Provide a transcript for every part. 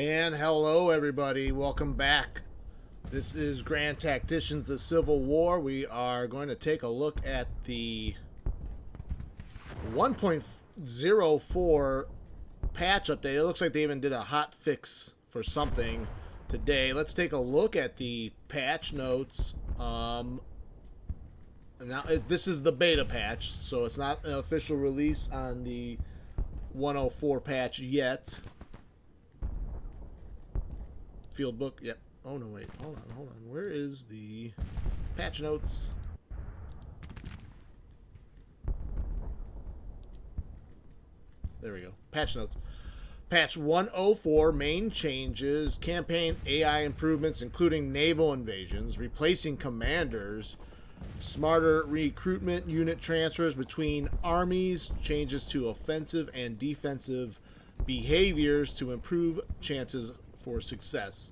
And hello, everybody. Welcome back. This is Grand Tacticians, the Civil War. We are going to take a look at the 1.04 patch update. It looks like they even did a hot fix for something today. Let's take a look at the patch notes. This is the beta patch, so it's not an official release on the 104 patch yet. Field book, yep. Oh no, wait, hold on. Where is the patch notes? There we go. Patch notes. Patch 104, main changes, campaign AI improvements, including naval invasions, replacing commanders, smarter recruitment, unit transfers between armies, changes to offensive and defensive behaviors to improve chances for success.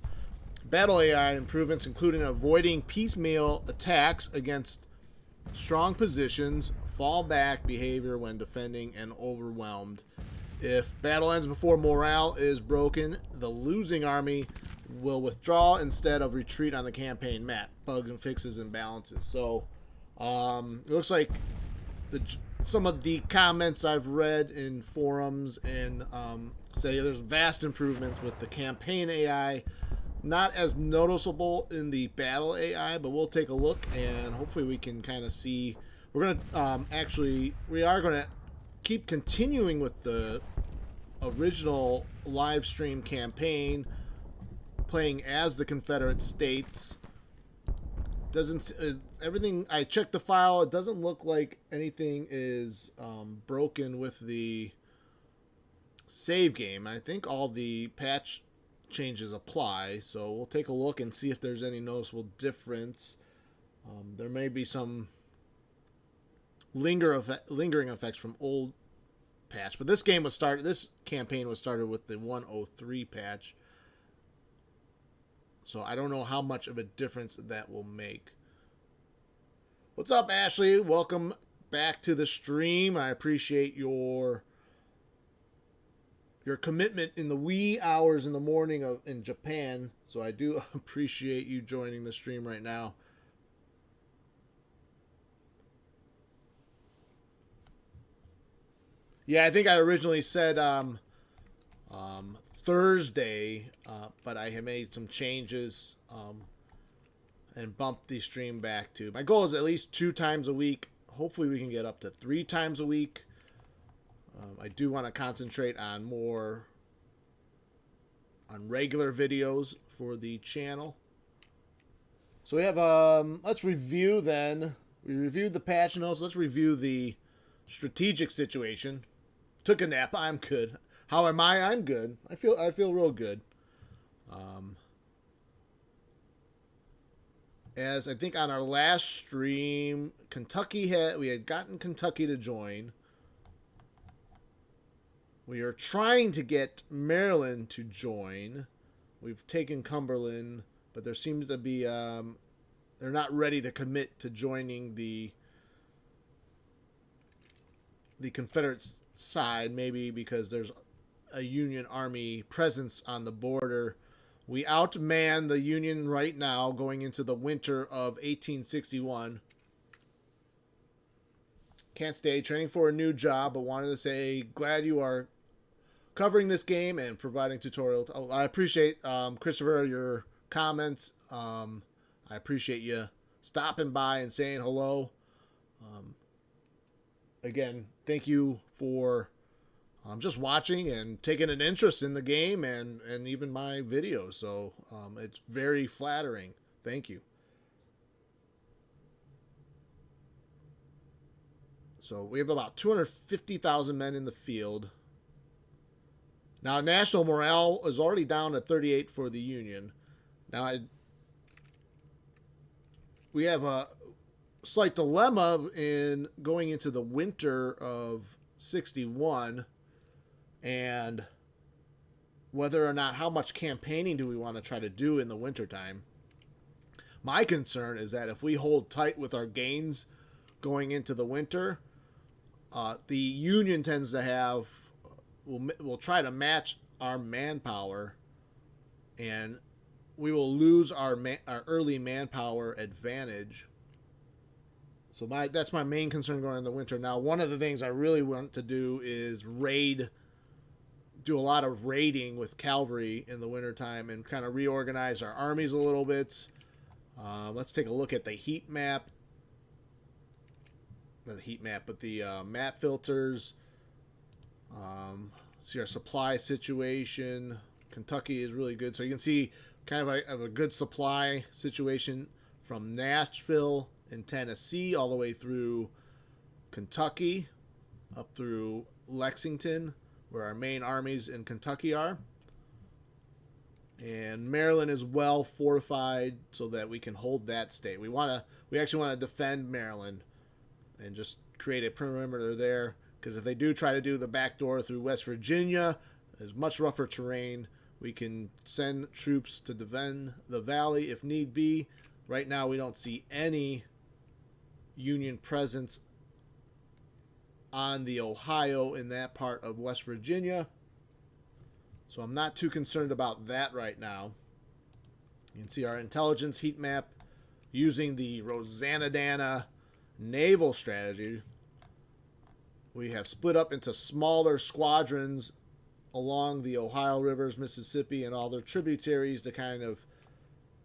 Battle AI improvements, including avoiding piecemeal attacks against strong positions, fallback behavior when defending, and overwhelmed. If battle ends before morale is broken, the losing army will withdraw instead of retreat on the campaign map. Bugs and fixes and balances. So, it looks like some of the comments I've read in forums and say there's vast improvements with the campaign AI. Not as noticeable in the battle AI, but we'll take a look and hopefully we can kind of see. We're going to we are going to keep continuing with the original live stream campaign, playing as the Confederate States. Doesn't everything? I checked the file. It doesn't look like anything is broken with the save game. I think all the patch changes apply, so we'll take a look and see if there's any noticeable difference. There may be some lingering effects from old patch, but this campaign was started with the 103 patch. So I don't know how much of a difference that will make. What's up, Ashley? Welcome back to the stream. I appreciate your commitment in the wee hours in the morning in Japan. So I do appreciate you joining the stream right now. Yeah, I think I originally said Thursday, but I have made some changes and bumped the stream back to. My goal is at least 2 times a week. Hopefully we can get up to 3 times a week. I do want to concentrate on regular videos for the channel. So we have let's review then. We reviewed the patch notes. Let's review the strategic situation. Took a nap. I'm good. How am I? I'm good. I feel real good. As I think on our last stream, we had gotten Kentucky to join. We are trying to get Maryland to join. We've taken Cumberland, but there seems to be they're not ready to commit to joining the Confederate side, maybe because there's a Union army presence on the border. We outman the Union right now going into the winter of 1861. Can't stay, training for a new job, but wanted to say glad you are covering this game and providing tutorial. I appreciate, Christopher, your comments. I appreciate you stopping by and saying hello. Again, thank you for just watching and taking an interest in the game and even my videos. So it's very flattering. Thank you. So we have about 250,000 men in the field. Now, national morale is already down at 38 for the Union. Now, we have a slight dilemma in going into the winter of 61 and whether or not how much campaigning do we want to try to do in the wintertime. My concern is that if we hold tight with our gains going into the winter, the Union tends to have will try to match our manpower and we will lose our early manpower advantage. So that's my main concern going in the winter. Now, one of the things I really want to do is do a lot of raiding with cavalry in the wintertime and kind of reorganize our armies a little bit. Let's take a look at the heat map. Not the heat map, but the map filters. See our supply situation. Kentucky is really good. So you can see kind of a good supply situation from Nashville in Tennessee all the way through Kentucky, up through Lexington, where our main armies in Kentucky are. And Maryland is well fortified so that we can hold that state. We actually want to defend Maryland and just create a perimeter there, because if they do try to do the back door through West Virginia, there's much rougher terrain. We can send troops to defend the valley if need be. Right now, we don't see any Union presence on the Ohio in that part of West Virginia. So I'm not too concerned about that right now. You can see our intelligence heat map using the Roseannadanna naval strategy. We have split up into smaller squadrons along the Ohio rivers, Mississippi, and all their tributaries to kind of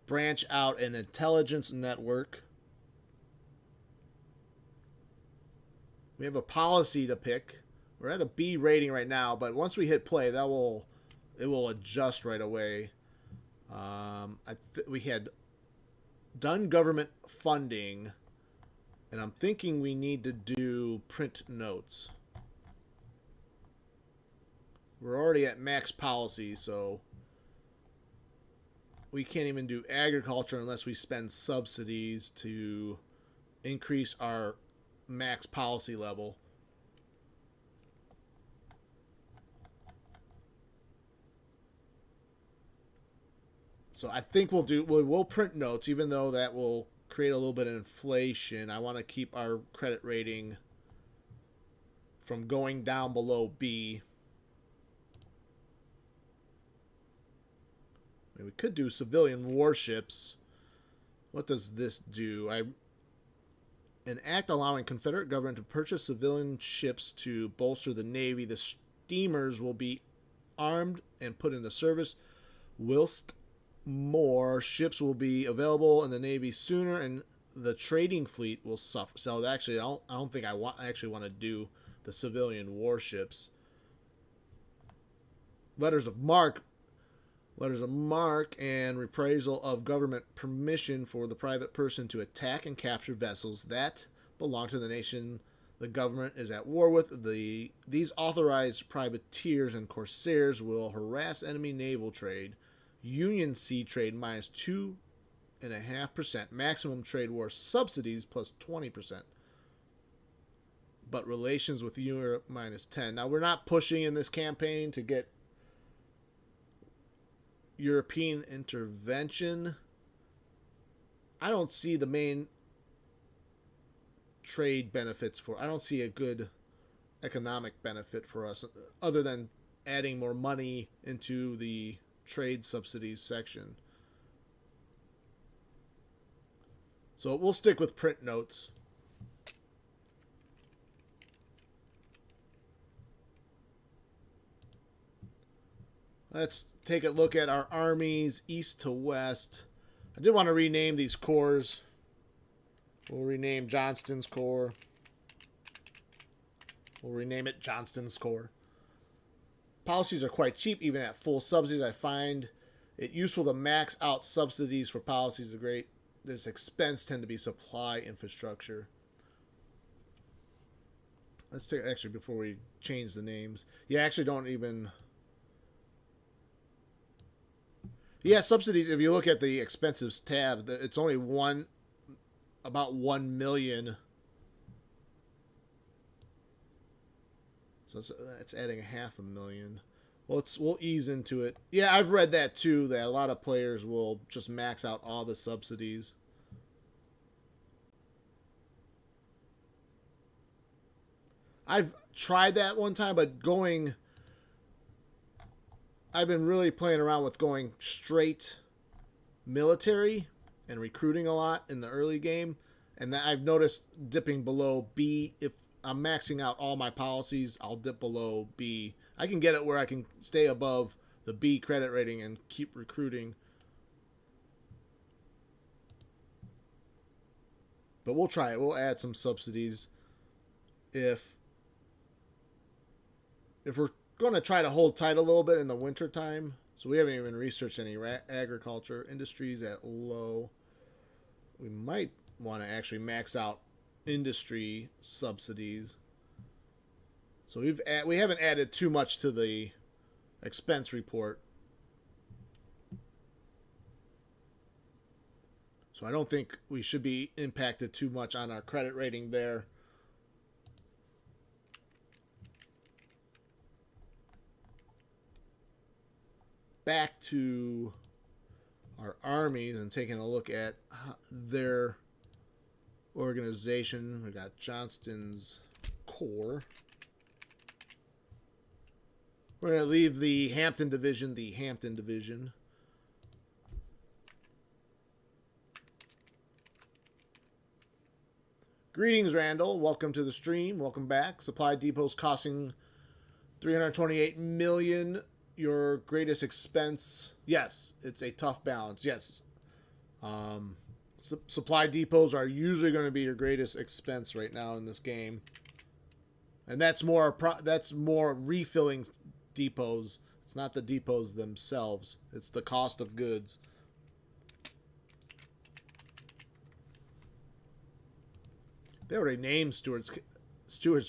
branch out an intelligence network. We have a policy to pick. We're at a B rating right now, but once we hit play, it will adjust right away. We had done government funding, and I'm thinking we need to do print notes. We're already at max policy, so we can't even do agriculture unless we spend subsidies to increase our max policy level. So I think we'll print notes, even though that will create a little bit of inflation. I want to keep our credit rating from going down below B. I mean, we could do civilian warships. What does this do? An act allowing Confederate government to purchase civilian ships to bolster the Navy. The steamers will be armed and put into service, whilst more ships will be available in the Navy sooner, and the trading fleet will suffer. So actually, I don't think I actually want to do the civilian warships. Letters of marque and reprisal of government permission for the private person to attack and capture vessels that belong to the nation the government is at war with. These authorized privateers and corsairs will harass enemy naval trade. Union sea trade minus 2.5%. Maximum trade war subsidies plus 20%. But relations with Europe minus 10. Now, we're not pushing in this campaign to get European intervention. I don't see the main trade benefits I don't see a good economic benefit for us other than adding more money into the trade subsidies section. So we'll stick with print notes. Let's take a look at our armies east to west. I did want to rename these corps. We'll rename Johnston's Corps. We'll rename it Johnston's Corps. Policies are quite cheap, even at full subsidies. I find it useful to max out subsidies for policies. This expense tend to be supply infrastructure. Let's take, actually, before we change the names. Yeah, actually don't even... Yeah, subsidies, if you look at the expenses tab, it's only about 1 million. So it's adding $500,000. Well, we'll ease into it. Yeah, I've read that too, that a lot of players will just max out all the subsidies. I've tried that one time, but I've been really playing around with going straight military and recruiting a lot in the early game, and that I've noticed dipping below B. If I'm maxing out all my policies, I'll dip below B. I can get it where I can stay above the B credit rating and keep recruiting. But we'll try it. We'll add some subsidies if we're going to try to hold tight a little bit in the winter time. So we haven't even researched any agriculture industries at low. We might want to actually max out industry subsidies. So we haven't added too much to the expense report. So I don't think we should be impacted too much on our credit rating there. Back to our armies and taking a look at their organization. We got Johnston's Corps. We're going to leave the Hampton Division the Hampton Division. Greetings, Randall. Welcome to the stream. Welcome back. Supply depots costing $328 million. Your greatest expense? Yes, it's a tough balance. Yes. Supply depots are usually going to be your greatest expense right now in this game. And that's more refilling depots. It's not the depots themselves. It's the cost of goods. They already named Stewart's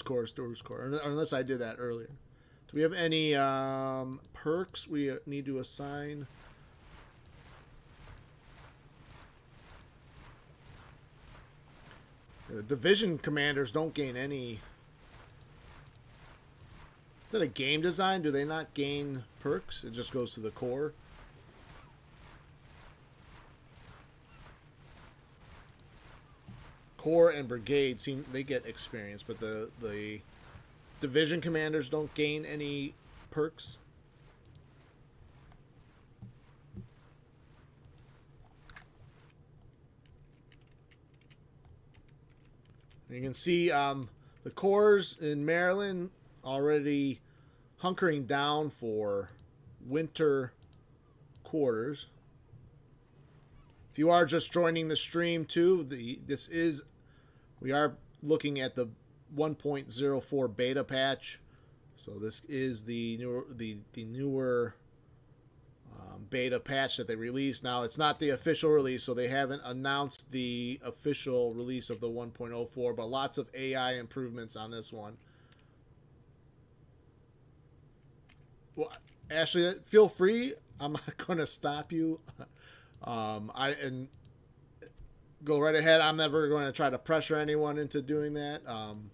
Corps, unless I did that earlier. Do we have any perks we need to assign? The division commanders don't gain any. Is that a game design? Do they not gain perks? It just goes to the Corps. Corps and brigade they get experience, but the division commanders don't gain any perks. You can see the corps in Maryland already hunkering down for winter quarters. If you are just joining the stream too, we are looking at the 1.04 beta patch. So this is the newer beta patch that they released. Now it's not the official release, so they haven't announced the official release of the 1.04, but lots of AI improvements on this one. Well, Ashley, feel free. I'm not going to stop you. And go right ahead. I'm never going to try to pressure anyone into doing that.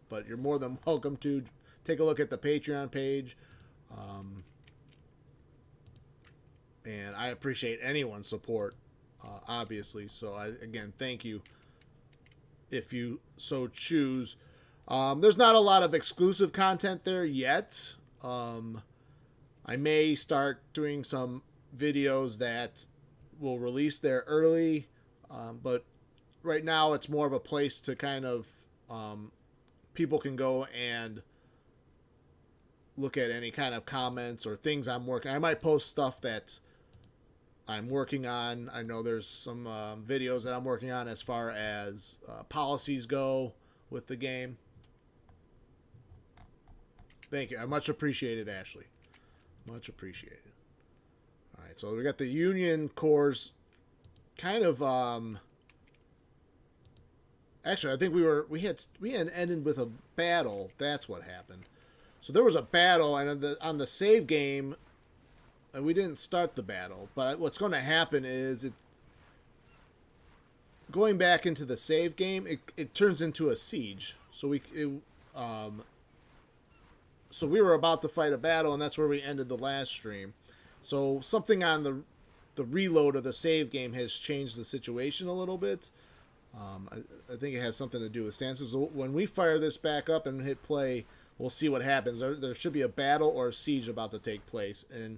But you're more than welcome to take a look at the Patreon page. And I appreciate anyone's support, obviously. So again, thank you if you so choose. There's not a lot of exclusive content there yet. I may start doing some videos that will release there early, but right now it's more of a place to kind of people can go and look at any kind of comments or things I'm working. I might post stuff that I'm working on. I know there's some videos that I'm working on as far as policies go with the game. Thank you. I much appreciated, Ashley. Much appreciated. All right, so we got the Union Corps kind of actually I think we had ended with a battle. That's what happened. So there was a battle, and on the save game, and we didn't start the battle, but what's going to happen is going back into the save game, it turns into a siege. So we were about to fight a battle, and that's where we ended the last stream. So something on the reload of the save game has changed the situation a little bit. I think it has something to do with stances. So when we fire this back up and hit play, we'll see what happens. There should be a battle or a siege about to take place, and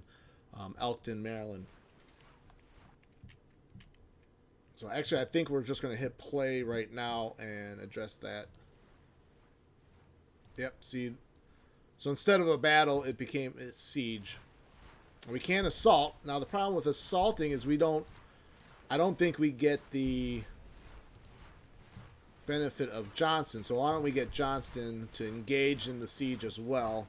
Elkton, Maryland. So actually, I think we're just going to hit play right now and address that. Yep, see. So instead of a battle, it became a siege. We can assault. Now the problem with assaulting is I don't think we get the benefit of Johnston. So why don't we get Johnston to engage in the siege as well?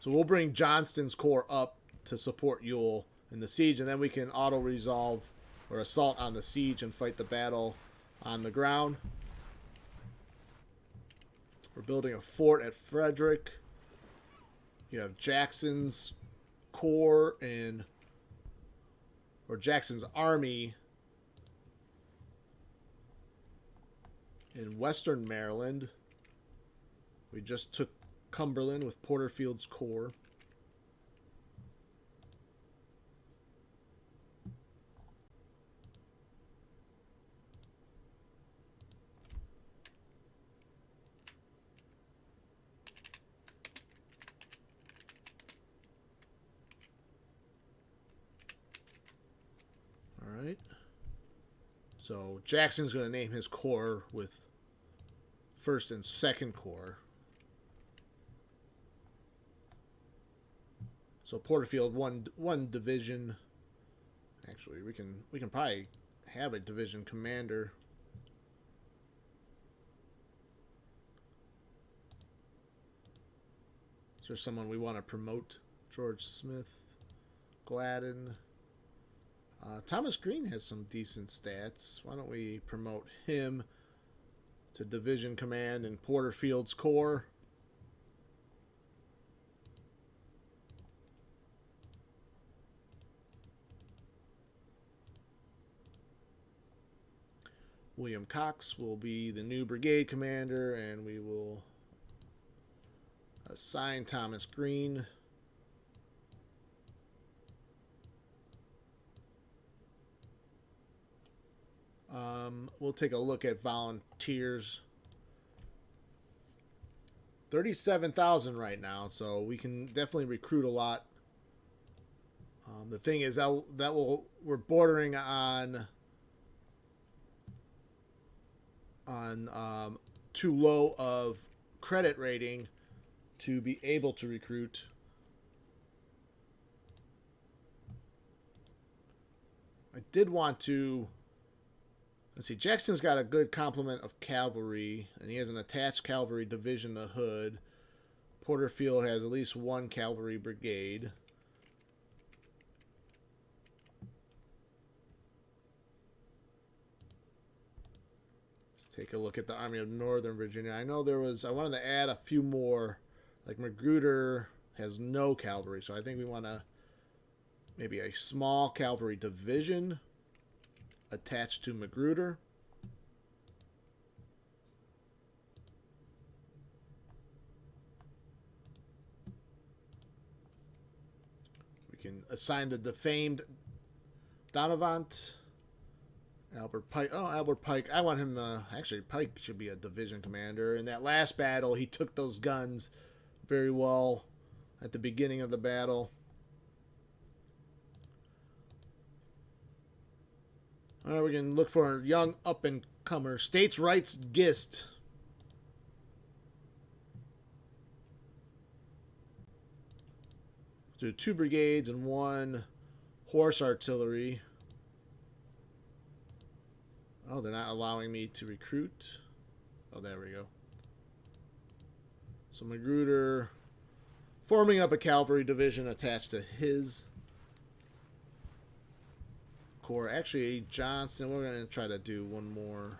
So we'll bring Johnston's corps up to support Ewell in the siege, and then we can auto-resolve or assault on the siege and fight the battle on the ground. We're building a fort at Frederick. You have Jackson's corps or Jackson's army in western Maryland. We just took Cumberland with Porterfield's corps. All right. So Jackson's going to name his corps with 1st and 2nd Corps. So Porterfield one division. Actually, we can probably have a division commander. Is there someone we want to promote? George Smith, Gladden. Thomas Green has some decent stats. Why don't we promote him to division command in Porterfield's corps? William Cox will be the new brigade commander, and we will assign Thomas Green. We'll take a look at volunteers. 37,000 right now, so we can definitely recruit a lot. The thing is we're bordering on too low of credit rating to be able to recruit. I did want to... Let's see, Jackson's got a good complement of cavalry, and he has an attached cavalry division to Hood. Porterfield has at least one cavalry brigade. Let's take a look at the Army of Northern Virginia. I know I wanted to add a few more. Like Magruder has no cavalry, so I think we want to maybe a small cavalry division attached to Magruder. We can assign the defamed Donavant. Albert Pike. Oh, Albert Pike. I want him actually, Pike should be a division commander. In that last battle, he took those guns very well at the beginning of the battle. All right, we can look for a young up-and-comer. States' Rights Gist. Do 2 brigades and 1 horse artillery. Oh, they're not allowing me to recruit. Oh, there we go. So Magruder forming up a cavalry division attached to his corps. Actually, Johnston, we're going to try to do one more.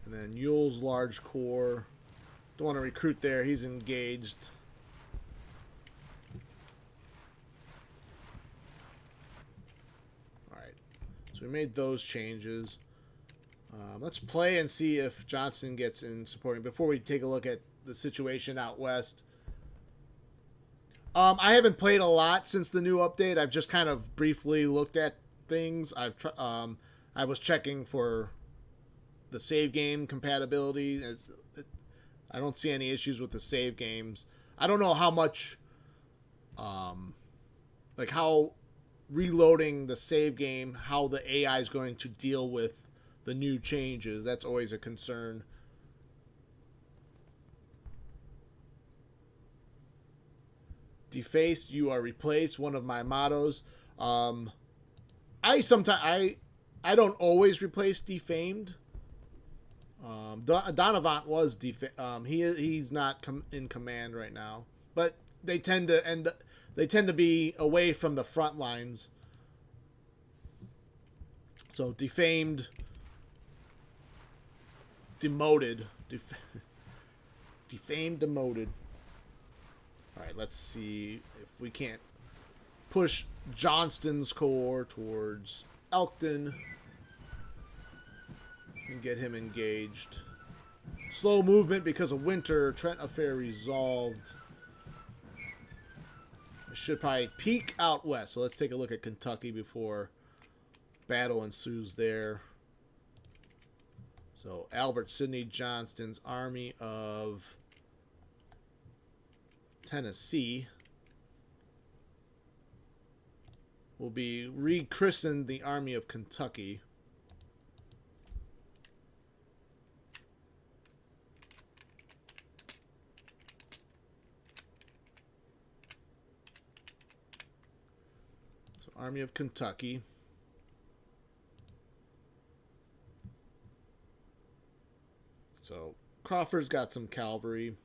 And then Ewell's large corps. Don't want to recruit there. He's engaged. All right. So we made those changes. Let's play and see if Johnston gets in supporting. Before we take a look at the situation out west, I haven't played a lot since the new update. I've just kind of briefly looked at things. I was checking for the save game compatibility. I don't see any issues with the save games. I don't know how much, like how reloading the save game, how the AI is going to deal with the new changes. That's always a concern. Defaced, you are replaced. One of my mottos. I don't always replace defamed. Donovan was he's not in command right now, but they tend to be away from the front lines. So defamed, demoted, defamed, demoted. All right, let's see if we can't push Johnston's corps towards Elkton and get him engaged. Slow movement because of winter. Trent affair resolved. I should probably peek out west. So let's take a look at Kentucky before battle ensues there. So Albert Sidney Johnston's Army of Tennessee will be rechristened the Army of Kentucky. So Army of Kentucky. So Crawford's got some cavalry.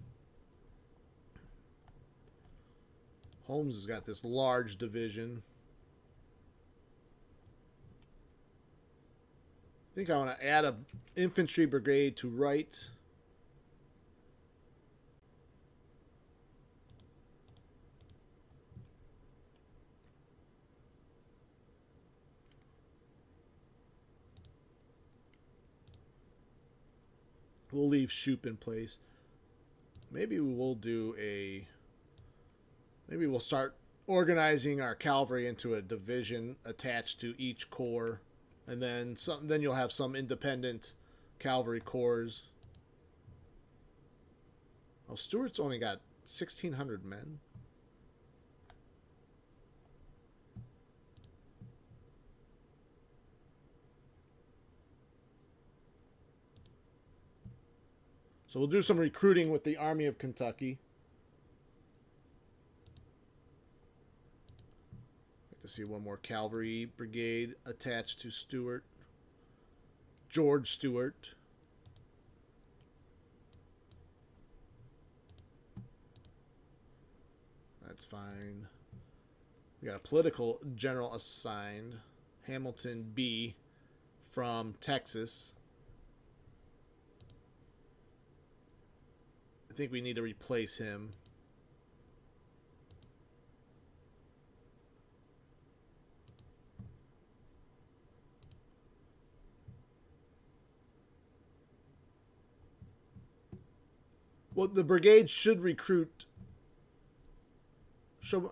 Holmes has got this large division. I think I want to add an infantry brigade to right. We'll leave Shoup in place. Maybe we'll do a... Maybe we'll start organizing our cavalry into a division attached to each corps, and then some. Then you'll have some independent cavalry corps. Oh, Stuart's only got 1,600 men. So we'll do some recruiting with the Army of Kentucky. To see one more cavalry brigade attached to Stuart. George Stuart. That's fine. We got a political general assigned. Hamilton B. from Texas. I think we need to replace him. Well, the brigade should recruit. Show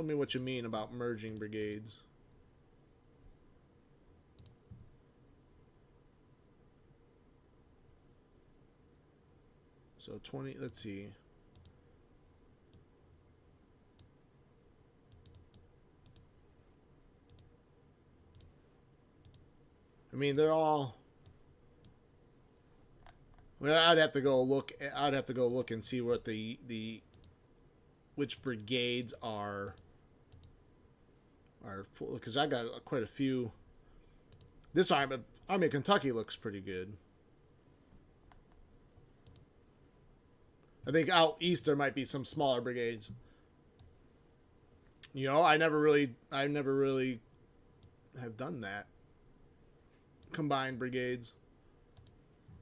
me what you mean about merging brigades. So 20, let's see. I mean, they're all... Well, I'd have to go look. I'd have to go look and see what which brigades are because I got quite a few. This Army of Kentucky looks pretty good. I think out east there might be some smaller brigades. You know, I never really have done that. Combined brigades.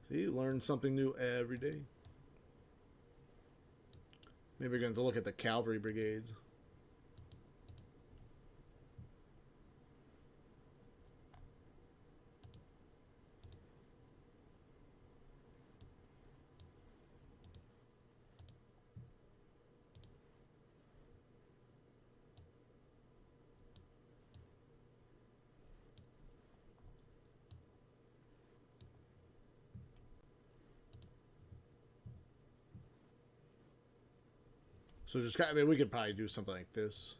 See, you learn something new every day. Maybe we're going to look at the cavalry brigades. So just, I mean, we could probably do something like this.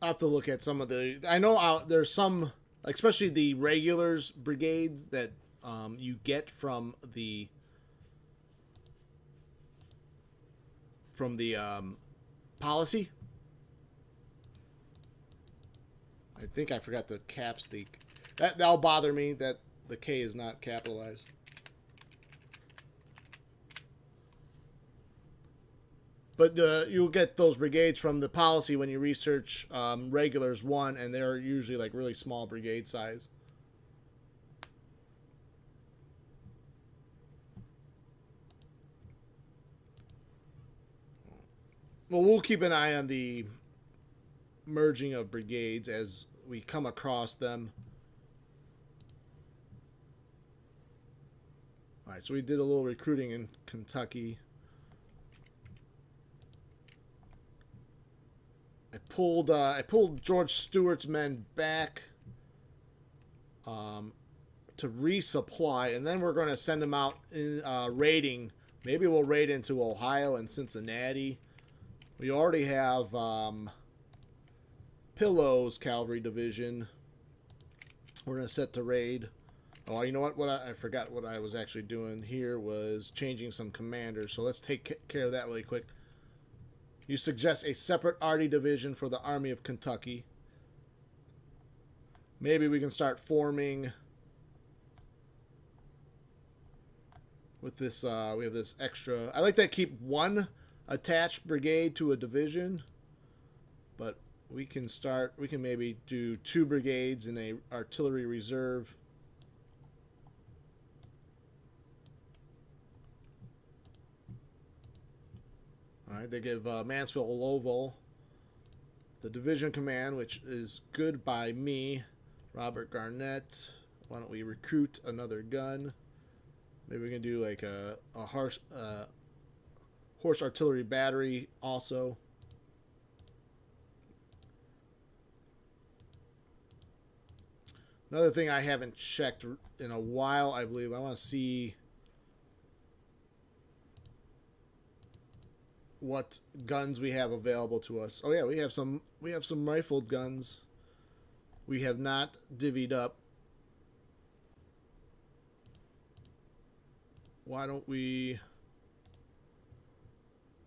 I'll have to look at some of the. I know there's some, especially the regulars brigades that you get from the policy. I think I forgot to caps the. That'll bother me that the K is not capitalized. But you'll get those brigades from the policy when you research regulars 1, and they're usually like really small brigade size. Well, we'll keep an eye on the merging of brigades as we come across them. All right, so we did a little recruiting in Kentucky. I pulled George Stewart's men back to resupply, and then we're going to send them out in raiding. Maybe we'll raid into Ohio and Cincinnati. We already have Pillow's cavalry division. We're going to set to raid. Oh, you know what? I forgot what I was actually doing here was changing some commanders. So let's take care of that really quick. You suggest a separate arty division for the Army of Kentucky. Maybe we can start forming with this. We have this extra. I like that. Keep one attached brigade to a division, but we can start. We can maybe do 2 brigades in a artillery reserve. All right, they give Mansfield Lowell the division command, which is good by me. Robert Garnett. Why don't we recruit another gun? Maybe we can do like a horse artillery battery also. Another thing I haven't checked in a while, I believe, I want to see what guns we have available to us. Oh yeah, we have some rifled guns. We have not divvied up. Why don't we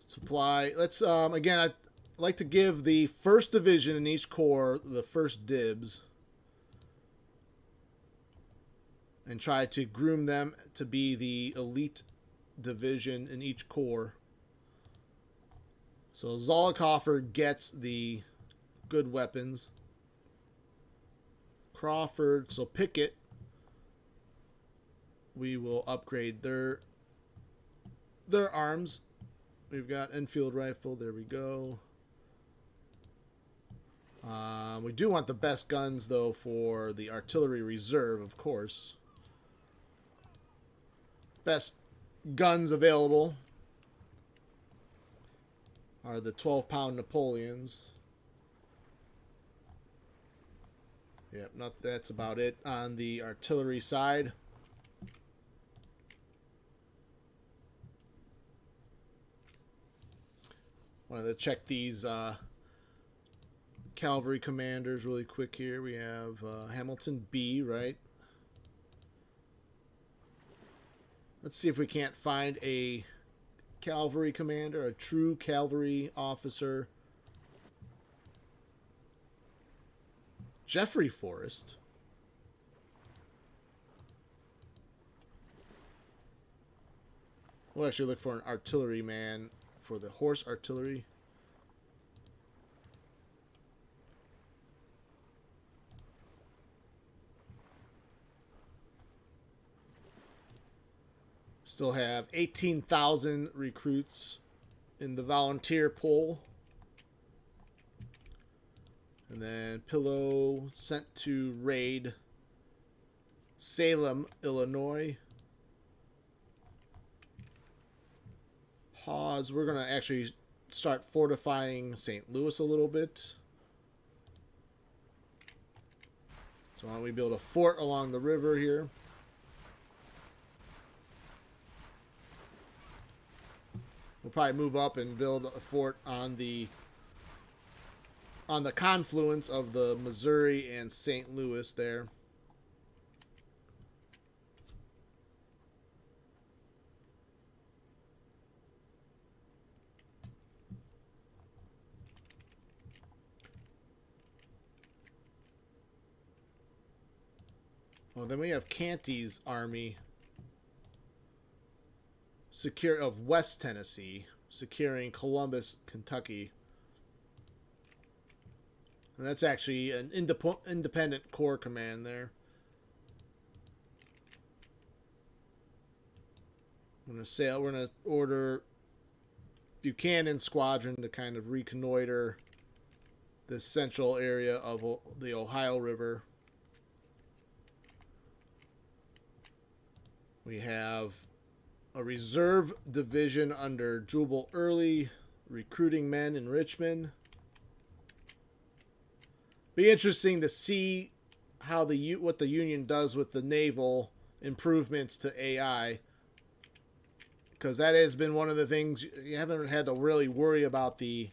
supply? Let's again, I'd like to give the 1st division in each corps the first dibs and try to groom them to be the elite division in each corps. So Zollicoffer gets the good weapons. Crawford, so Pickett, we will upgrade their arms. We've got Enfield rifle. There we go. We do want the best guns, though, for the artillery reserve, of course. Best guns available are the 12-pound Napoleons. Yep, that's about it on the artillery side. Wanted to check these cavalry commanders really quick here. We have Hamilton B, right? Let's see if we can't find a cavalry commander, a true cavalry officer. Jeffrey Forrest. We'll actually look for an artillery man for the horse artillery. Still have 18,000 recruits in the volunteer pool. And then Pillow sent to raid Salem, Illinois. Pause. We're going to actually start fortifying St. Louis a little bit. So why don't we build a fort along the river here? We'll probably move up and build a fort on the confluence of the Missouri and St. Louis there. Well, then we have Canty's army of West Tennessee, securing Columbus, Kentucky. And that's actually an independent corps command there. We're going to order Buchanan Squadron to kind of reconnoiter the central area of the Ohio River. We have a reserve division under Jubal Early recruiting men in Richmond. Be interesting to see how what the Union does with the naval improvements to AI, because that has been one of the things you haven't had to really worry about the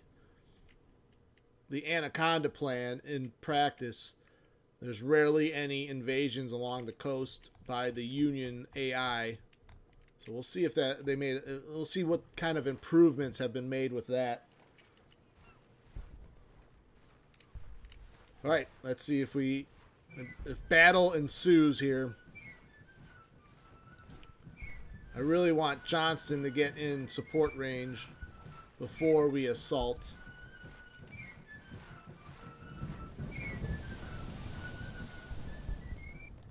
Anaconda plan in practice. There's rarely any invasions along the coast by the Union AI. So we'll see if we'll see what kind of improvements have been made with that. All right, let's see if battle ensues here. I really want Johnston to get in support range before we assault.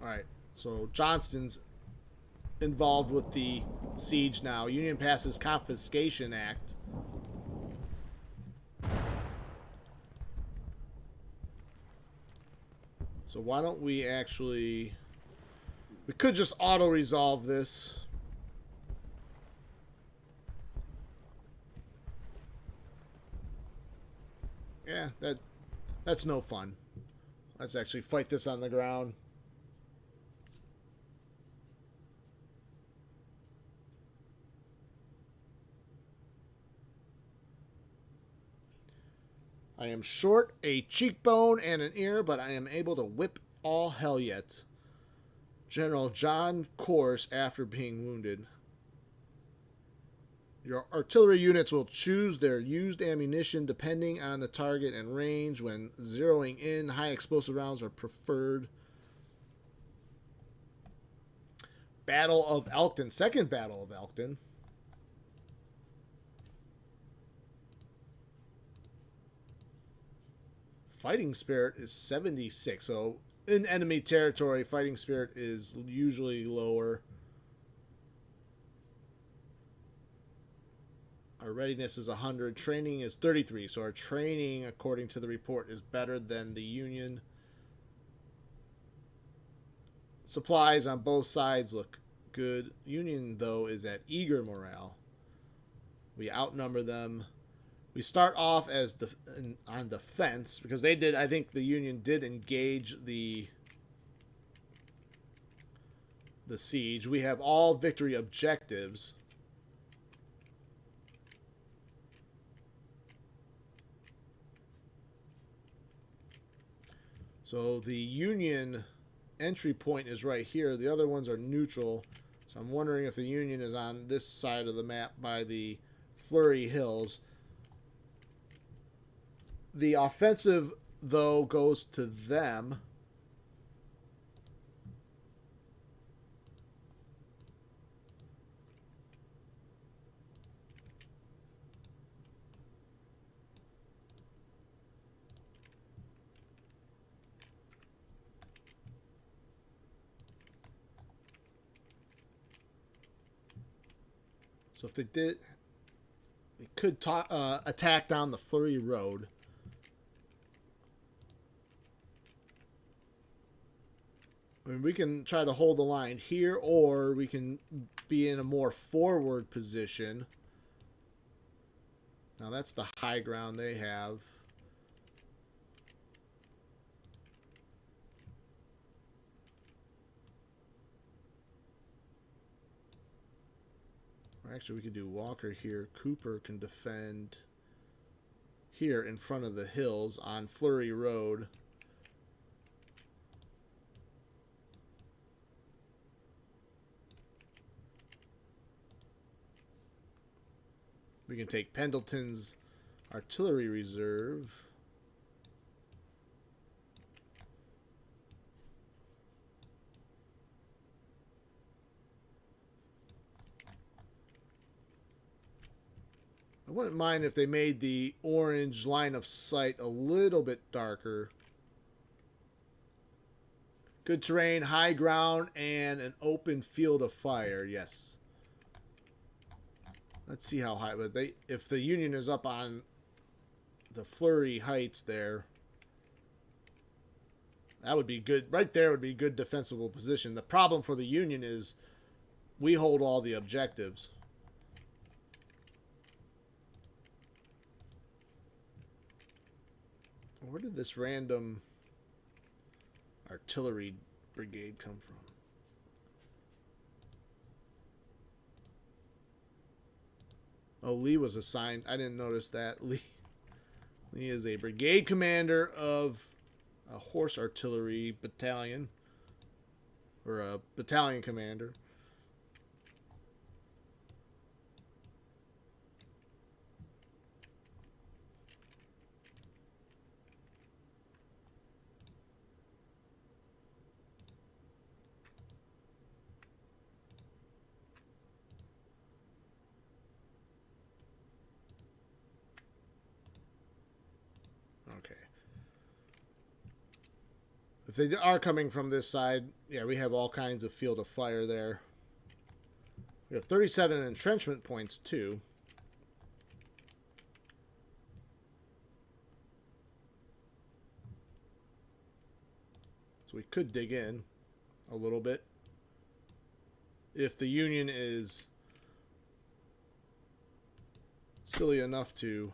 All right, so Johnston's involved with the siege now. Union passes Confiscation Act. So why don't we actually... We could just auto-resolve this. Yeah, that's no fun. Let's actually fight this on the ground. I am short a cheekbone and an ear, but I am able to whip all hell yet. General John Corse after being wounded. Your artillery units will choose their used ammunition depending on the target and range. When zeroing in, high explosive rounds are preferred. Battle of Elkton. Second Battle of Elkton. Fighting spirit is 76. So in enemy territory, fighting spirit is usually lower. Our readiness is 100. Training is 33. So our training, according to the report, is better than the Union. Supplies on both sides look good. Union, though, is at eager morale. We outnumber them. We start off as on defense because they did. I think the Union did engage the siege. We have all victory objectives. So the Union entry point is right here. The other ones are neutral. So I'm wondering if the Union is on this side of the map by the Flurry Hills. The offensive, though, goes to them. So if they did, they could attack down the Flurry Road. I mean, we can try to hold the line here, or we can be in a more forward position. Now that's the high ground they have. Or actually, we could do Walker here. Cooper can defend here in front of the hills on Flurry Road. We can take Pendleton's artillery reserve. I wouldn't mind if they made the orange line of sight a little bit darker. Good terrain, high ground, and an open field of fire. Yes. Let's see how high. But if the Union is up on the Flurry Heights there, that would be good. Right there would be good defensible position. The problem for the Union is we hold all the objectives. Where did this random artillery brigade come from? Oh, Lee was assigned. I didn't notice that. Lee is a brigade commander of a horse artillery battalion. Or a battalion commander. Okay. If they are coming from this side, yeah, we have all kinds of field of fire there. We have 37 entrenchment points, too. So we could dig in a little bit. If the Union is silly enough to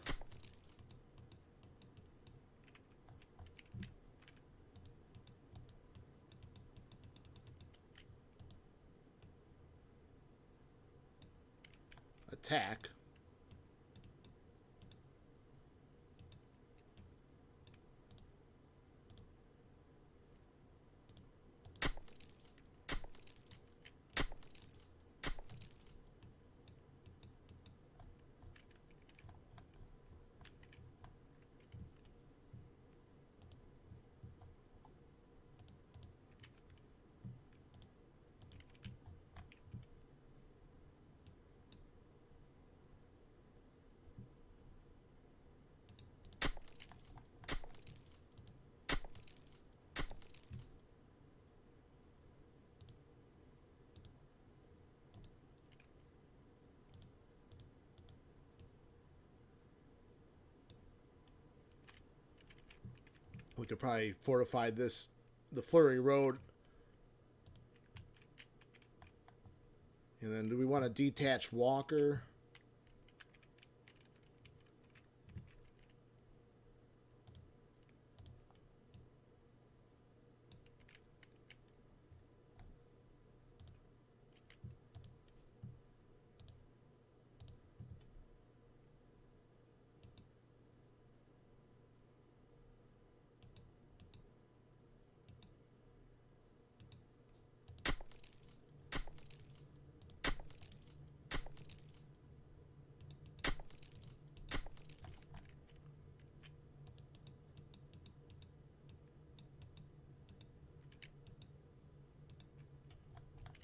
attack. We could probably fortify the Flurry Road. And then do we want to detach Walker?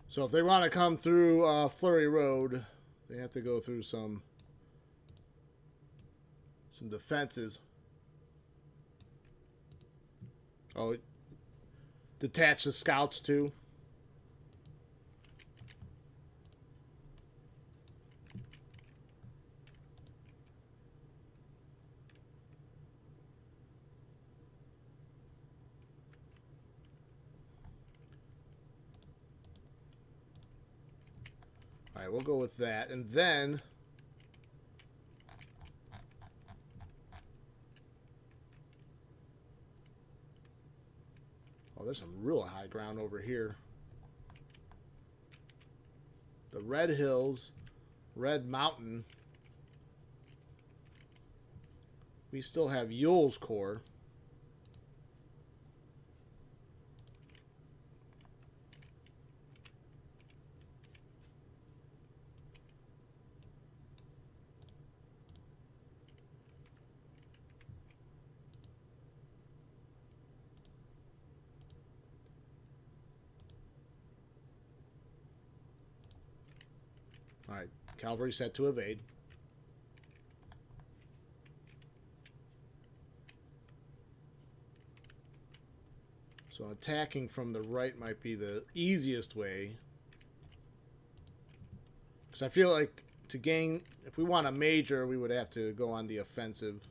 So if they want to come through Flurry Road, they have to go through some defenses. Oh, detach the scouts too. Alright, we'll go with that. And then... oh, there's some real high ground over here. The Red Hills, Red Mountain. We still have Yule's Corps. All right, cavalry set to evade. So attacking from the right might be the easiest way. Because I feel like to gain, if we want a major, we would have to go on the offensive.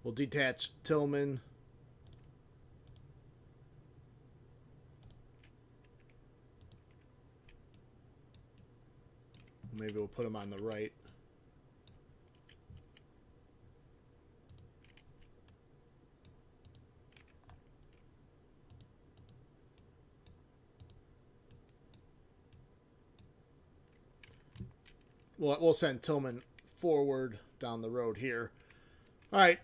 We'll detach Tillman. Maybe we'll put him on the right. We'll send Tillman forward down the road here. All right.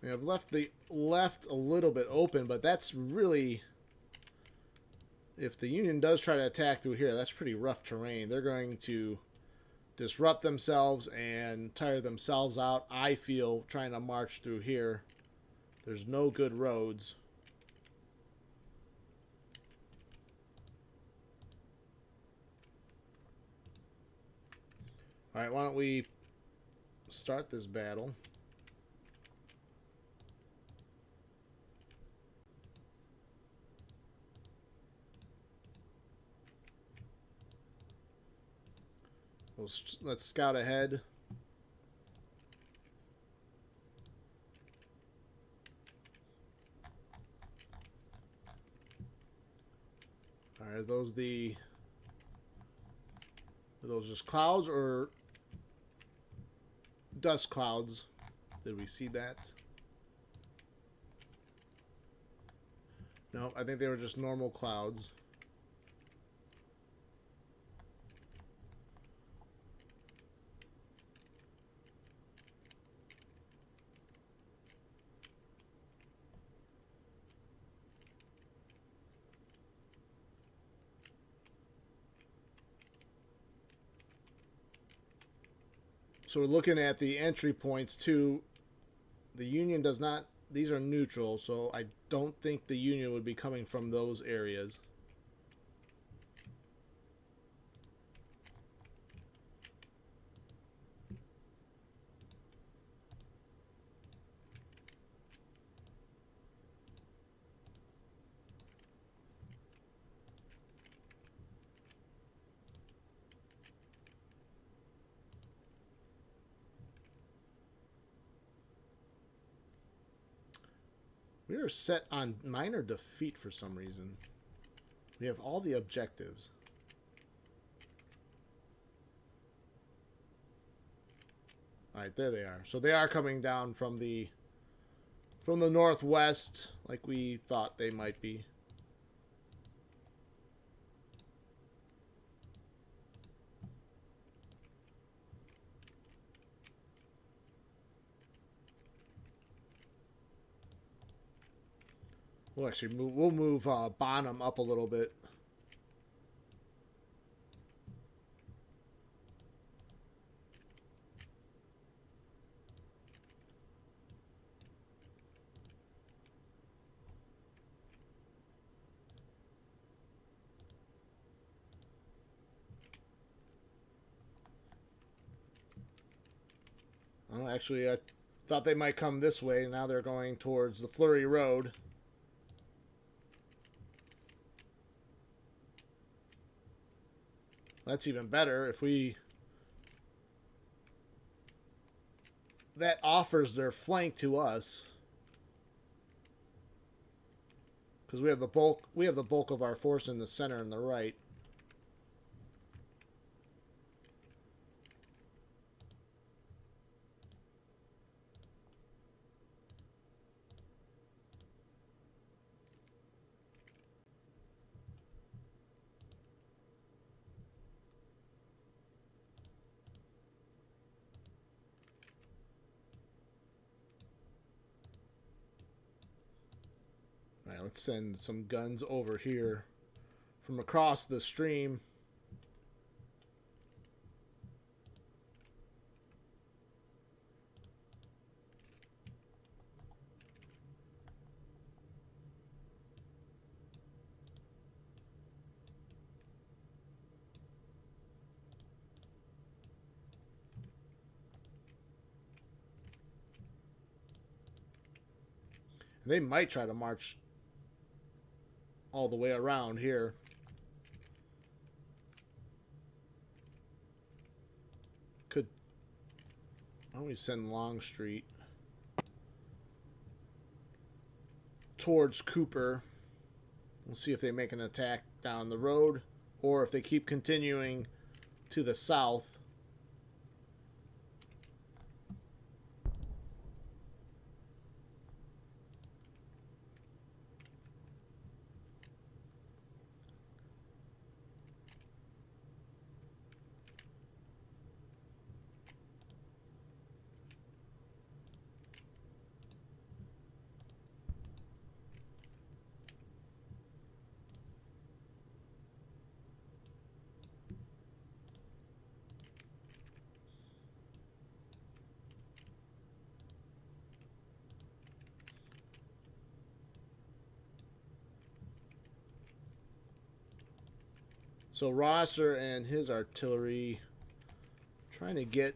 We have left the left a little bit open, but that's really, if the Union does try to attack through here, that's pretty rough terrain. They're going to disrupt themselves and tire themselves out, I feel, trying to march through here. There's no good roads. All right, why don't we start this battle? Let's scout ahead. All right, are those just clouds or dust clouds? Did we see that? No, I think they were just normal clouds. So we're looking at the entry points too. The Union does not, these are neutral, so I don't think the Union would be coming from those areas. We are set on minor defeat for some reason. We have all the objectives. Alright, there they are. So they are coming down from the northwest, like we thought they might be. We'll actually move Bonham up a little bit. Oh, actually, I thought they might come this way. Now they're going towards the Fleury Road. That's even better if we... That offers their flank to us. Because we have the bulk of our force in the center and the right. All right, let's send some guns over here from across the stream. They might try to march all the way around here. Could... Why don't we send Longstreet towards Cooper? We'll see if they make an attack down the road, or if they keep continuing to the south. So Rosser and his artillery trying to get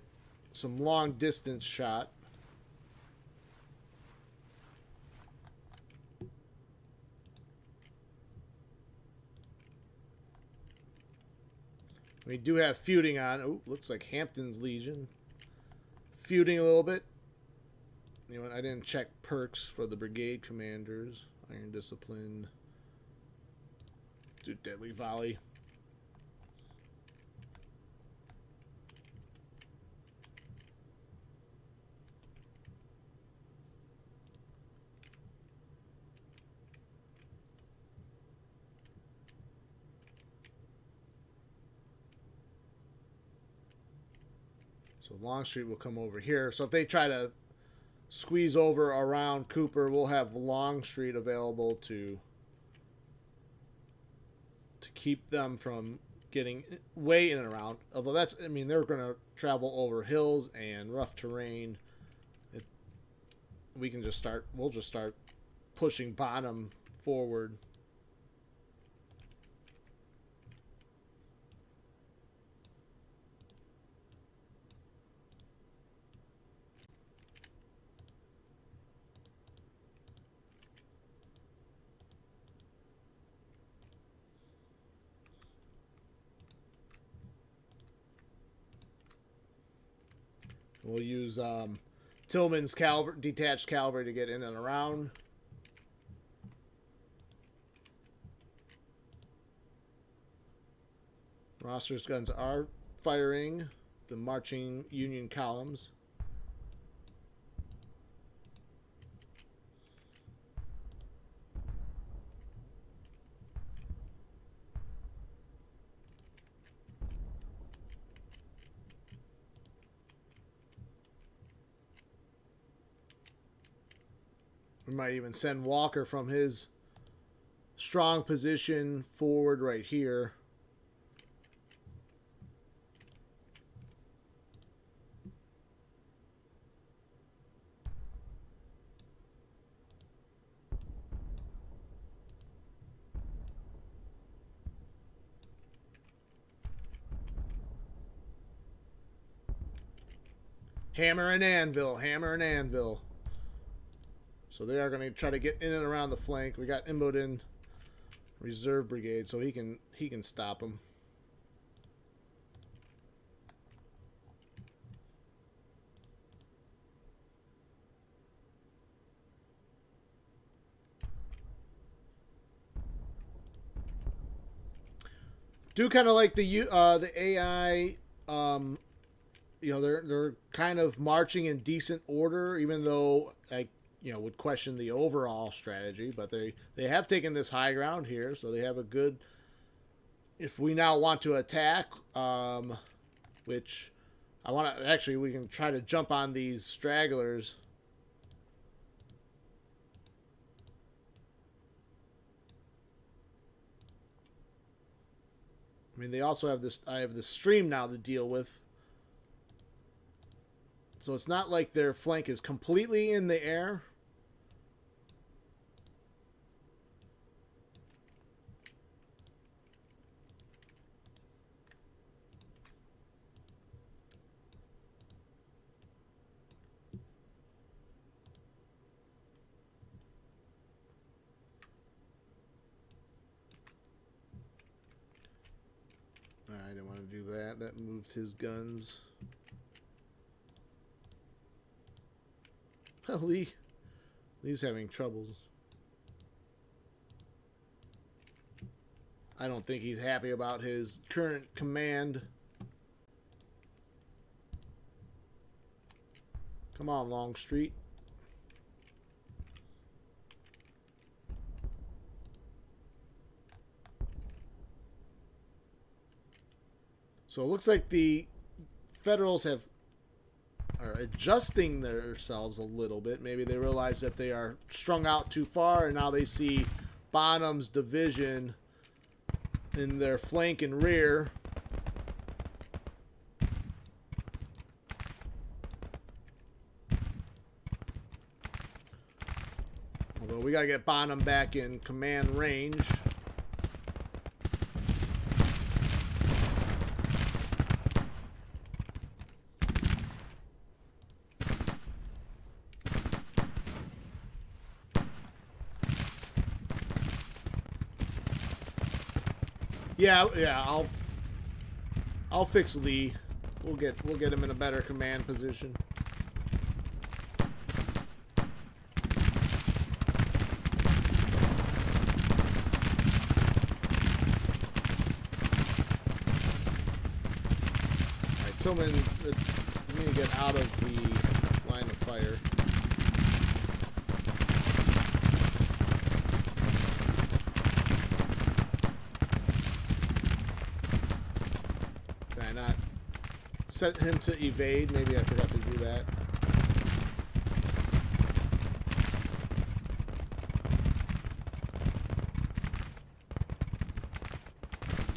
some long distance shot. We do have feuding on. Oh, looks like Hampton's Legion. Feuding a little bit. You know what? I didn't check perks for the brigade commanders. Iron Discipline. Do Deadly Volley. So Longstreet will come over here. So if they try to squeeze over around Cooper, we'll have Longstreet available to keep them from getting way in and around. Although that's, I mean, they're going to travel over hills and rough terrain. We'll just start pushing bottom forward. We'll use Tillman's detached cavalry to get in and around. Rosser's guns are firing the marching Union columns. We might even send Walker from his strong position forward right here. Hammer and anvil, hammer and anvil. So they are going to try to get in and around the flank. We got Imboden reserve brigade, so he can stop them. Do kind of like the AI. You know, they're kind of marching in decent order, even though I would question the overall strategy. But they have taken this high ground here, so they have a good. If we now want to attack, which I want to actually, we can try to jump on these stragglers. I mean, they also have this. I have the stream now to deal with. So it's not like their flank is completely in the air. I didn't want to do that. That moved his guns. Lee's having troubles. I don't think he's happy about his current command. Come on, Longstreet. So it looks like the Federals are adjusting themselves a little bit. Maybe they realize that they are strung out too far, and now they see Bonham's division in their flank and rear. Although we got to get Bonham back in command range. Yeah, I'll fix Lee. We'll get him in a better command position. Alright, Tillman, we need to get out of the line of fire. Set him to evade. Maybe I forgot to do that.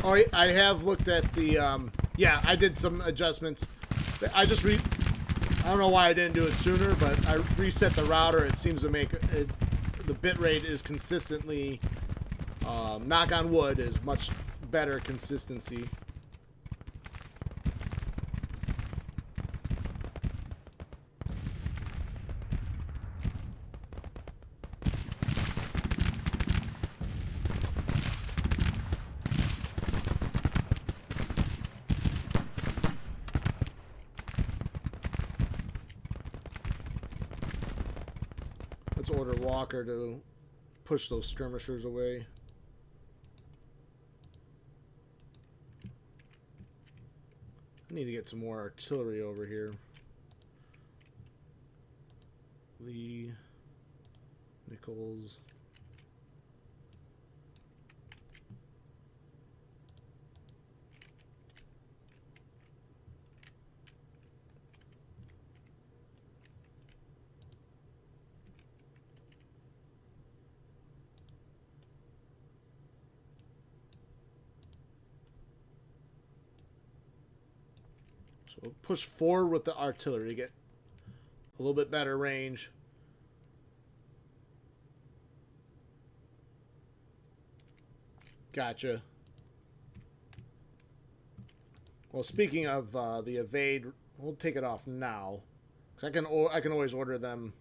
Oh, I have looked at the. Yeah, I did some adjustments. I don't know why I didn't do it sooner, but I reset the router. It seems to make it, the bit rate is consistently. Knock on wood, is much better consistency. Let's order Walker to push those skirmishers away. I need to get some more artillery over here. Lee, Nichols. So we'll push forward with the artillery to get a little bit better range. Gotcha. Well, speaking of the evade, we'll take it off now. 'Cause I can always order them.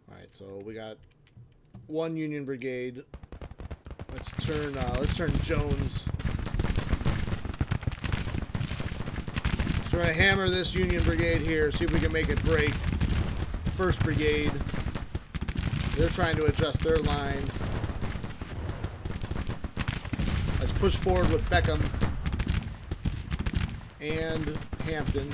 All right, so we got one Union brigade. Let's turn Jones. So we're gonna hammer this Union brigade here, see if we can make it break. First brigade. They're trying to adjust their line. Let's push forward with Beckham and Hampton.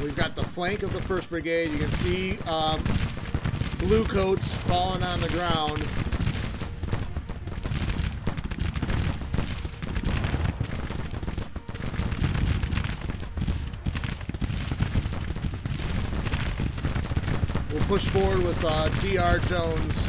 We've got the flank of the 1st Brigade. You can see blue coats falling on the ground. We'll push forward with D.R. Jones.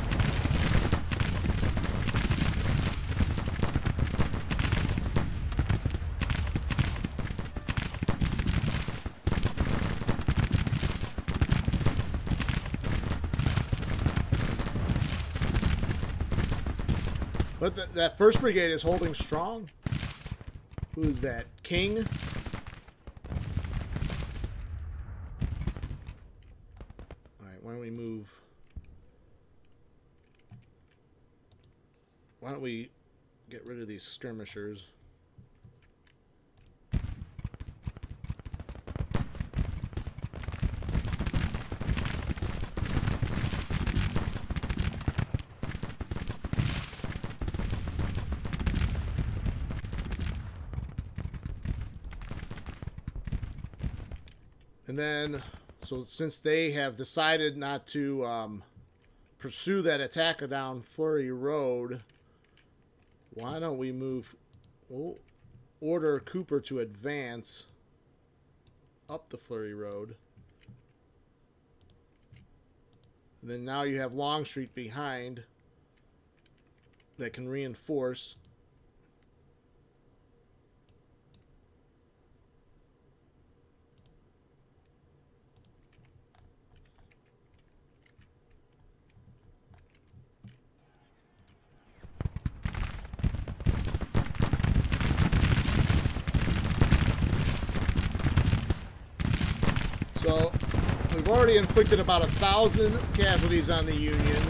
But that 1st Brigade is holding strong. Who's that? King? Alright, why don't we move? Why don't we get rid of these skirmishers? And then, so since they have decided not to pursue that attack down Fleury Road, why don't we move, we'll order Cooper to advance up the Fleury Road. And then now you have Longstreet behind that can reinforce. So, we've already inflicted about 1,000 casualties on the Union.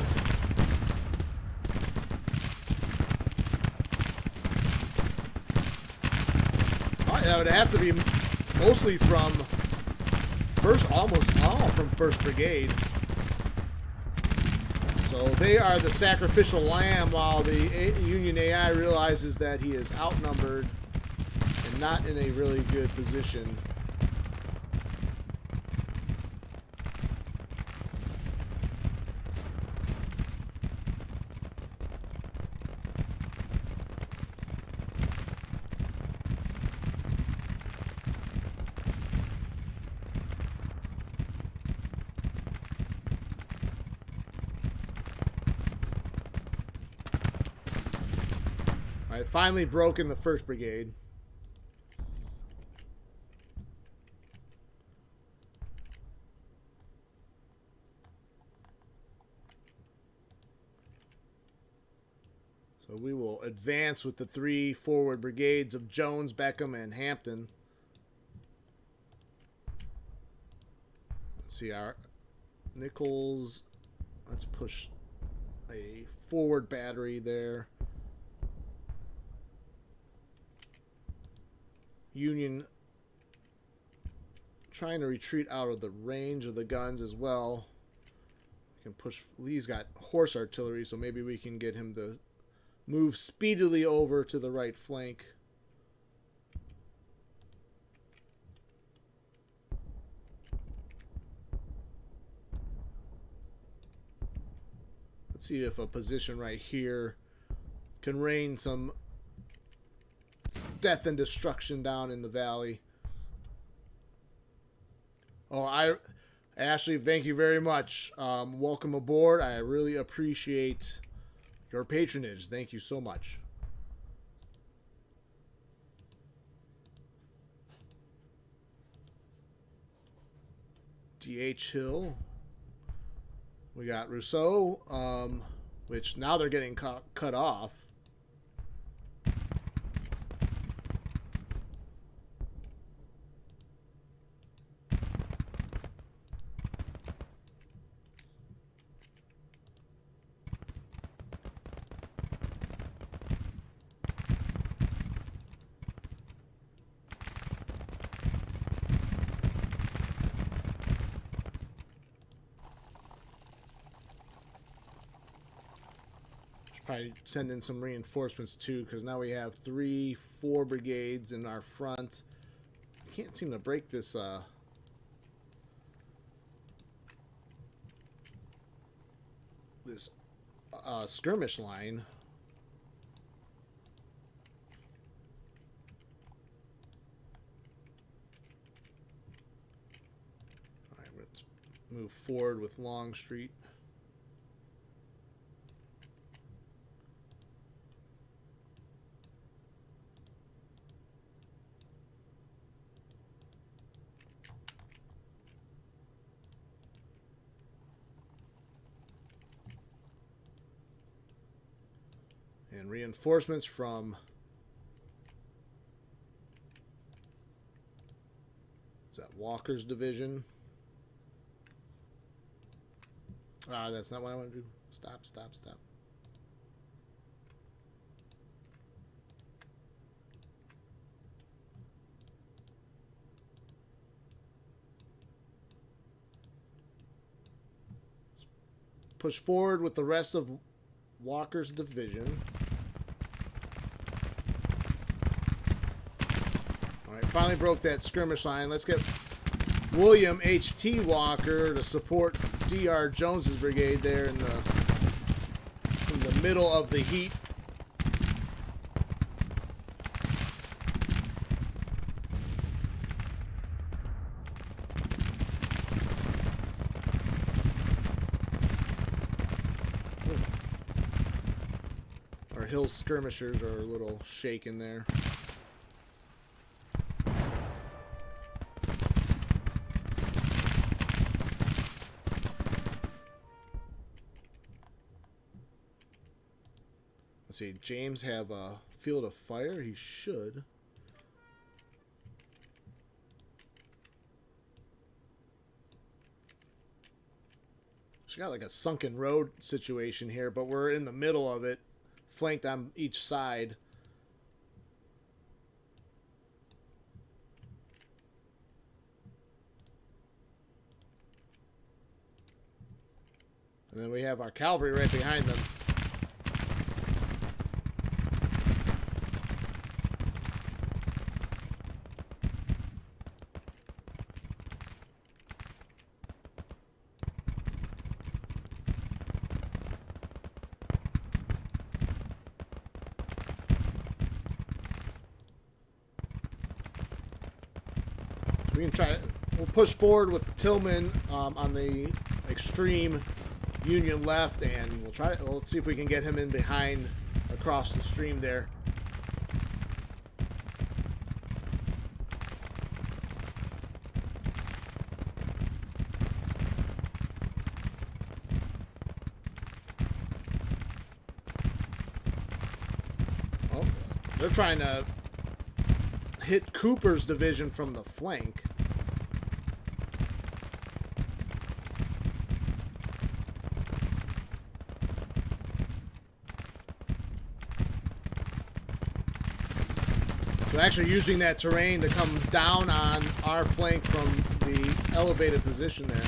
Oh, that would have to be mostly from almost all from 1st Brigade. So they are the sacrificial lamb while the Union AI realizes that he is outnumbered and not in a really good position. Alright, finally broken the 1st Brigade. So we will advance with the 3 forward brigades of Jones, Beckham, and Hampton. Let's see, our Nichols. Let's push a forward battery there. Union trying to retreat out of the range of the guns as well. We can push. Lee's got horse artillery, so maybe we can get him to move speedily over to the right flank. Let's see if a position right here can rain some death and destruction down in the valley. Oh, Ashley, thank you very much. Welcome aboard. I really appreciate your patronage. Thank you so much. DH Hill. We got Rousseau, which now they're getting cut off. Probably send in some reinforcements too, because now we have 3-4 brigades in our front. I can't seem to break this skirmish line. All right, let's move forward with Longstreet. And reinforcements from is that Walker's division? That's not what I want to do. Stop. Push forward with the rest of Walker's division. Alright, finally broke that skirmish line. Let's get William H.T. Walker to support D.R. Jones's brigade there in the middle of the heat. Our hill skirmishers are a little shaken there. Let's see, James have a field of fire? He should. She's got like a sunken road situation here, but we're in the middle of it, flanked on each side. And then we have our cavalry right behind them. We can try. We'll push forward with Tillman on the extreme Union left, and we'll try. Let's see if we can get him in behind across the stream there. Oh, they're trying to hit Cooper's division from the flank. So actually using that terrain to come down on our flank from the elevated position there.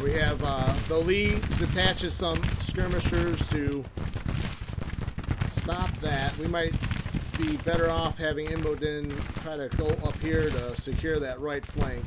We have the Lee detaches some skirmishers to stop that. We might be better off having Imboden try to go up here to secure that right flank.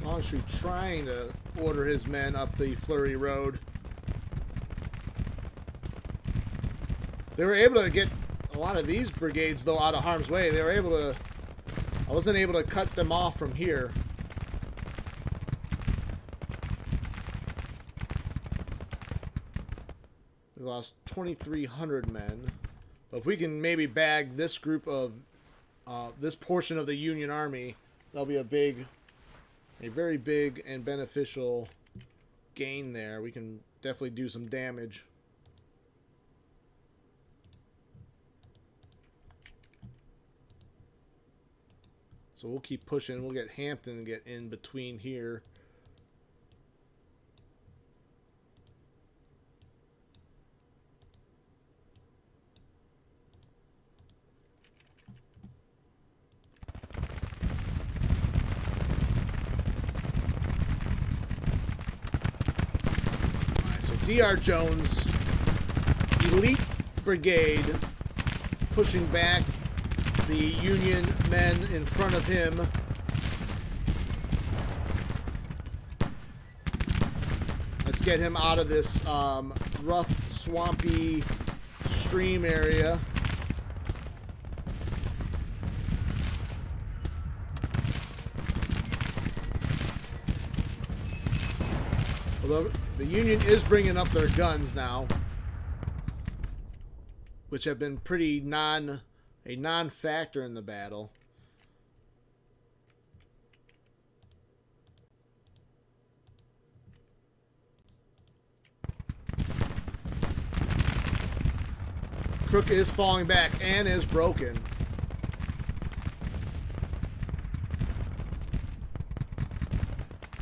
Longstreet trying to order his men up the Fleury Road. They were able to get a lot of these brigades, though, out of harm's way. They were able to... I wasn't able to cut them off from here. We lost 2,300 men. But if we can maybe bag this group of... this portion of the Union Army, that'll be a very big and beneficial gain there. We can definitely do some damage. So we'll keep pushing. We'll get Hampton and get in between here. D.R. Jones, elite brigade, pushing back the Union men in front of him. Let's get him out of this rough, swampy stream area. Although the Union is bringing up their guns now, which have been pretty a non-factor in the battle. Crook is falling back and is broken.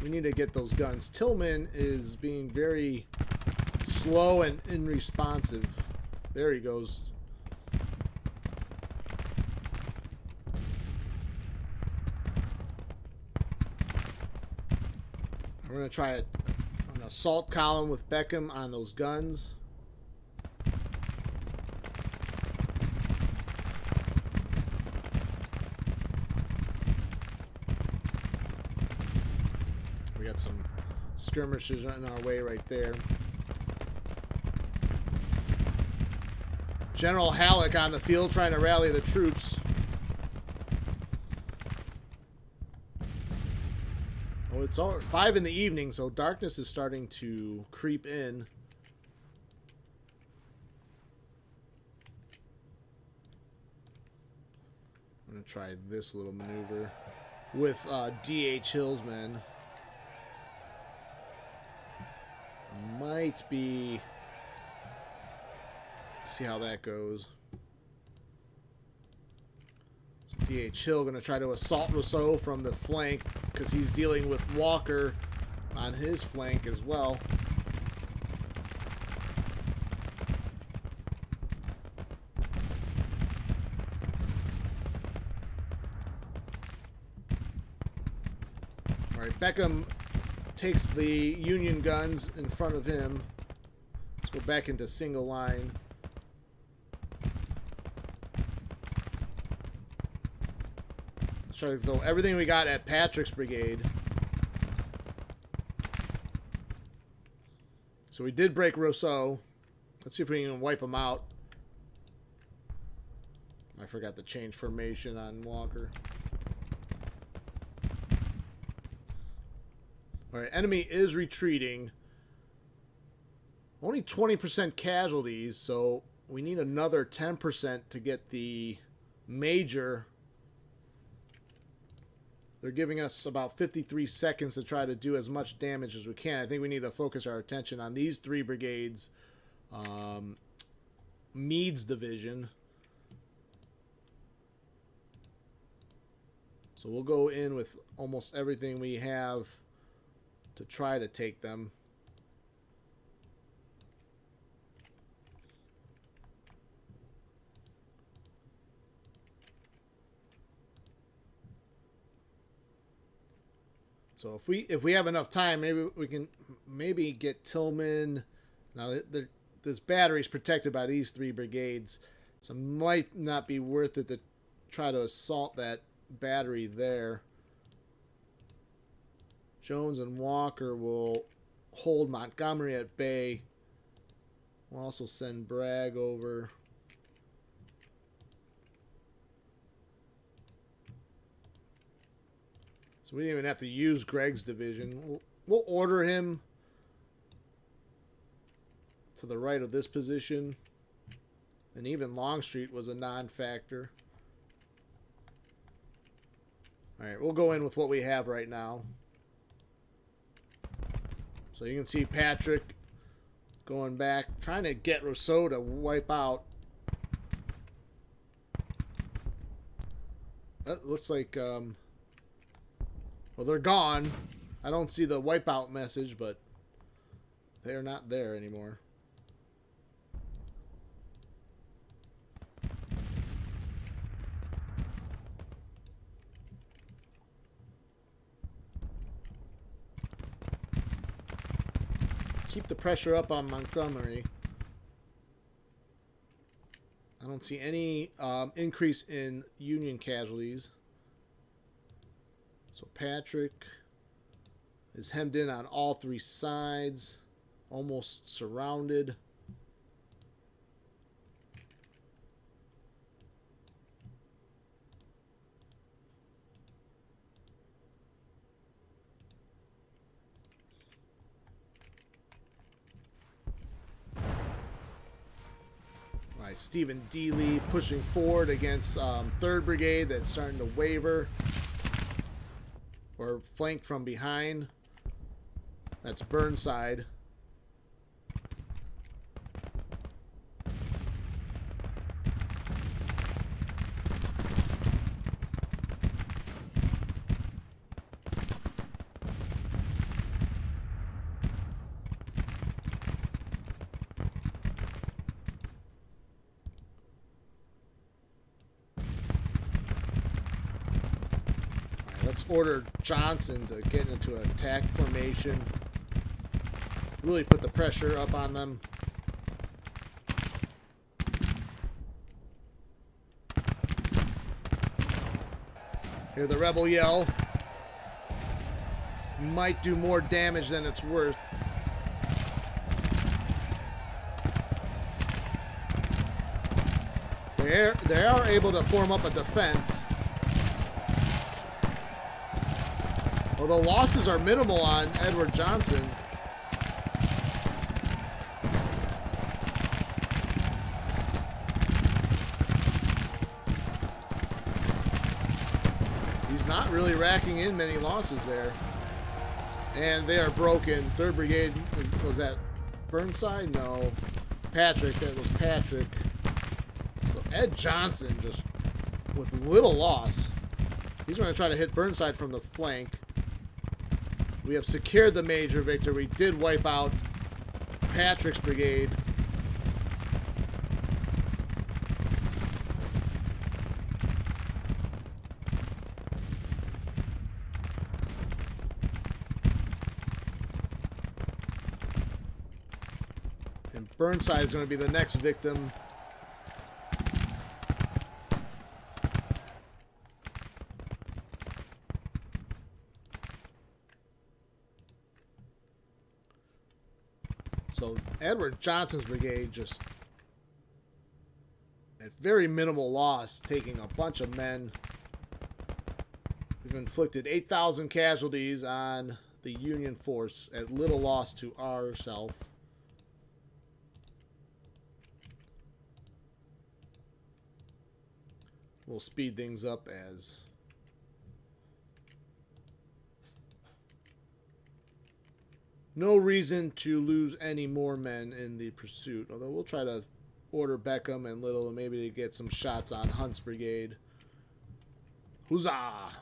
We need to get those guns. Tillman is being very slow and unresponsive. There he goes. We're going to try an assault column with Beckham on those guns. We got some skirmishers in our way right there. General Halleck on the field trying to rally the troops. Oh, it's all 5 in the evening, so darkness is starting to creep in. I'm going to try this little maneuver with D.H. Hill's men. Might be... See how that goes. So D.H. Hill going to try to assault Rousseau from the flank because he's dealing with Walker on his flank as well. All right, Beckham takes the Union guns in front of him. Let's go back into single line. Try to throw everything we got at Patrick's brigade. So we did break Rousseau. Let's see if we can wipe him out. I forgot to change formation on Walker. Alright, enemy is retreating. Only 20% casualties, so we need another 10% to get the major. They're giving us about 53 seconds to try to do as much damage as we can. I think we need to focus our attention on these 3 brigades. Meade's division. So we'll go in with almost everything we have to try to take them. So if we have enough time, maybe we can get Tillman. Now this battery is protected by these 3 brigades, so it might not be worth it to try to assault that battery there. Jones and Walker will hold Montgomery at bay. We'll also send Bragg over. So we didn't even have to use Gregg's division. We'll order him to the right of this position. And even Longstreet was a non-factor. Alright, we'll go in with what we have right now. So you can see Patrick going back, trying to get Rousseau to wipe out. That looks like, well, they're gone. I don't see the wipeout message, but they're not there anymore. Keep the pressure up on Montgomery. I don't see any increase in Union casualties. So Patrick is hemmed in on all 3 sides, almost surrounded. Stephen Dealey pushing forward against 3rd Brigade that's starting to waver or flank from behind. That's Burnside. Let's order Johnson to get into an attack formation. Really put the pressure up on them. Hear the rebel yell. This might do more damage than it's worth. They are able to form up a defense. Although losses are minimal on Edward Johnson. He's not really racking in many losses there. And they are broken. 3rd Brigade, was that Burnside? No. Patrick, that was Patrick. So Ed Johnson just with little loss. He's going to try to hit Burnside from the flank. We have secured the major victory. We did wipe out Patrick's brigade. And Burnside is going to be the next victim. So Edward Johnson's brigade just at very minimal loss, taking a bunch of men. We've inflicted 8,000 casualties on the Union force at little loss to ourselves. We'll speed things up as no reason to lose any more men in the pursuit. Although we'll try to order Beckham and Little maybe to get some shots on Hunt's brigade. Huzzah!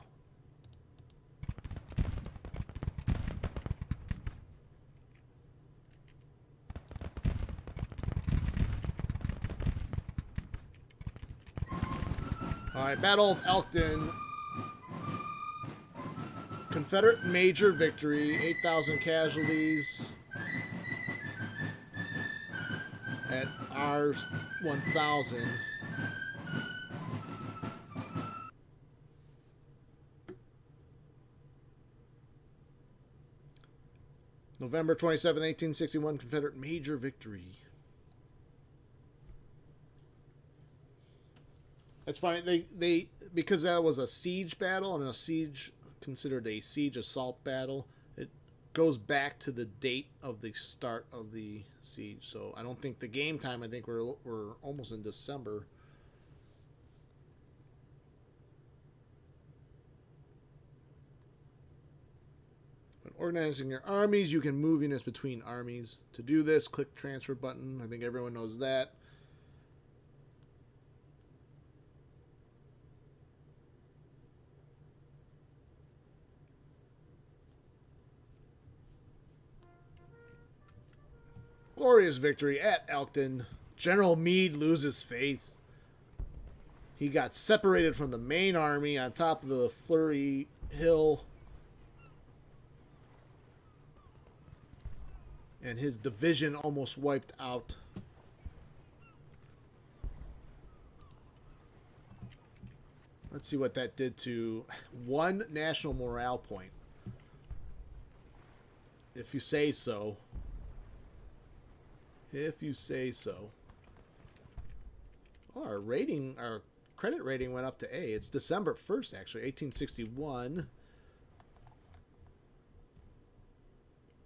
Alright, Battle of Elkton Confederate major victory, 8,000 casualties at R1000. November 27, 1861, Confederate major victory. That's fine. They because that was a siege battle, and a siege considered a siege assault battle, it goes back to the date of the start of the siege. So I don't think the game time, I think we're almost in December. When organizing your armies, you can move units between armies. To do this, click transfer button. I think everyone knows that. Glorious victory at Elkton. General Meade loses faith. He got separated from the main army on top of the Fleury Hill. And his division almost wiped out. Let's see what that did to one national morale point. If you say so. If you say so. Oh, our credit rating went up to A. It's December 1st, actually, 1861.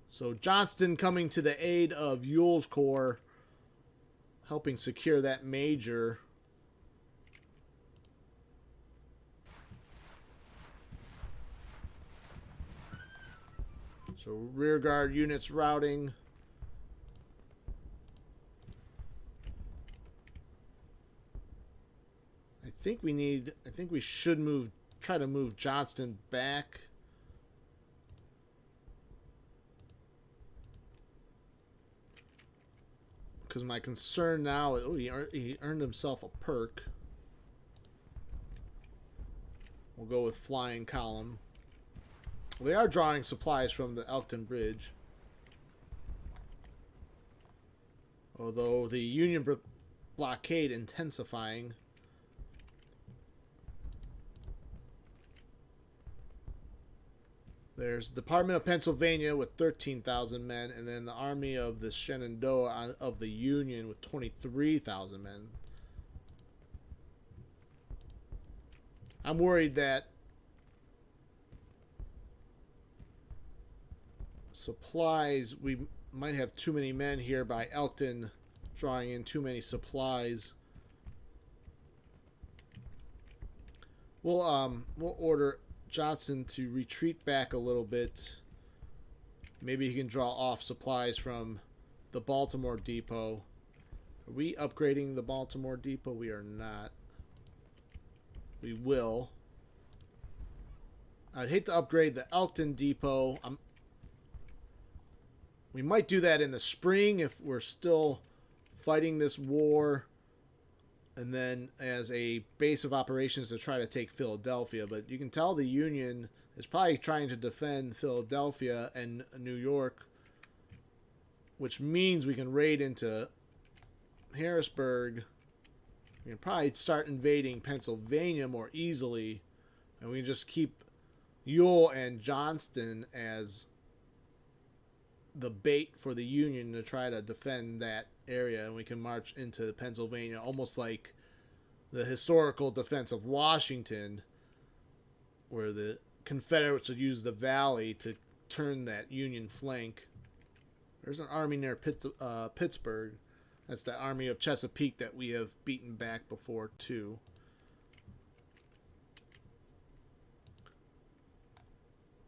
So Johnston coming to the aid of Ewell's Corps, helping secure that major. So rear guard units routing. I think we should try to move Johnston back. Because my concern now, he earned himself a perk. We'll go with flying column. Well, they are drawing supplies from the Elkton Bridge. Although the Union blockade intensifying. There's Department of Pennsylvania with 13,000 men, and then the Army of the Shenandoah of the Union with 23,000 men. I'm worried that supplies, we might have too many men here by Elkton, drawing in too many supplies. We'll order Johnson to retreat back a little bit. Maybe he can draw off supplies from the Baltimore depot. Are we upgrading the Baltimore depot? We are not. We will. I'd hate to upgrade the Elkton depot. We might do that in the spring if we're still fighting this war. And then as a base of operations to try to take Philadelphia. But you can tell the Union is probably trying to defend Philadelphia and New York, which means we can raid into Harrisburg. We can probably start invading Pennsylvania more easily. And we can just keep Ewell and Johnston as the bait for the Union to try to defend that area, and we can march into Pennsylvania, almost like the historical defense of Washington, where the Confederates would use the valley to turn that Union flank. There's an army near Pittsburgh. That's the Army of Chesapeake that we have beaten back before too.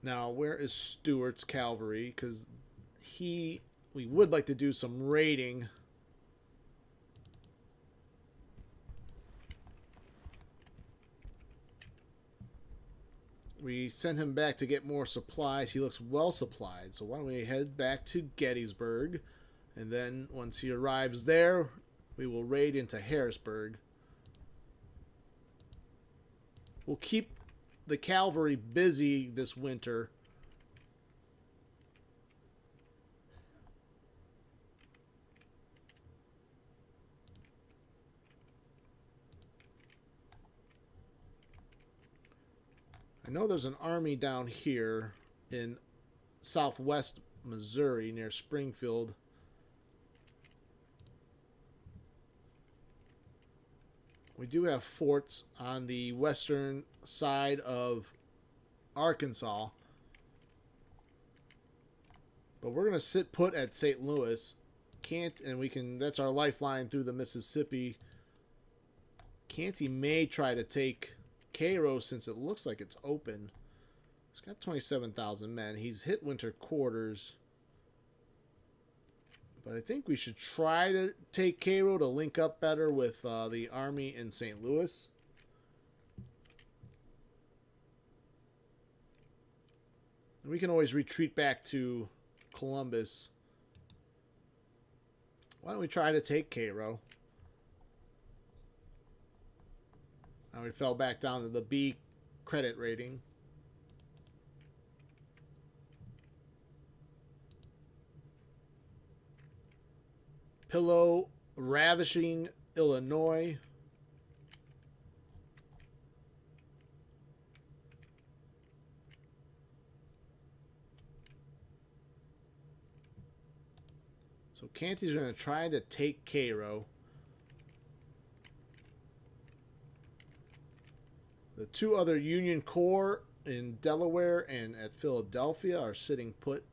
Now, where is Stuart's cavalry? Because we would like to do some raiding. We sent him back to get more supplies. He looks well supplied. So why don't we head back to Gettysburg. And then once he arrives there, we will raid into Harrisburg. We'll keep the cavalry busy this winter know there's an army down here in southwest Missouri near Springfield. We do have forts on the western side of Arkansas. But we're going to sit put at St. Louis. And we can, that's our lifeline through the Mississippi. Canty may try to take Cairo since it looks like it's open. He's got 27,000 men. He's hit winter quarters. But I think we should try to take Cairo to link up better with the army in St. Louis. And we can always retreat back to Columbus. Why don't we try to take Cairo? Now we fell back down to the B credit rating. Pillow ravishing Illinois. So Canty's going to try to take Cairo. The two other Union Corps in Delaware and at Philadelphia are sitting put.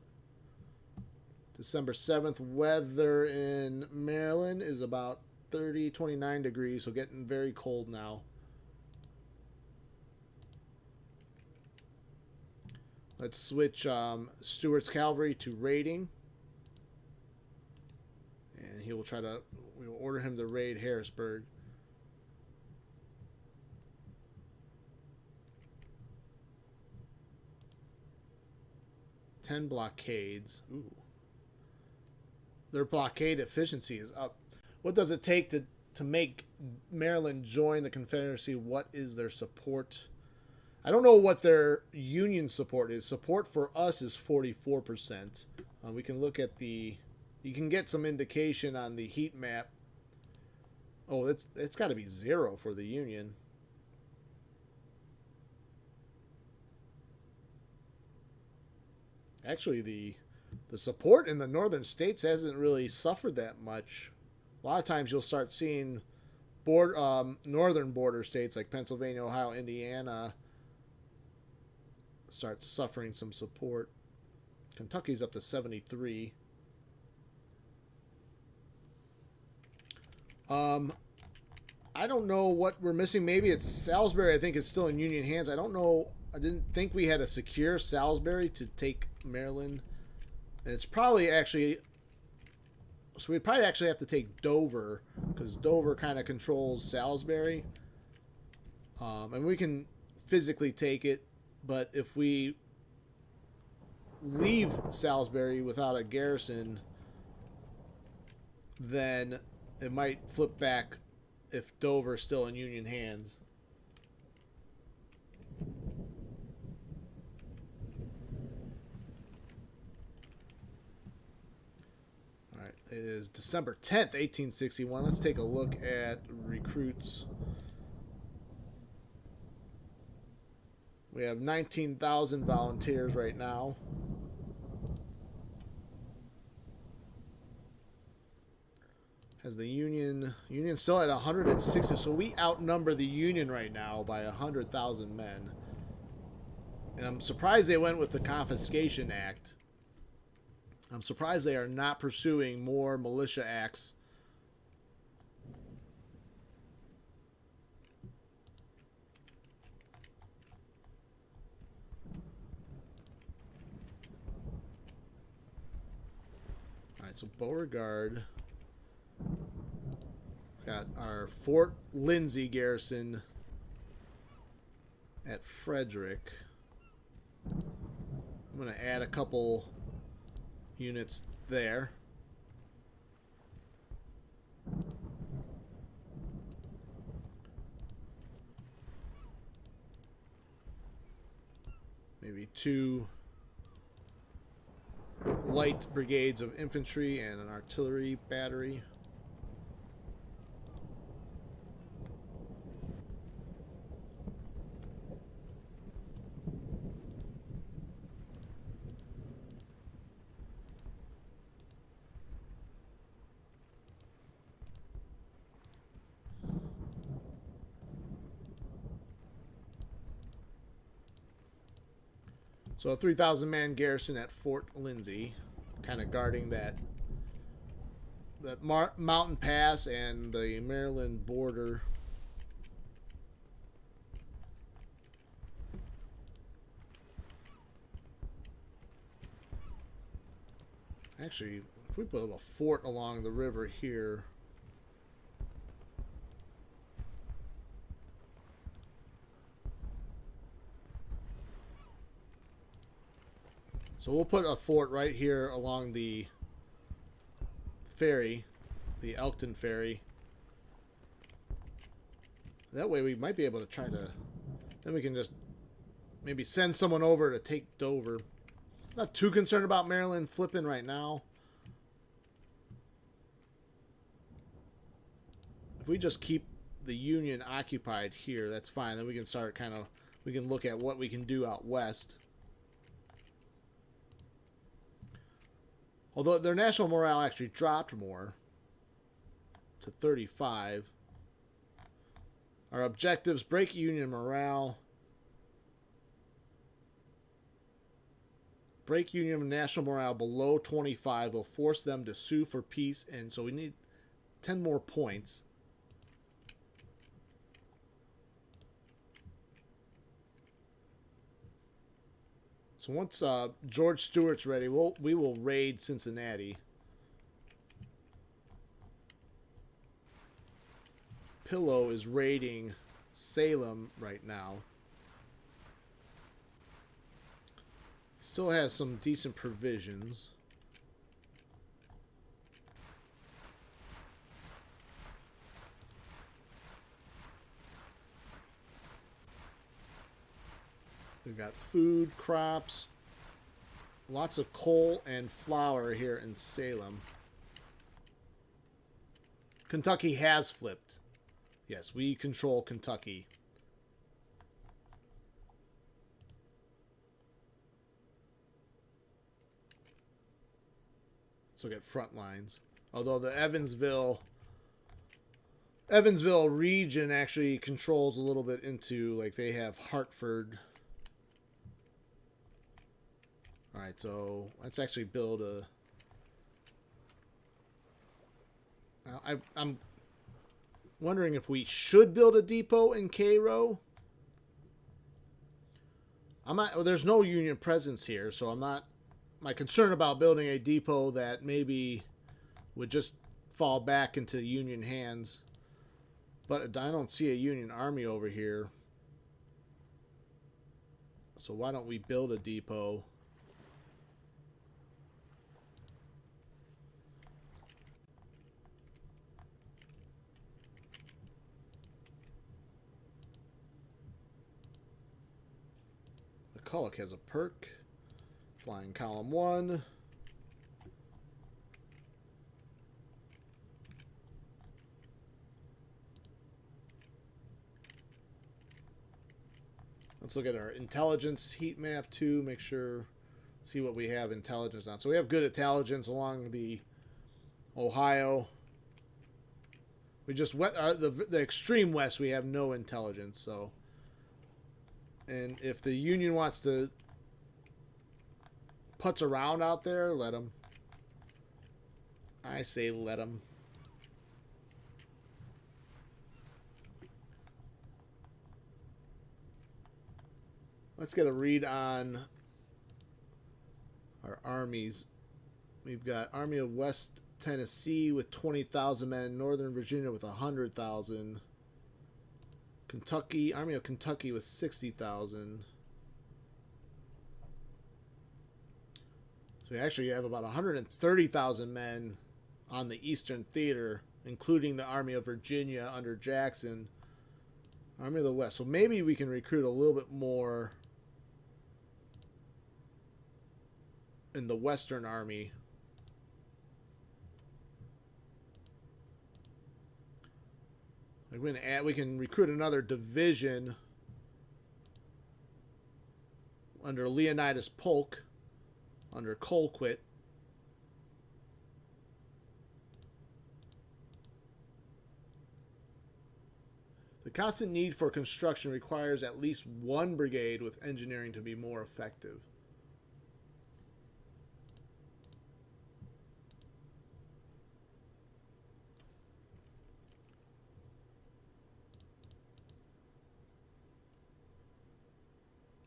December 7th, weather in Maryland is about 29 degrees, so getting very cold now. Let's switch Stuart's cavalry to raiding. And he will try to, we will order him to raid Harrisburg. Ten blockades. Ooh. Their blockade efficiency is up. What does it take to make Maryland join the Confederacy? What is their support? I don't know what their Union support is. Support for us is 44%. We can look at the... You can get some indication on the heat map. Oh, it's got to be 0 for the Union. Actually, the support in the northern states hasn't really suffered that much. A lot of times you'll start seeing northern border states like Pennsylvania, Ohio, Indiana start suffering some support. Kentucky's up to 73. I don't know what we're missing. Maybe it's Salisbury. I think it's still in Union hands. I don't know. I didn't think we had to secure Salisbury to take Maryland. And it's probably actually... So we'd probably actually have to take Dover, because Dover kind of controls Salisbury. And we can physically take it, but if we leave Salisbury without a garrison, then it might flip back if Dover's still in Union hands. All right, it is December 10th, 1861. Let's take a look at recruits. We have 19,000 volunteers right now. Has the Union still at 160, so we outnumber the Union right now by 100,000 men. And I'm surprised they went with the Confiscation Act. I'm surprised they are not pursuing more militia acts. All right, so Beauregard. Got our Fort Lindsay garrison at Frederick. I'm going to add a couple units there. Maybe 2 light brigades of infantry and an artillery battery. So a 3,000 man garrison at Fort Lindsay, kind of guarding that mountain pass and the Maryland border. Actually, if we build a fort along the river here, so we'll put a fort right here along the ferry, the Elkton ferry. That way we might be able to try to, then we can just maybe send someone over to take Dover. Not too concerned about Maryland flipping right now. If we just keep the Union occupied here, that's fine. Then we can start we can look at what we can do out west. Although their national morale actually dropped more to 35. Our objectives: break Union morale, break Union national morale below 25 will force them to sue for peace, and so we need 10 more points. So once George Stewart's ready, we will raid Cincinnati. Pillow is raiding Salem right now. Still has some decent provisions. We've got food, crops, lots of coal and flour here in Salem. Kentucky has flipped. Yes, we control Kentucky. Let's look at front lines. Although the Evansville region actually controls a little bit into, like, they have Hartford. Alright, so let's actually build a... I'm wondering if we should build a depot in Cairo. Well, there's no Union presence here, so I'm not... My concern about building a depot that maybe would just fall back into Union hands. But I don't see a Union army over here. So why don't we build a depot? McCulloch has a perk. Flying column 1. Let's look at our intelligence heat map too. Make sure, see what we have intelligence on. So we have good intelligence along the Ohio. We just the extreme west. We have no intelligence. So, and if the Union wants to putz around out there, let them. I say let them. Let's get a read on our armies. We've got Army of West Tennessee with 20,000 men, Northern Virginia with 100,000, Kentucky, Army of Kentucky with 60,000. So we actually have about 130,000 men on the Eastern Theater, including the Army of Virginia under Jackson, Army of the West. So maybe we can recruit a little bit more in the Western Army. Like we can recruit another division under Leonidas Polk, under Colquitt. The constant need for construction requires at least one brigade with engineering to be more effective.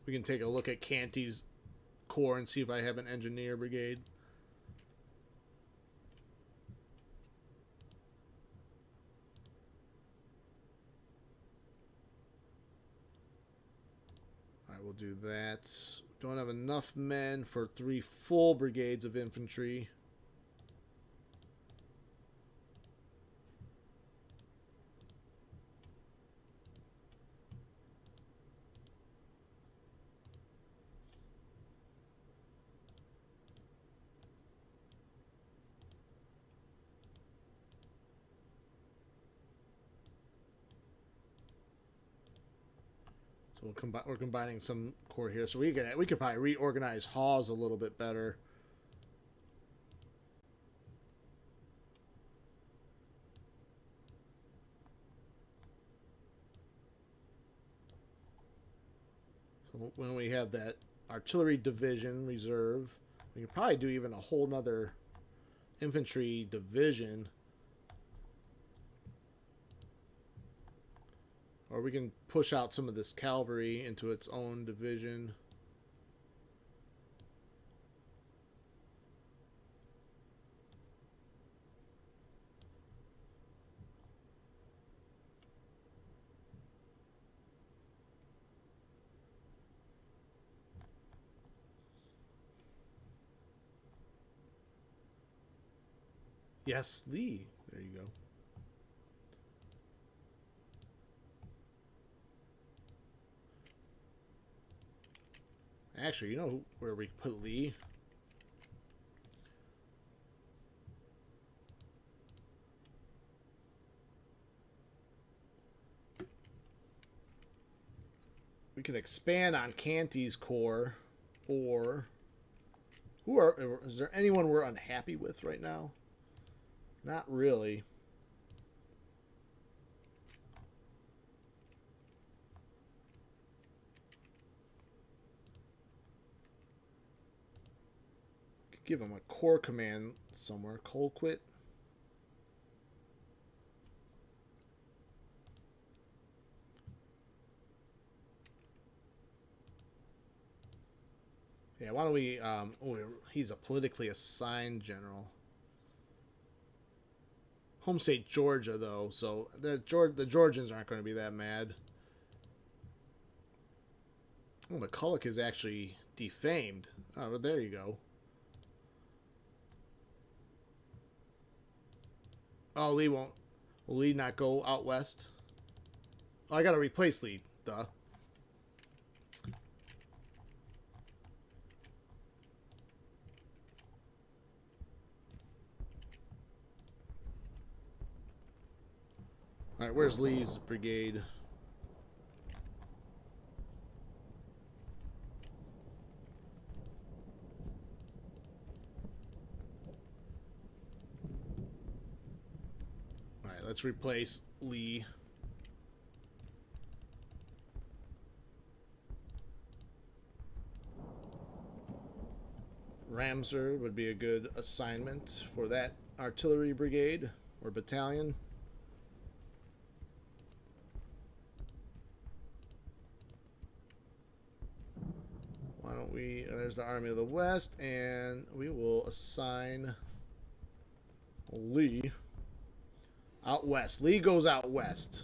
We can take a look at Canty's corps and see if I have an engineer brigade. I will do that. Don't have enough men for 3 full brigades of infantry. We're combining some corps here, so we could probably reorganize Hawes a little bit better. So when we have that artillery division reserve, we could probably do even a whole nother infantry division. Or we can push out some of this cavalry into its own division. Yes, Lee. There you go. Actually, you know where we put Lee? We can expand on Canty's corps, or is there anyone we're unhappy with right now? Not really. Give him a corps command somewhere. Colquitt. Yeah, why don't we... he's a politically assigned general. Home state Georgia, though, so the Georgians aren't going to be that mad. Oh, McCulloch is actually defamed. Oh, there you go. Oh, Lee won't. Will Lee not go out west? Oh, I gotta replace Lee. Duh. Alright, where's Lee's brigade? Let's replace Lee. Ramsar would be a good assignment for that artillery brigade or battalion. Why don't we... there's the Army of the West, and we will assign Lee out west. Lee goes out west.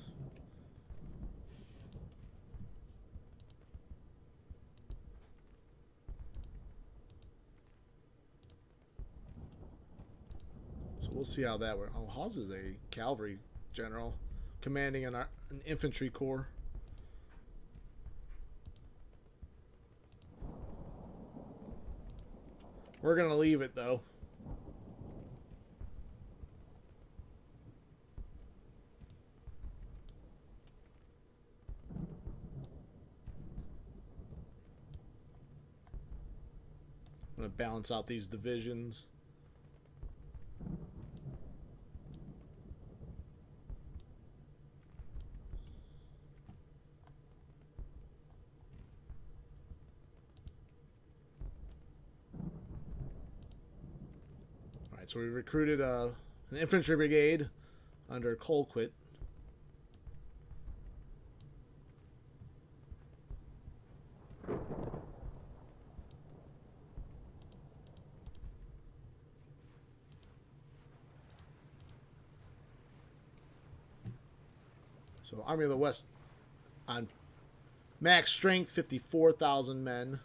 So we'll see how that works. Oh, Hawes is a cavalry general commanding an infantry corps. We're going to leave it, though. I'm going to balance out these divisions. Alright, so we recruited an infantry brigade under Colquitt. So Army of the West on max strength, 54,000 men.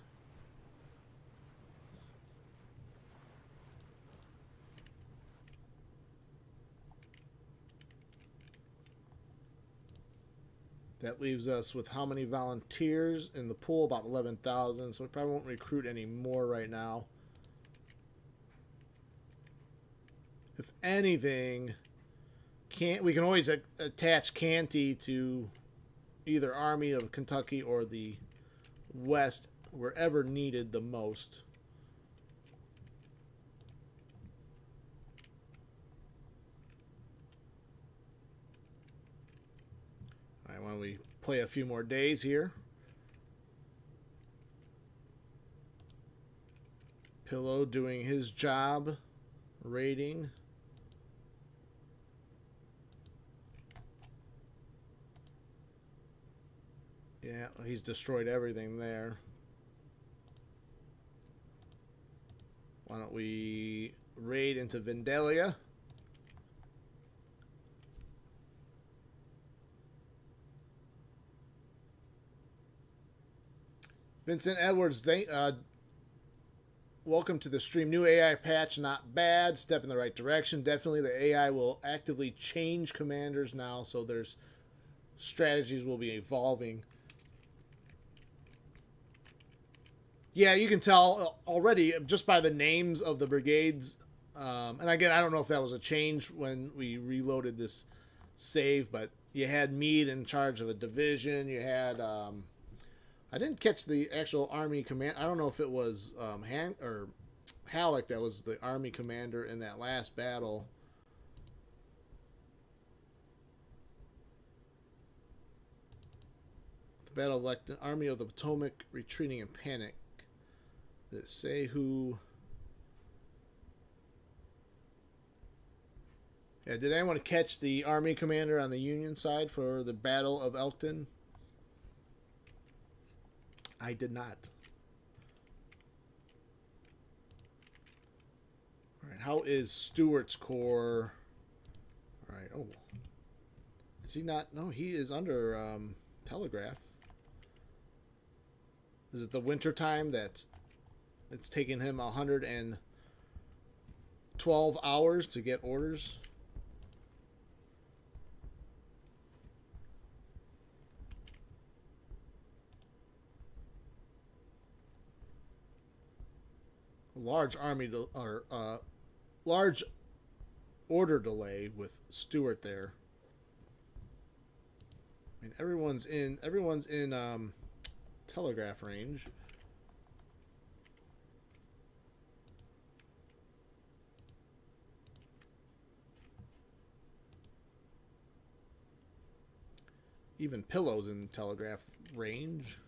That leaves us with how many volunteers in the pool? About 11,000. So we probably won't recruit any more right now. If anything, we can always attach Canty to either Army of Kentucky or the West, wherever needed the most. All right, why don't we play a few more days here? Pillow doing his job, raiding. Yeah, he's destroyed everything there. Why don't we raid into Vandalia? Vincent Edwards, welcome to the stream. New AI patch, not bad. Step in the right direction. Definitely the AI will actively change commanders now, so there's strategies will be evolving. Yeah, you can tell already just by the names of the brigades. And again, I don't know if that was a change when we reloaded this save, but you had Meade in charge of a division. You had... I didn't catch the actual army command. I don't know if it was Halleck that was the army commander in that last battle. The Battle of Elkton, Army of the Potomac retreating in panic. Did it say who? Yeah, did anyone catch the army commander on the Union side for the Battle of Elkton? I did not. All right, how is Stewart's Corps? All right, oh. Is he not? No, he is under telegraph. Is it the winter time that it's taken him 112 hours to get orders? Large army or large order delay with Stewart there. I mean, everyone's in telegraph range. Even Pillow's in telegraph range.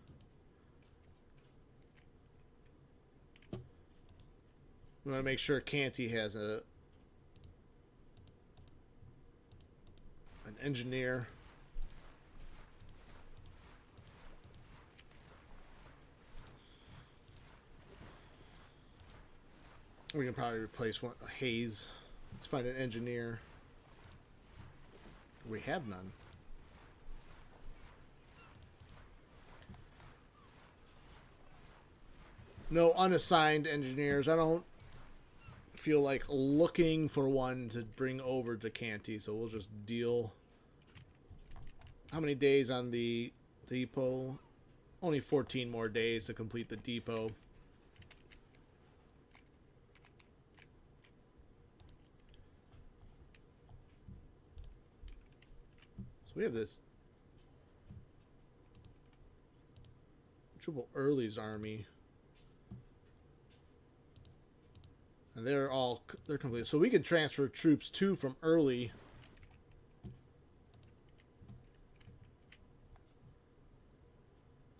We want to make sure Canty has an engineer. We can probably replace one Hayes. Let's find an engineer. We have none. No unassigned engineers. I don't feel like looking for one to bring over to Canty, so we'll just deal. How many days on the depot? Only 14 more days to complete the depot. So we have this Triple Early's army. And they're complete. So we can transfer troops too from Early.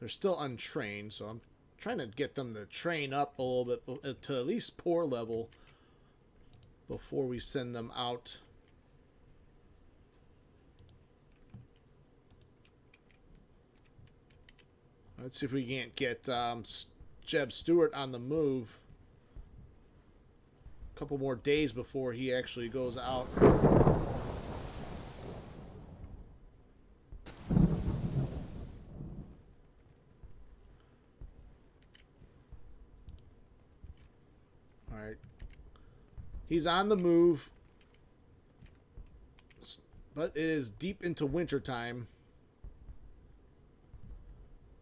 They're still untrained, so I'm trying to get them to train up a little bit to at least poor level before we send them out. Let's see if we can't get Jeb Stewart on the move. A couple more days before he actually goes out. He's on the move, but it is deep into winter time.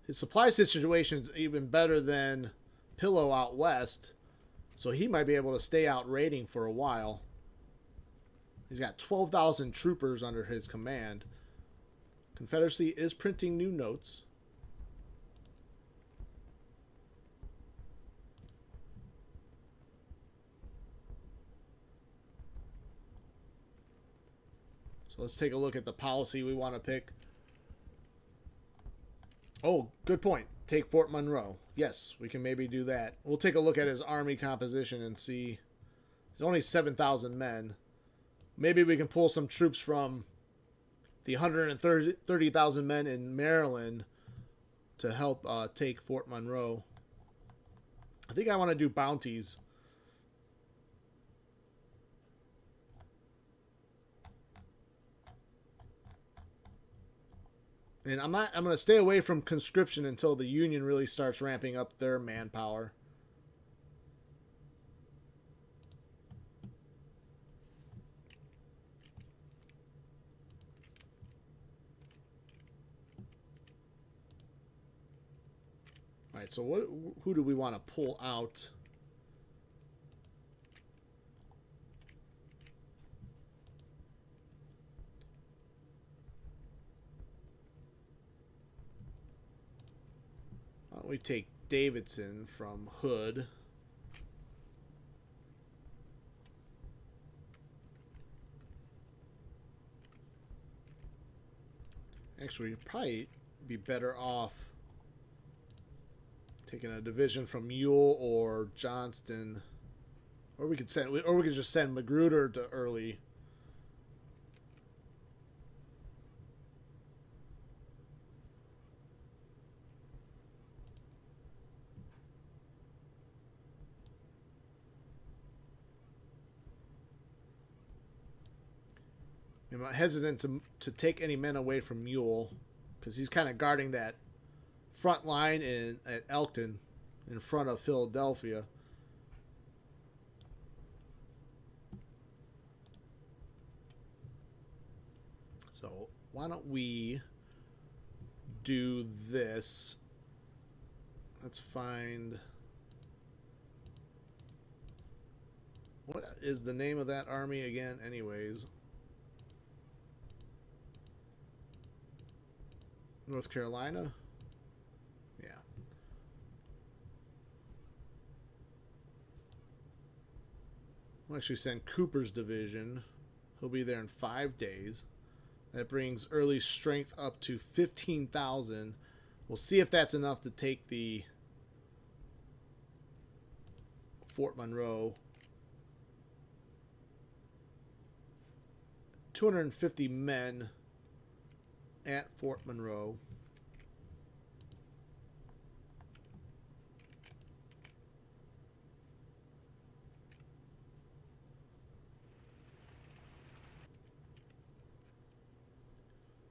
His supply situation is even better than Pillow out west, so he might be able to stay out raiding for a while. He's got 12,000 troopers under his command. Confederacy is printing new notes. So let's take a look at the policy we want to pick. Oh, good point. Take Fort Monroe. Yes, we can maybe do that. We'll take a look at his army composition and see. He's only 7,000 men. Maybe we can pull some troops from the 130,000 men in Maryland to help take Fort Monroe. I think I want to do bounties. And I'm going to stay away from conscription until the Union really starts ramping up their manpower. All right, so who do we want to pull out? Why don't we take Davidson from Hood? Actually, we'd probably be better off taking a division from Ewell or Johnston, or we could just send Magruder to Early. I'm hesitant to take any men away from Ewell because he's kind of guarding that front line at Elkton in front of Philadelphia. So why don't we do this? Let's find... What is the name of that army again anyways? North Carolina? Yeah. We'll actually send Cooper's division. He'll be there in 5 days. That brings Early's strength up to 15,000. We'll see if that's enough to take the Fort Monroe. 250 men at Fort Monroe.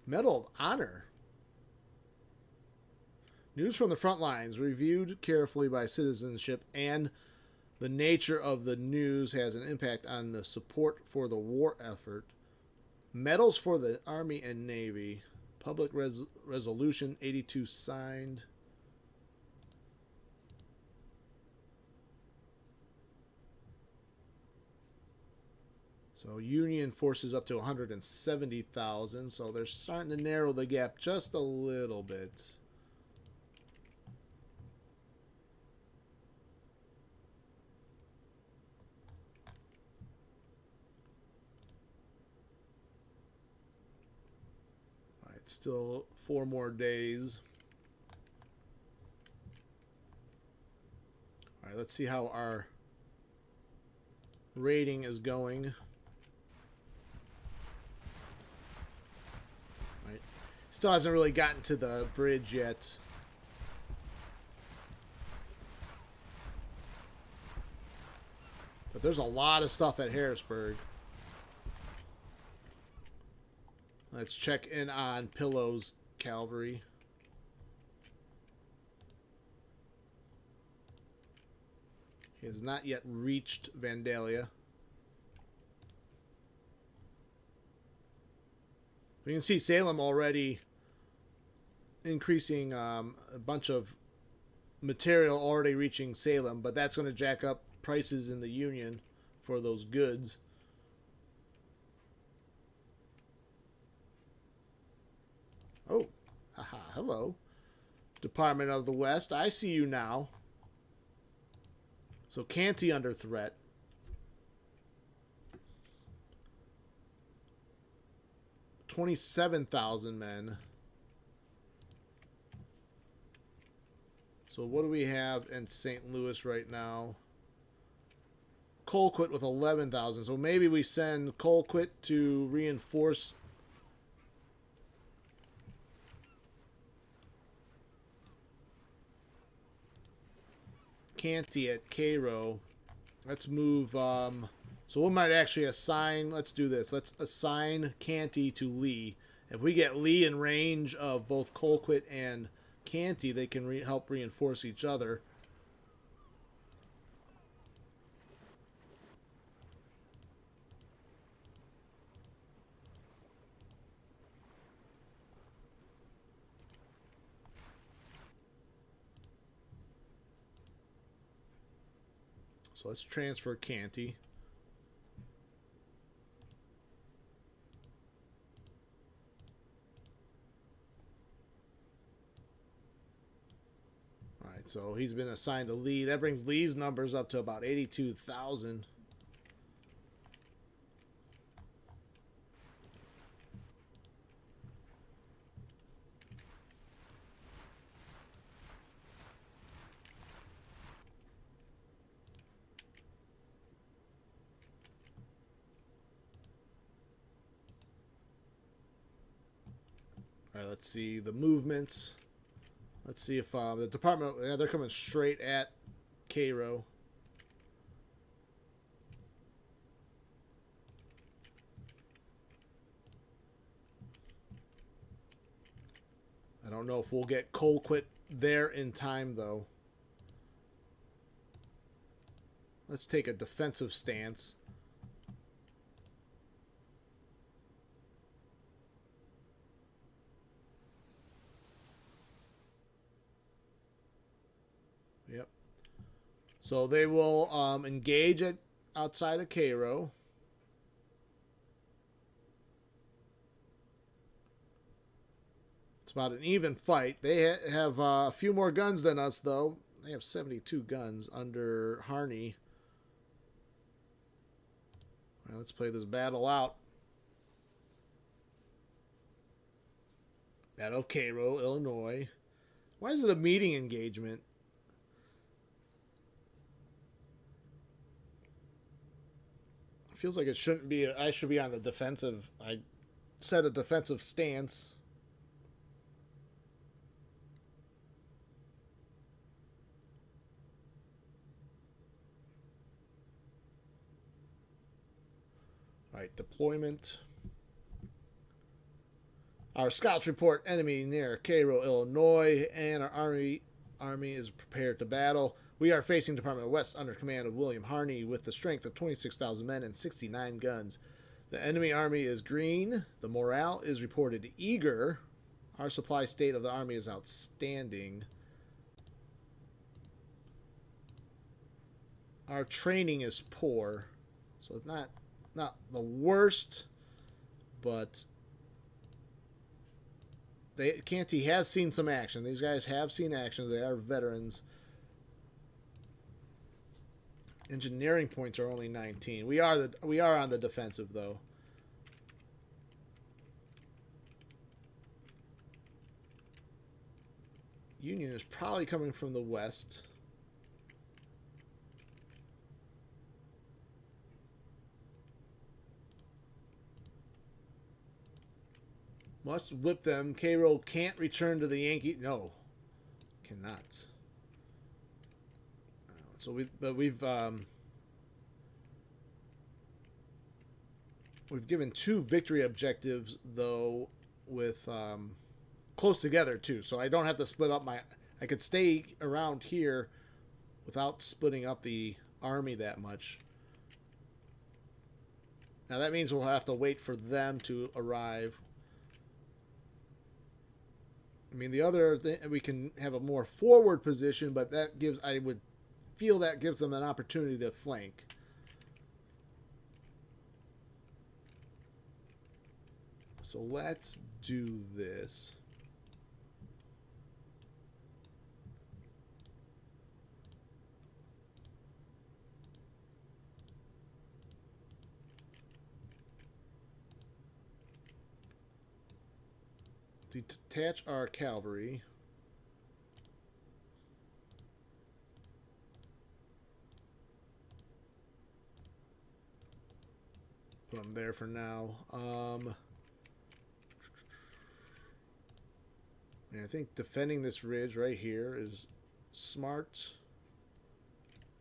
Medal of Honor. News from the front lines, reviewed carefully by citizenship, and the nature of the news has an impact on the support for the war effort. Medals for the Army and Navy. Public Resolution 82 signed. So Union forces up to 170,000. So they're starting to narrow the gap just a little bit. All right, still 4 more days. All right, let's see how our rating is going. Still hasn't really gotten to the bridge yet. But there's a lot of stuff at Harrisburg. Let's check in on Pillow's cavalry. He has not yet reached Vandalia. You can see Salem already increasing a bunch of material already reaching Salem, but that's going to jack up prices in the Union for those goods. Oh, haha, hello. Department of the West, I see you now. So Canty under threat. $27,000 men. So what do we have in St. Louis right now? Colquitt with 11,000. So maybe we send Colquitt to reinforce. Canty at Cairo. Let's move. So we might actually assign. Let's do this. Let's assign Canty to Lee. If we get Lee in range of both Colquitt and Canty, they can help reinforce each other. So let's transfer Canty. Alright, so he's been assigned to Lee. That brings Lee's numbers up to about 82,000. Alright, let's see the movements. Let's see if the department... Yeah, they're coming straight at Cairo. I don't know if we'll get Colquitt there in time, though. Let's take a defensive stance. Yep. So they will engage at outside of Cairo. It's about an even fight. They have a few more guns than us, though. They have 72 guns under Harney. All right, let's play this battle out. Battle of Cairo, Illinois. Why is it a meeting engagement? It feels like it shouldn't be. I should be on the defensive. I set a defensive stance. All right, deployment. Our scouts report enemy near Cairo, Illinois, and our army is prepared to battle. We are facing Department of West under command of William Harney with the strength of 26,000 men and 69 guns. The enemy army is green. The morale is reported eager. Our supply state of the army is outstanding. Our training is poor. So it's not the worst, but Canty has seen some action. These guys have seen action. They are veterans. Engineering points are only 19. We are on the defensive, though. Union is probably coming from the west. Must whip them. Cairo can't return to the Yankee. No, cannot. So we've given 2 victory objectives, though, with close together too. So I don't have to split up my. I could stay around here without splitting up the army that much. Now that means we'll have to wait for them to arrive. I mean, the other thing, we can have a more forward position, but that gives, I would feel that gives them an opportunity to flank. So let's do this. Detach our cavalry. Put them there for now. I think defending this ridge right here is smart.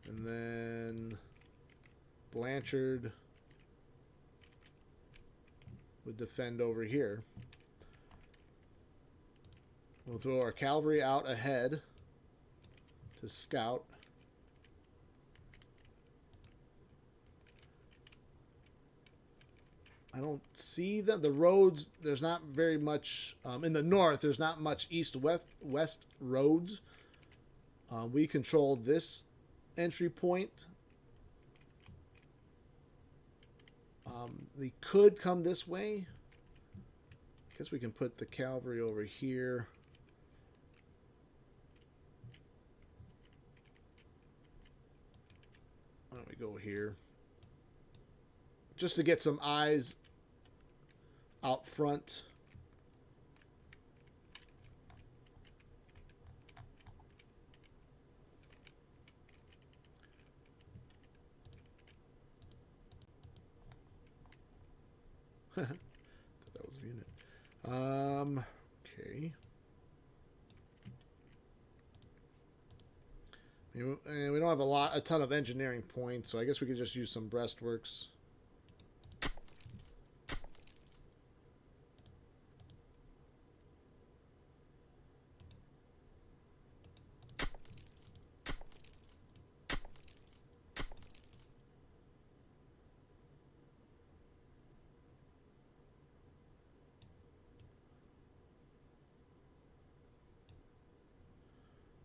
And then Blanchard would defend over here. We'll throw our cavalry out ahead to scout. I don't see the roads. There's not very much in the north. There's not much east-west roads. We control this entry point. They could come this way. I guess we can put the cavalry over here. Why don't we go here? Just to get some eyes out front. Thought that was a unit. Okay. We don't have a ton of engineering points, so I guess we could just use some breastworks.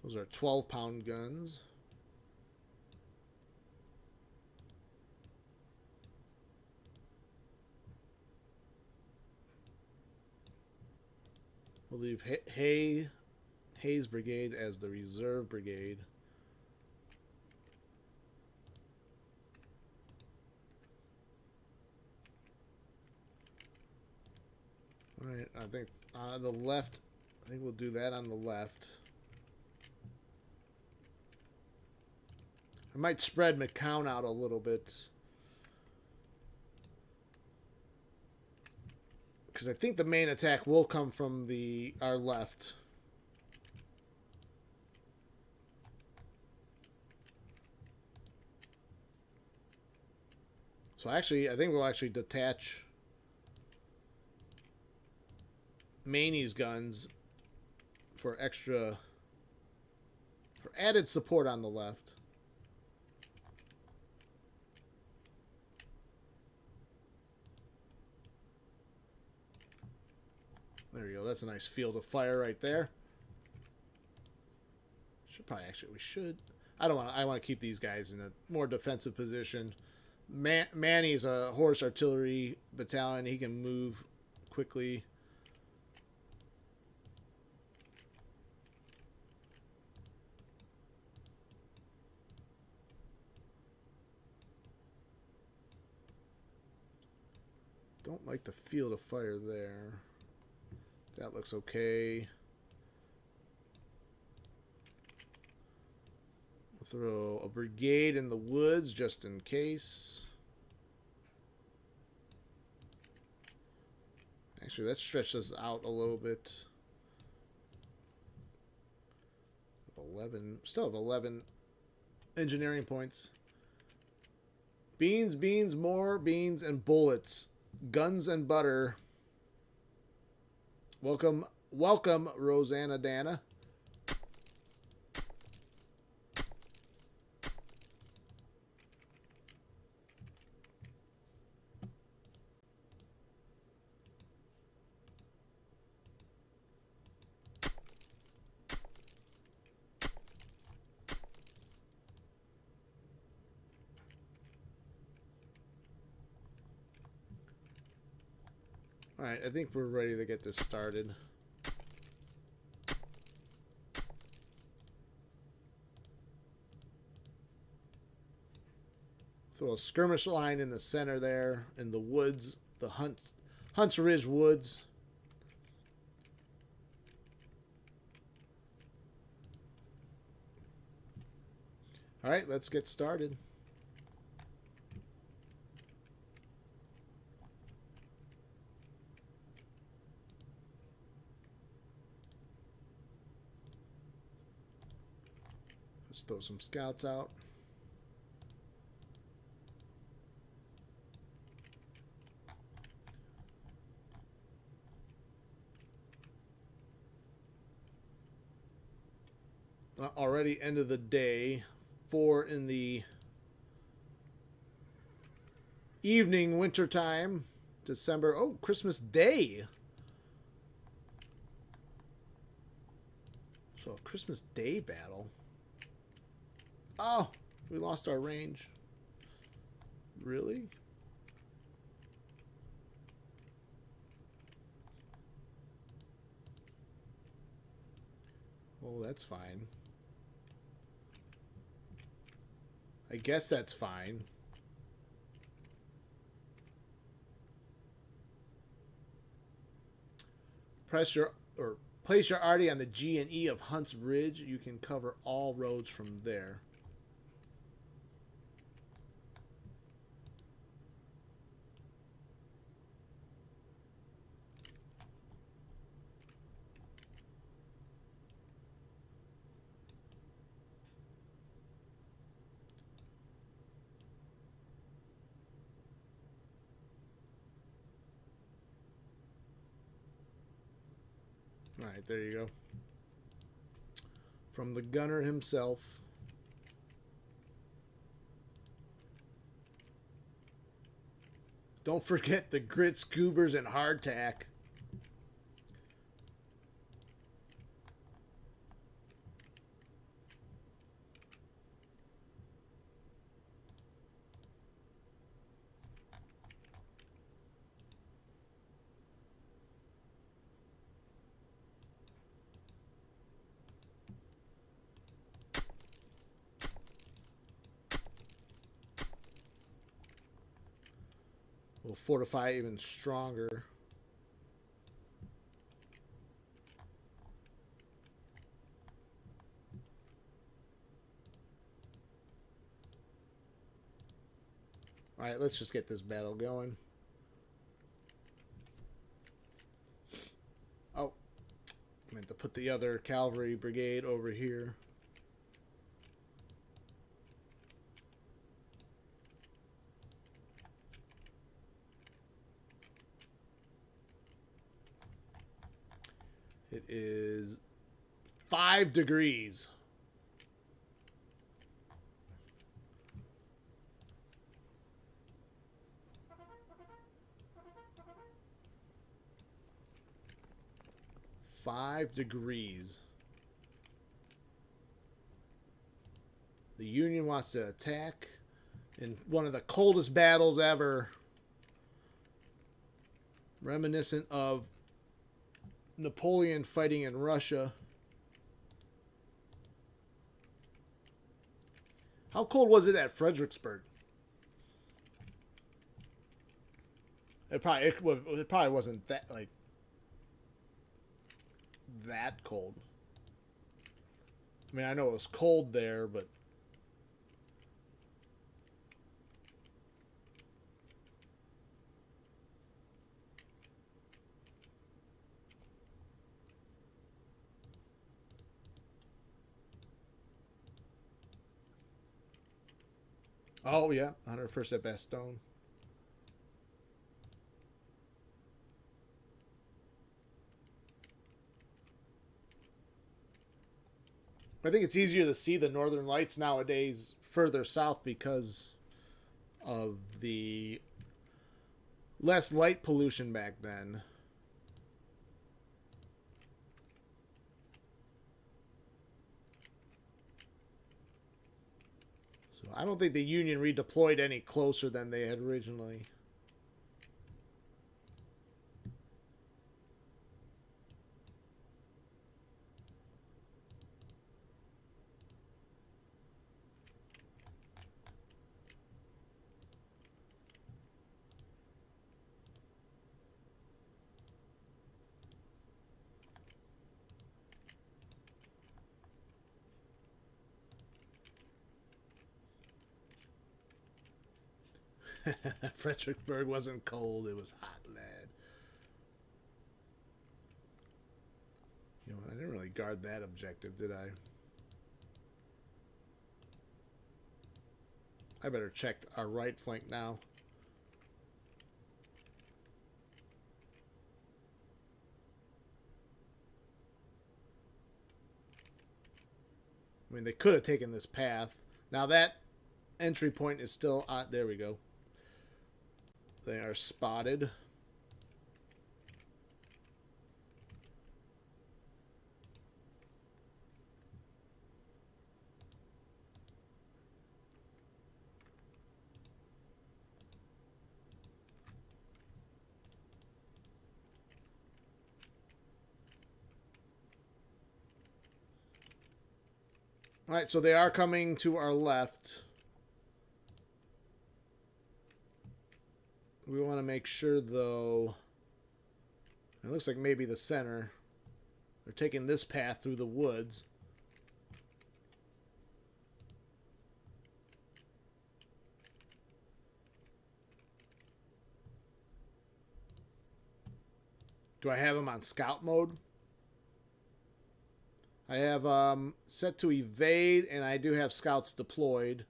Those are 12-pound guns. We'll leave Hayes Brigade as the reserve brigade. All right, I think the left. I think we'll do that on the left. I might spread McCown out a little bit. Because I think the main attack will come from our left. So actually, I think we'll actually detach Maney's guns for added support on the left. There we go. That's a nice field of fire right there. We should. I want to keep these guys in a more defensive position. Manny's a horse artillery battalion. He can move quickly. Don't like the field of fire there. That looks okay. We'll throw a brigade in the woods just in case. Actually, let's stretch this out a little bit. 11. Still have 11 engineering points. Beans, beans, more beans, and bullets. Guns and butter. Welcome, Roseannadanna. Alright, I think we're ready to get this started. Throw a skirmish line in the center there, in the woods, the Hunts Ridge Woods. Alright, let's get started. Let's throw some scouts out. Already end of the day. 4 in the evening, winter time, December. Oh, Christmas Day. So a Christmas Day battle. Oh, we lost our range. Really? Oh, that's fine. I guess that's fine. Place your arty on the G and E of Hunts Ridge. You can cover all roads from there. All right, there you go. From the gunner himself. Don't forget the grits, goobers, and hardtack. We'll fortify even stronger. All right, let's just get this battle going. Oh, I meant to put the other cavalry brigade over here. It is 5 degrees. The Union wants to attack in one of the coldest battles ever. Reminiscent of Napoleon fighting in Russia. How cold was it at Fredericksburg? It probably wasn't that that cold. I mean, I know it was cold there, but oh yeah, 101st at Bastogne. I think it's easier to see the northern lights nowadays further south because of the less light pollution back then. So I don't think the Union redeployed any closer than they had originally. Fredericksburg wasn't cold, it was hot, lad. You know, I didn't really guard that objective, did I? I better check our right flank now. I mean, they could have taken this path. Now that entry point is still on. There we go. They are spotted. All right, so they are coming to our left. We want to make sure, though. It looks like maybe the center. They're taking this path through the woods. Do I have them on scout mode? I have set to evade, and I do have scouts deployed.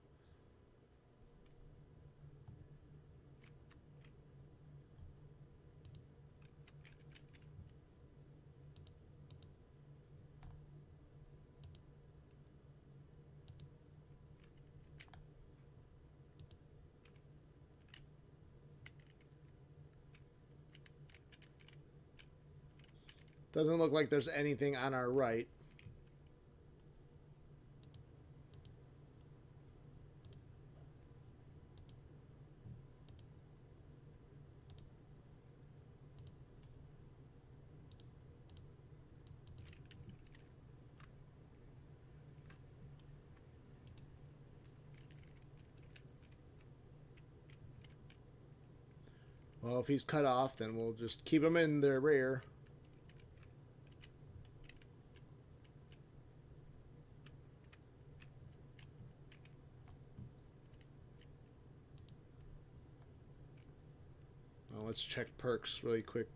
Doesn't look like there's anything on our right. Well, if he's cut off, then we'll just keep him in their rear. Well, let's check perks really quick.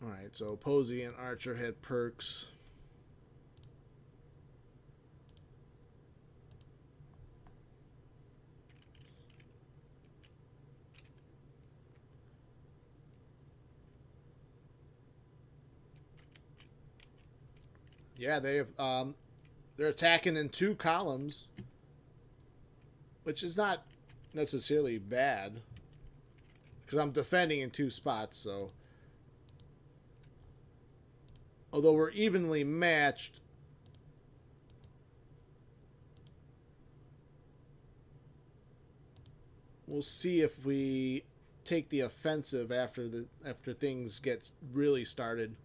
Alright, so Posey and Archer had perks. Yeah, they're attacking in 2 columns, which is not necessarily bad because I'm defending in 2 spots. So, although we're evenly matched, we'll see if we take the offensive after things get really started.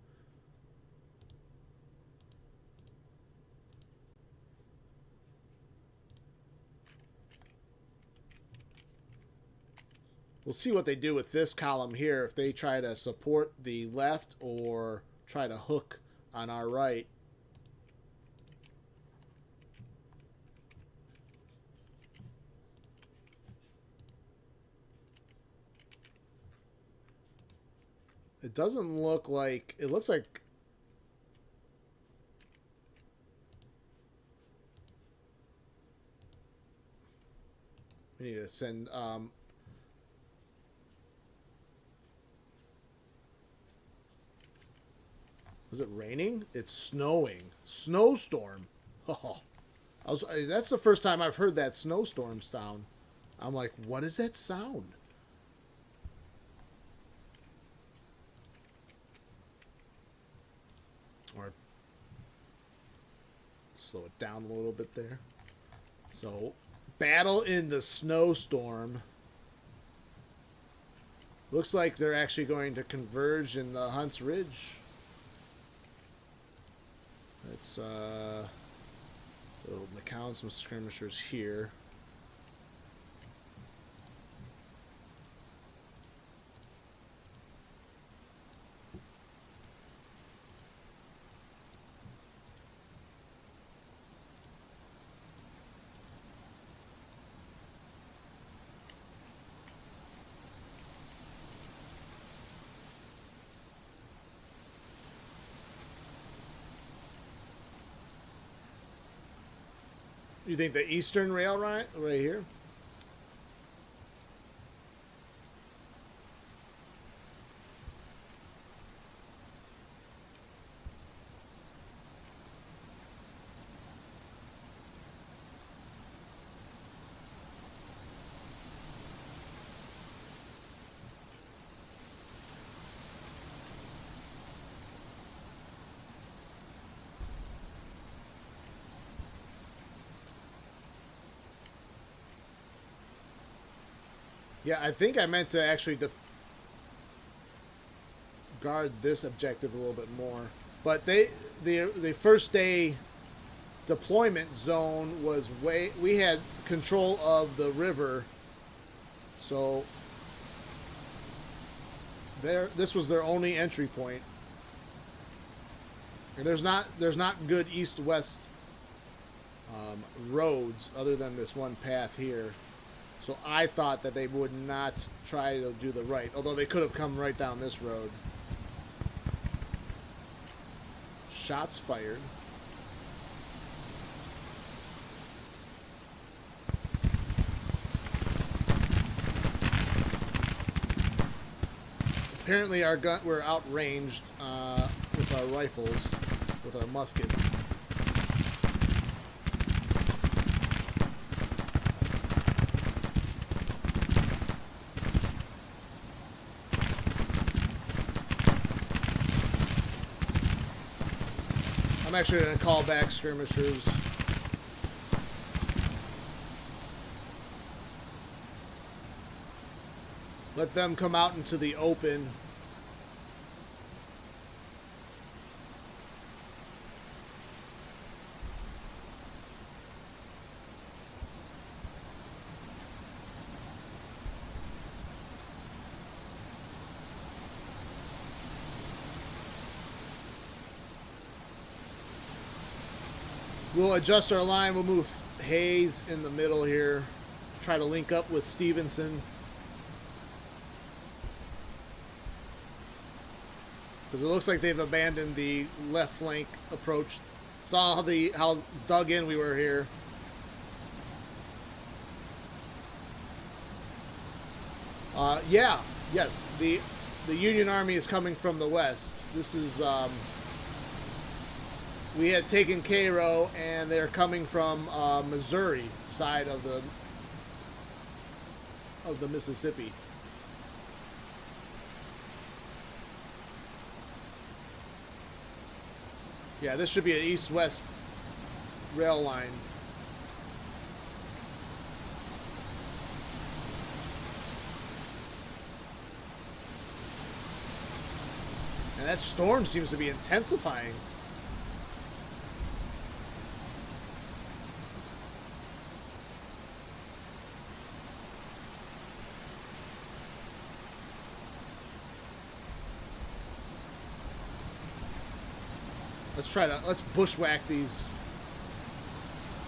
We'll see what they do with this column here, if they try to support the left or try to hook on our right. It doesn't look like... It looks like... We need to send... Was it raining? It's snowing. Snowstorm. Oh, that's the first time I've heard that snowstorm sound. I'm like, what is that sound? Or slow it down a little bit there. So, battle in the snowstorm. Looks like they're actually going to converge in the Hunts Ridge. Let's McCown some skirmishers here. You think the eastern rail right here? Yeah, I think I meant to actually guard this objective a little bit more. But the first day deployment zone was we had control of the river, so this was their only entry point. And there's not good east-west roads other than this one path here. So I thought that they would not try to do the right, although they could have come right down this road. Shots fired. Apparently we're outranged with our rifles, with our muskets. I'm actually going to call back skirmishers. Let them come out into the open. We'll adjust our line. We'll move Hayes in the middle here. Try to link up with Stevenson. Because it looks like they've abandoned the left flank approach. Saw how dug in we were here. Yes. The Union Army is coming from the west. This is we had taken Cairo, and they're coming from Missouri side of the Mississippi. Yeah, this should be an east-west rail line. And that storm seems to be intensifying. Let's bushwhack these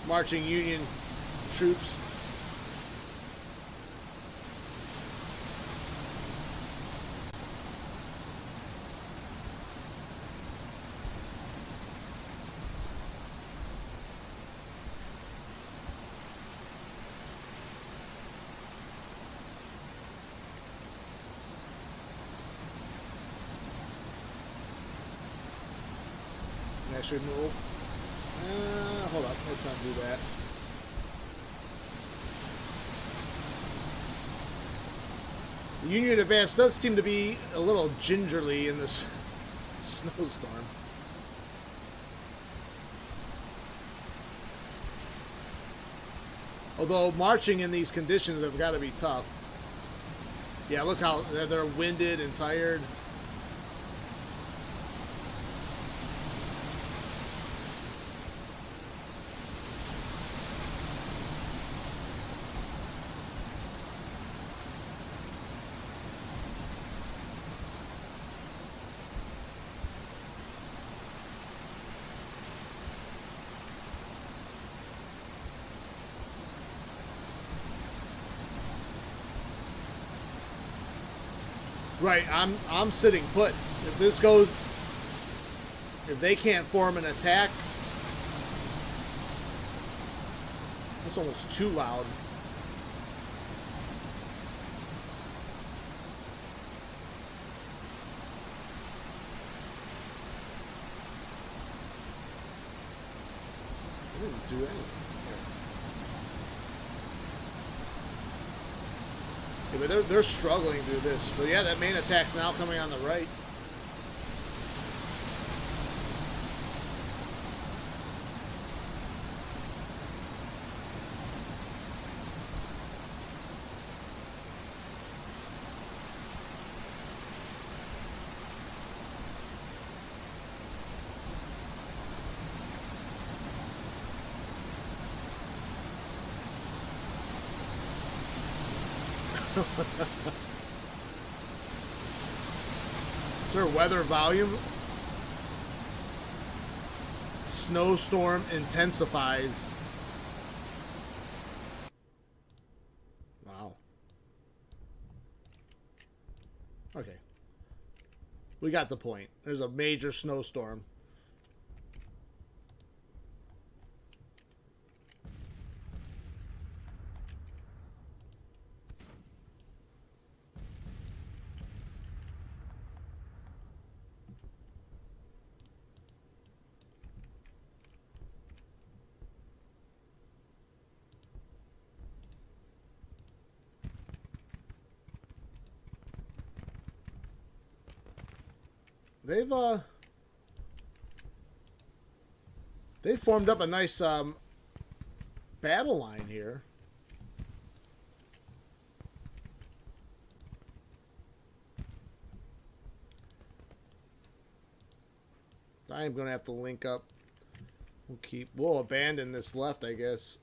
marching Union troops. Should move. Hold up, let's not do that. The Union advance does seem to be a little gingerly in this snowstorm. Although marching in these conditions have got to be tough. Yeah, look how they're winded and tired. Right, I'm sitting put. If this goes, if they can't form an attack, That's almost too loud. I didn't do anything. Yeah, but they're struggling through this. But yeah, that main attack's now coming on the right. Is there weather volume? Snowstorm intensifies. Wow. Okay. We got the point. There's a major snowstorm. They've formed up a nice battle line here. I am going to have to link up. We'll abandon this left, I guess.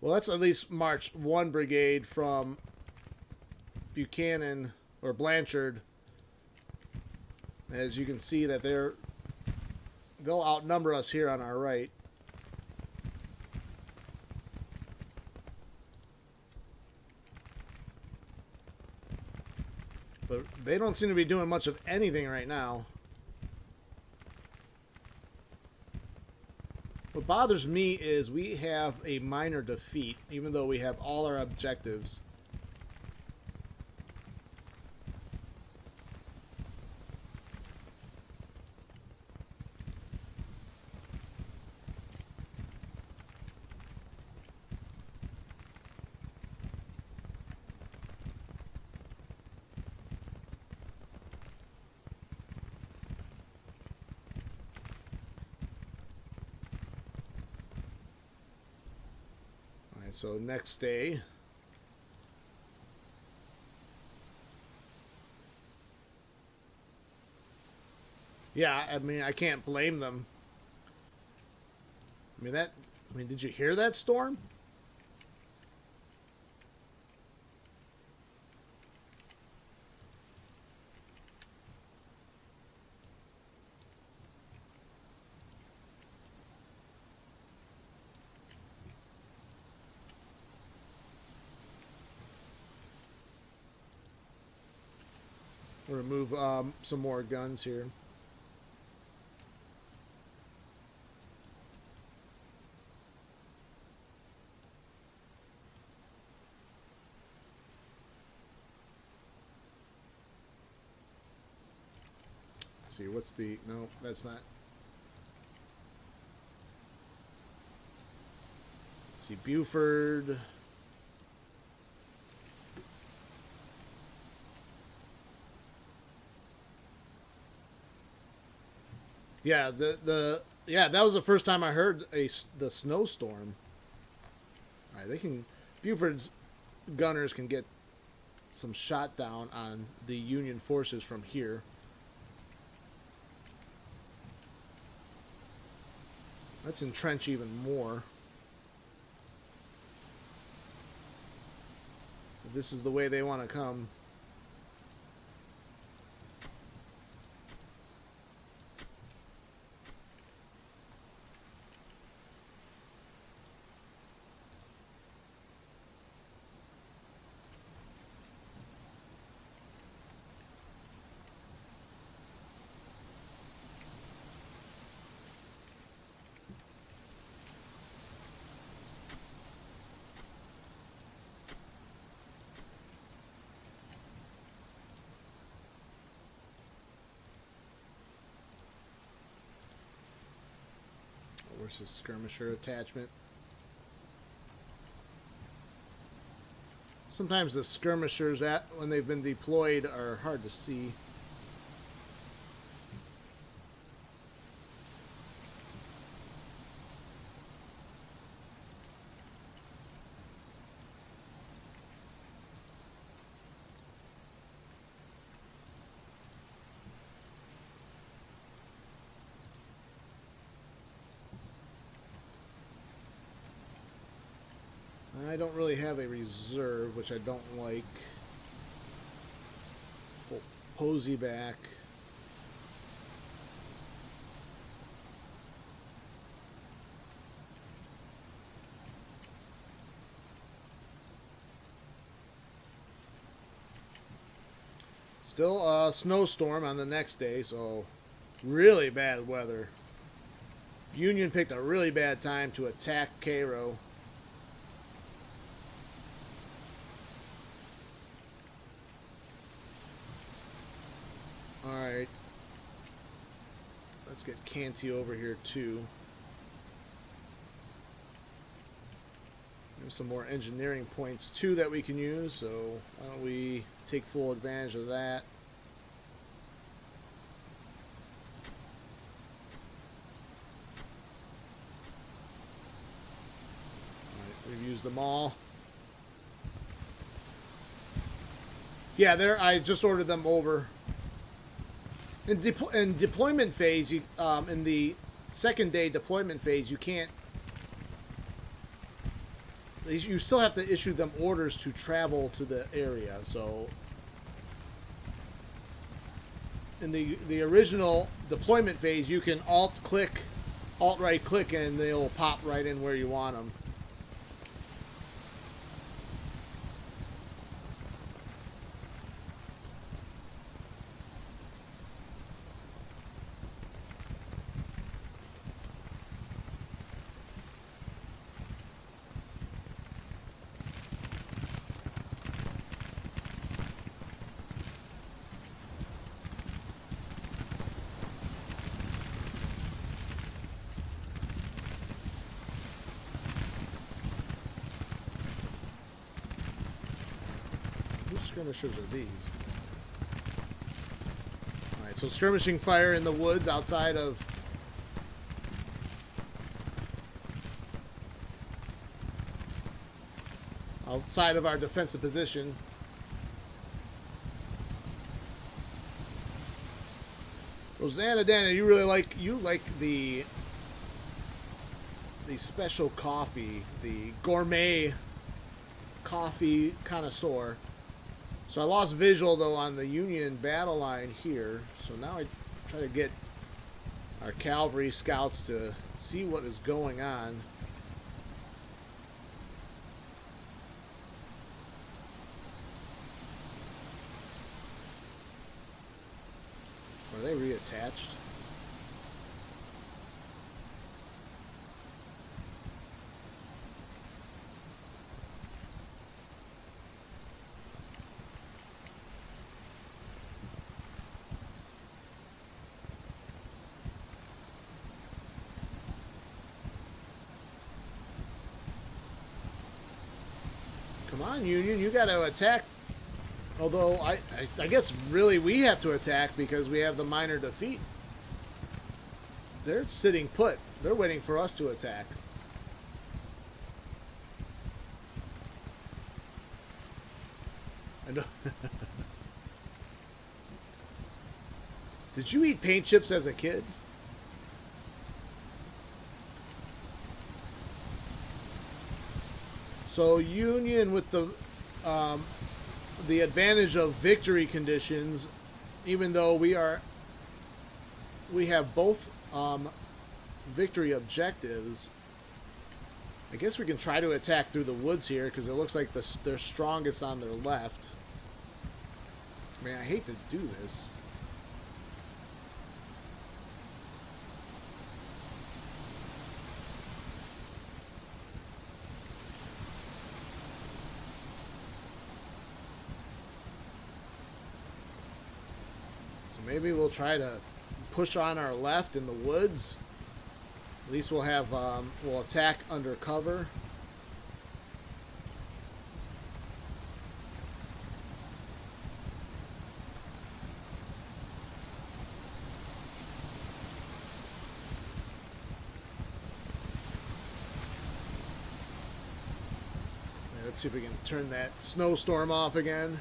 Well, let's at least march one brigade from Buchanan or Blanchard. As you can see that they'll outnumber us here on our right. But they don't seem to be doing much of anything right now. What bothers me is we have a minor defeat, even though we have all our objectives. So next day, yeah, I mean, I can't blame them. I mean, did you hear that storm? We'll remove some more guns here. Let's see, what's the... No, that's not... Let's see, Buford... Yeah, yeah, that was the first time I heard the snowstorm. All right, they can... Buford's gunners can get some shot down on the Union forces from here. Let's entrench even more. If this is the way they want to come. There's a skirmisher attachment. Sometimes the skirmishers, when they've been deployed, are hard to see. I don't really have a reserve, which I don't like. Pull Posey back. Still a snowstorm on the next day, so really bad weather. Union picked a really bad time to attack Cairo. Alright. Let's get Canty over here too. There's some more engineering points too that we can use, so why don't we take full advantage of that. Alright, we've used them all. Yeah, there. I just ordered them over. In deployment phase, you in the second day deployment phase, you can't. You still have to issue them orders to travel to the area. So, in the original deployment phase, you can alt right click, and they'll pop right in where you want them. Skirmishers are these? Alright, so skirmishing fire in the woods outside of our defensive position. Roseannadanna, you really like the special coffee, the gourmet coffee connoisseur. So I lost visual, though, on the Union battle line here. So now I try to get our cavalry scouts to see what is going on. Are they reattached? Come on, Union, you got to attack. Although, I guess really we have to attack because we have the minor defeat. They're sitting put. They're waiting for us to attack. I know. Did you eat paint chips as a kid? So Union with the advantage of victory conditions, even though we have both victory objectives. I guess we can try to attack through the woods here because it looks like they're strongest on their left. Man, I hate to do this. Maybe we'll try to push on our left in the woods. At least we'll have we'll attack under cover. Let's see if we can turn that snowstorm off again.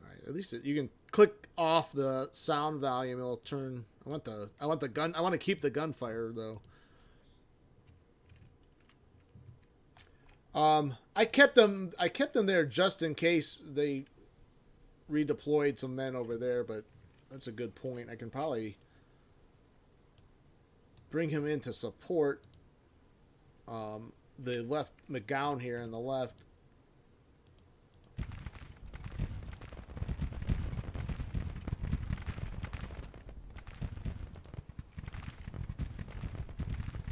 All right, at least you can click off the sound volume. It'll turn. I want the gun. I want to keep the gunfire though. I kept them there just in case they redeployed some men over there. But that's a good point. I can probably bring him in to support. The left McGowan here on the left.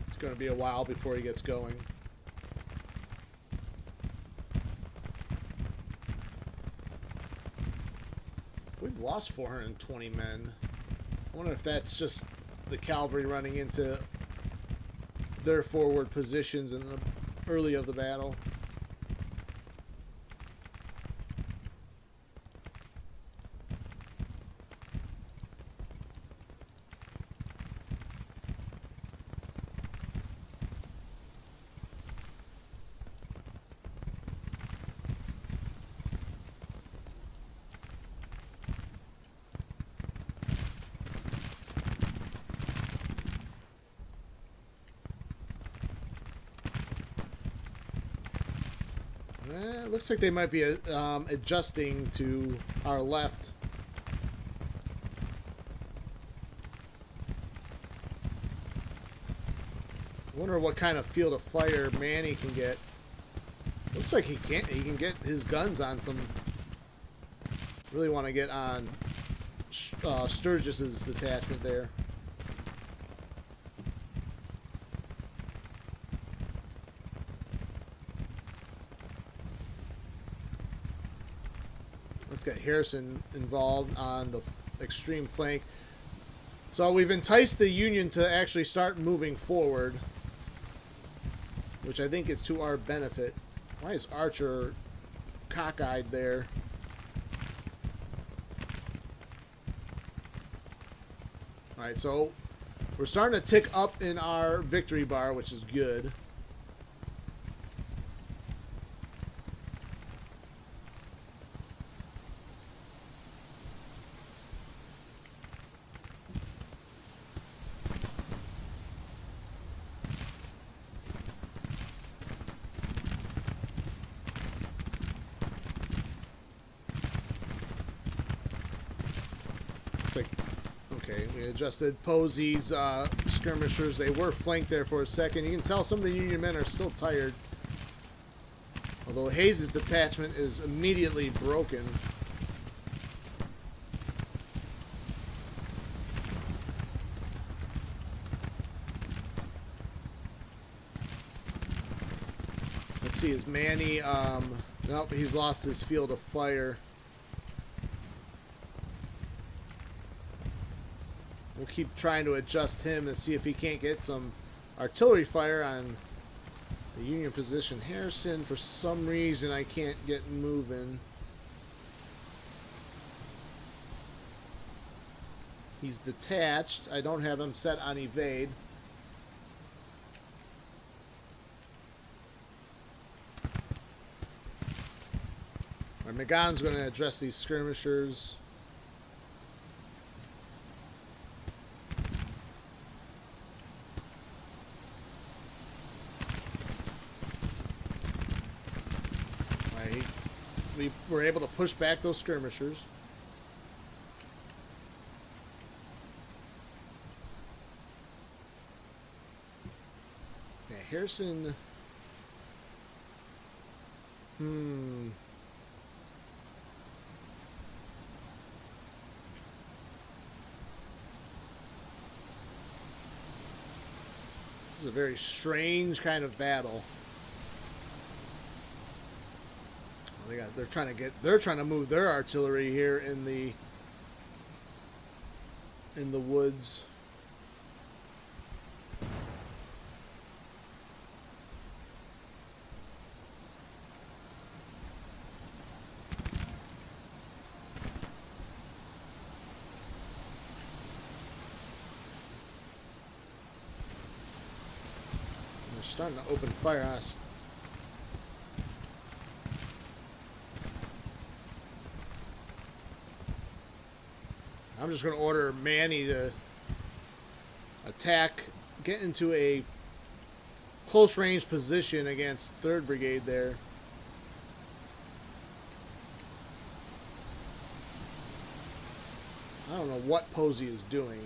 It's going to be a while before he gets going. We've lost 420 men. I wonder if that's just the cavalry running into their forward positions in the early of the battle. Looks like they might be adjusting to our left. I wonder what kind of field of fire Manny can get. Looks like he can get his guns on some. Really want to get on Sturgis's detachment there. Got Harrison involved on the extreme flank. So we've enticed the Union to actually start moving forward, which I think is to our benefit. Why is Archer cockeyed there? Alright, so we're starting to tick up in our victory bar, which is good. Okay, we adjusted Posey's skirmishers. They were flanked there for a second. You can tell some of the Union men are still tired. Although Hayes' detachment is immediately broken. Let's see, is Manny... nope, he's lost his field of fire. We'll keep trying to adjust him and see if he can't get some artillery fire on the Union position. Harrison, for some reason, I can't get moving. He's detached. I don't have him set on evade. Right, McGowan's going to address these skirmishers. We were able to push back those skirmishers. Yeah, Harrison. This is a very strange kind of battle. They're trying to move their artillery here in the in the woods. They're starting to open fire on us. I'm just going to order Manny to attack, get into a close range position against 3rd Brigade there. I don't know what Posey is doing.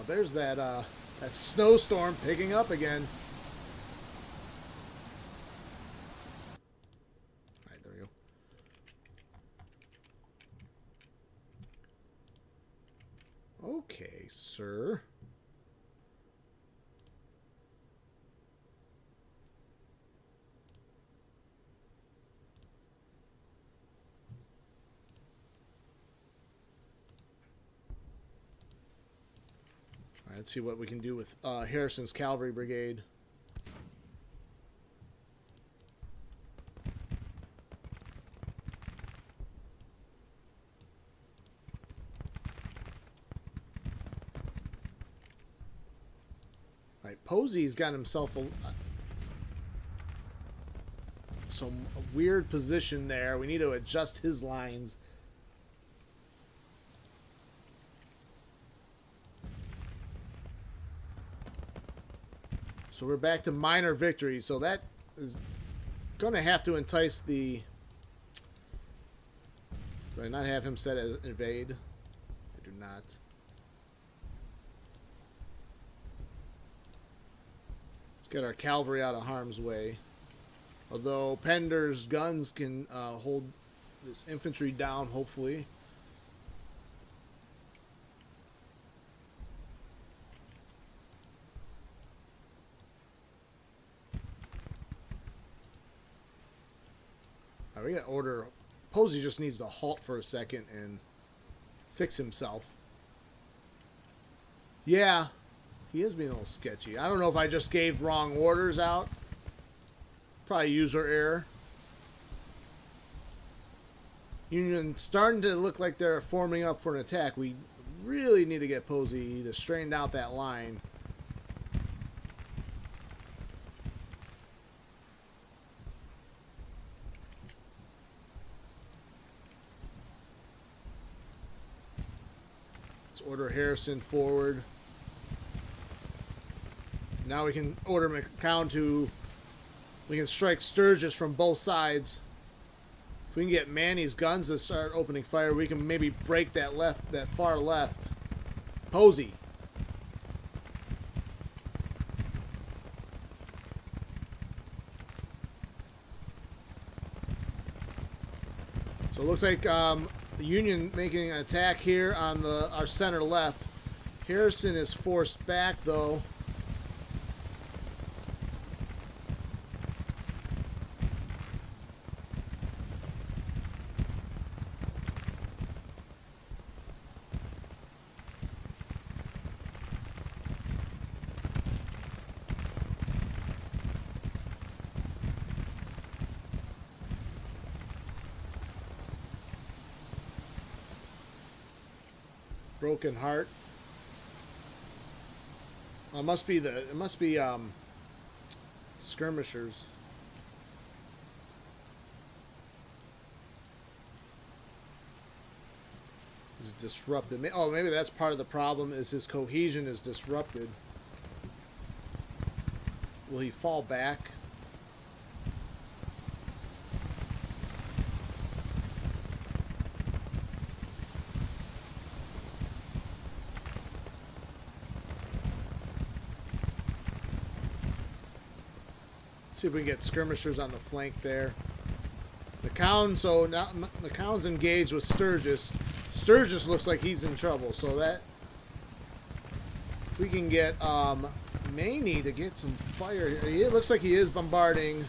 There's that snowstorm picking up again. All right, there we go. Okay, sir. Let's see what we can do with Harrison's Cavalry Brigade. All right, Posey's got himself some weird position there. We need to adjust his lines. So we're back to minor victory. So that is going to have to entice the... Do I not have him set as invade? I do not. Let's get our cavalry out of harm's way. Although Pender's guns can hold this infantry down, hopefully. We got order. Posey just needs to halt for a second and fix himself. Yeah, he is being a little sketchy. I don't know if I just gave wrong orders out. Probably user error. Union starting to look like they're forming up for an attack. We really need to get Posey to straighten out that line. Order Harrison forward. Now we can order McCown to... We can strike Sturgis from both sides. If we can get Manny's guns to start opening fire, we can maybe break that far left. Posey. So it looks like the Union making an attack here on our center left. Harrison is forced back though. Broken Heart. It must be skirmishers. He's disrupted. Oh, maybe that's part of the problem, is his cohesion is disrupted. Will he fall back? See if we can get skirmishers on the flank there. McCown, so now McCown's engaged with Sturgis. Sturgis looks like he's in trouble, so that if we can get Maney to get some fire. It looks like he is bombarding.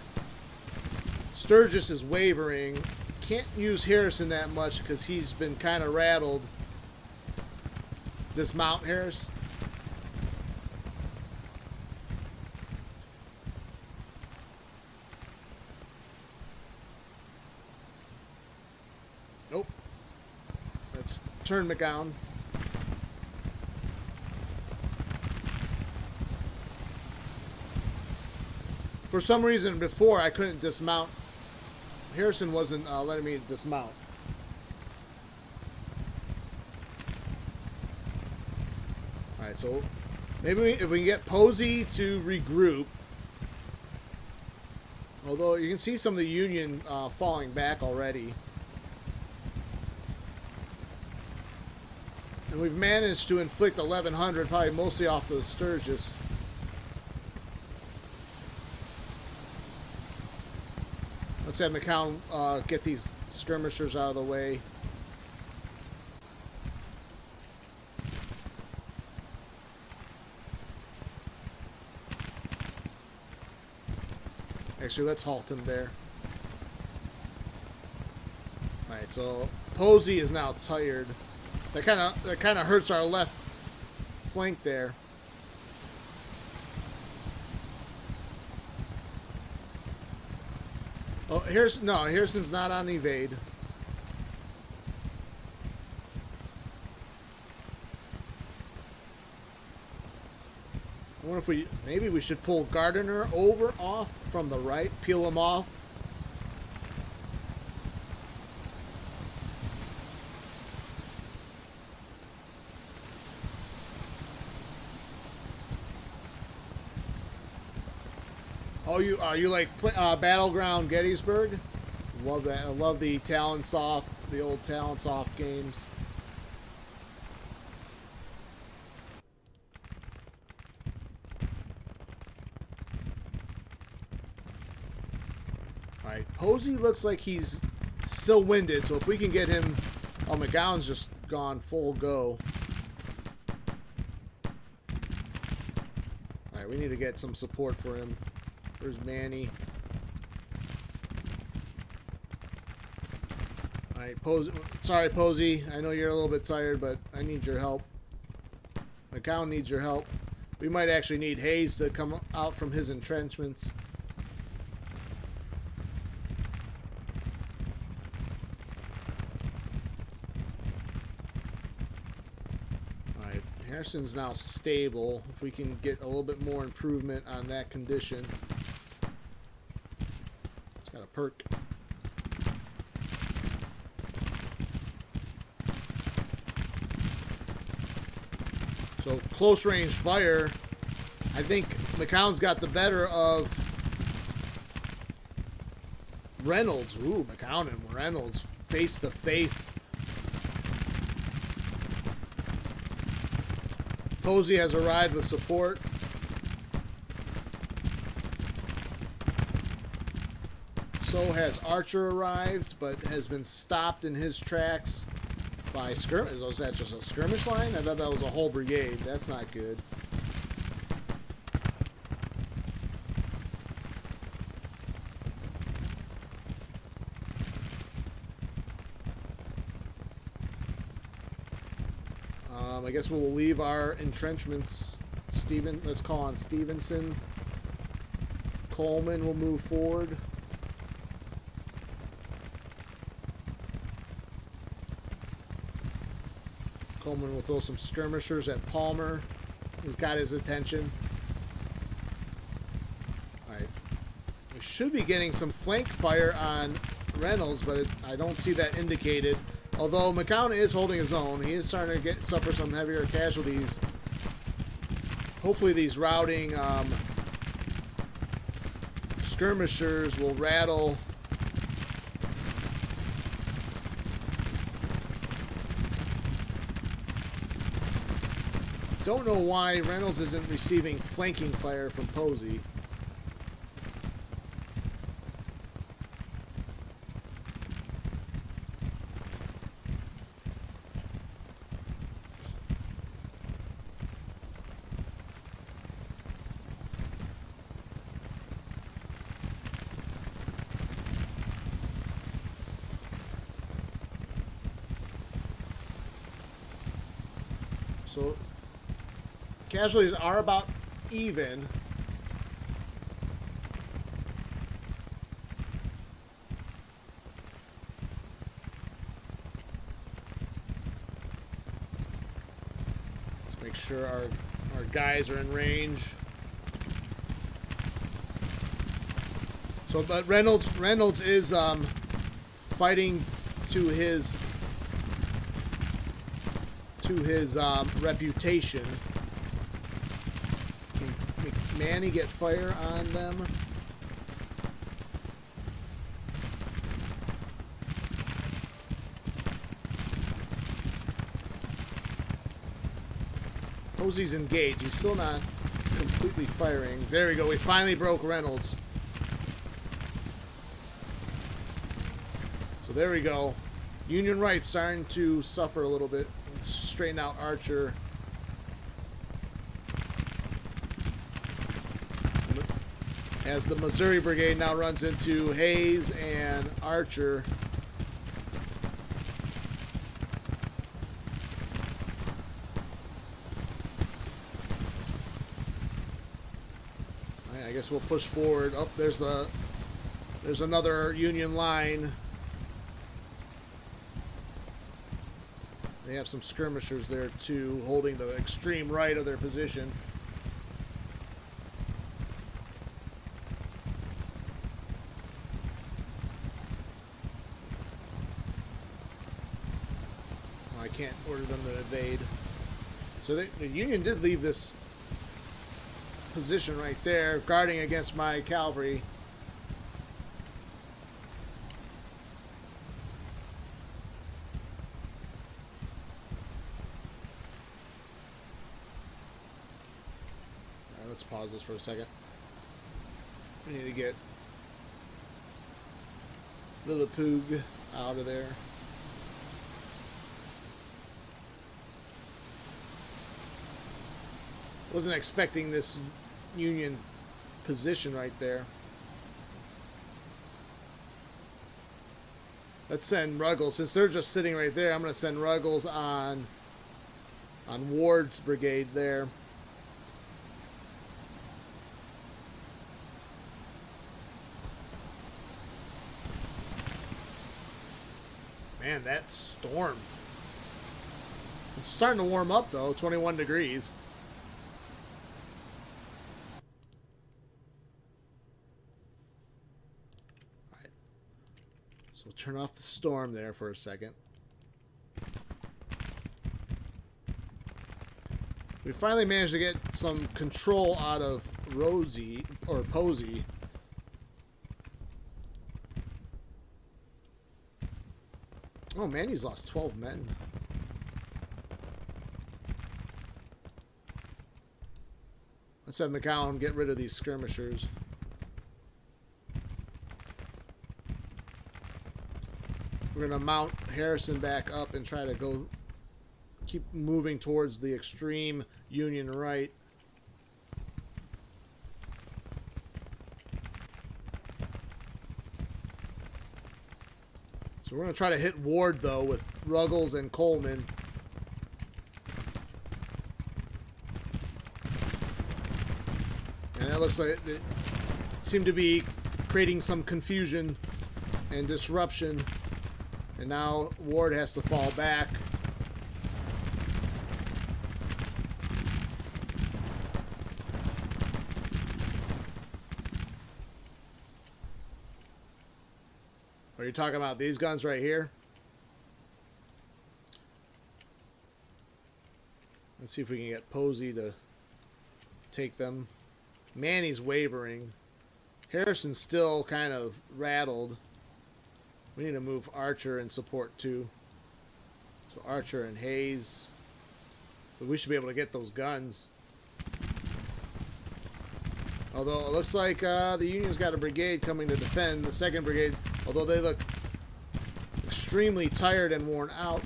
Sturgis is wavering. Can't use Harrison that much because he's been kind of rattled. Dismount, Harris. Nope. Let's turn McGowan. For some reason before I couldn't dismount. Harrison wasn't letting me dismount. Alright, so maybe if we can get Posey to regroup. Although you can see some of the Union falling back already. And we've managed to inflict 1,100, probably mostly off the Sturgis. Let's have McCown get these skirmishers out of the way. Actually, let's halt him there. Alright, so Posey is now tired. That kind of hurts our left flank there. Oh, Harrison's not on evade. I wonder if maybe we should pull Gardiner off from the right, peel him off. Oh, you like Battleground Gettysburg? Love that. I love the Talonsoft, the old Talonsoft games. All right, Posey looks like he's still winded, so if we can get him, oh, McGowan's just gone full go. All right, we need to get some support for him. Where's Manny? Alright, Posey. Sorry, Posey. I know you're a little bit tired, but I need your help. McCown needs your help. We might actually need Hayes to come out from his entrenchments. Alright, Harrison's now stable. If we can get a little bit more improvement on that condition. Got a perk. So close range fire. I think McCown's got the better of Reynolds. Ooh, McCown and Reynolds face to face. Posey has arrived with support. So has Archer arrived, but has been stopped in his tracks by skirmish. Was that just a skirmish line? I thought that was a whole brigade. That's not good. I guess we'll leave our entrenchments. Let's call on Stevenson. Coleman will move forward. Coleman will throw some skirmishers at Palmer. He's got his attention. Alright. We should be getting some flank fire on Reynolds, but I don't see that indicated. Although McCown is holding his own. He is starting to suffer some heavier casualties. Hopefully these routing skirmishers will rattle. Don't know why Reynolds isn't receiving flanking fire from Posey. So casualties are about even. Let's make sure our guys are in range. So, but Reynolds is fighting to his reputation. Can Manny get fire on them? Posey's engaged. He's still not completely firing. There we go. We finally broke Reynolds. So there we go. Union right starting to suffer a little bit. Let's straighten out Archer. As the Missouri Brigade now runs into Hayes and Archer. All right, I guess we'll push forward. Oh, there's another Union line. They have some skirmishers there too, holding the extreme right of their position. I can't order them to evade. So the Union did leave this position right there, guarding against my cavalry. Let's pause this for a second. We need to get Lillipug out of there. Wasn't expecting this Union position right there. Let's send Ruggles. Since they're just sitting right there, I'm going to send Ruggles on Ward's brigade there. Man, that storm. It's starting to warm up though, 21 degrees. Alright. So we'll turn off the storm there for a second. We finally managed to get some control out of Posey. Oh man, he's lost 12 men. Let's have McCown get rid of these skirmishers. We're going to mount Harrison back up and try to keep moving towards the extreme Union right. So we're going to try to hit Ward, though, with Ruggles and Coleman. And that looks like it seemed to be creating some confusion and disruption. And now Ward has to fall back. Are you talking about these guns right here? Let's see if we can get Posey to take them. Manny's wavering. Harrison's still kind of rattled. We need to move Archer and support too. So Archer and Hayes. But we should be able to get those guns. Although it looks like the Union's got a brigade coming to defend. The 2nd Brigade, although they look extremely tired and worn out.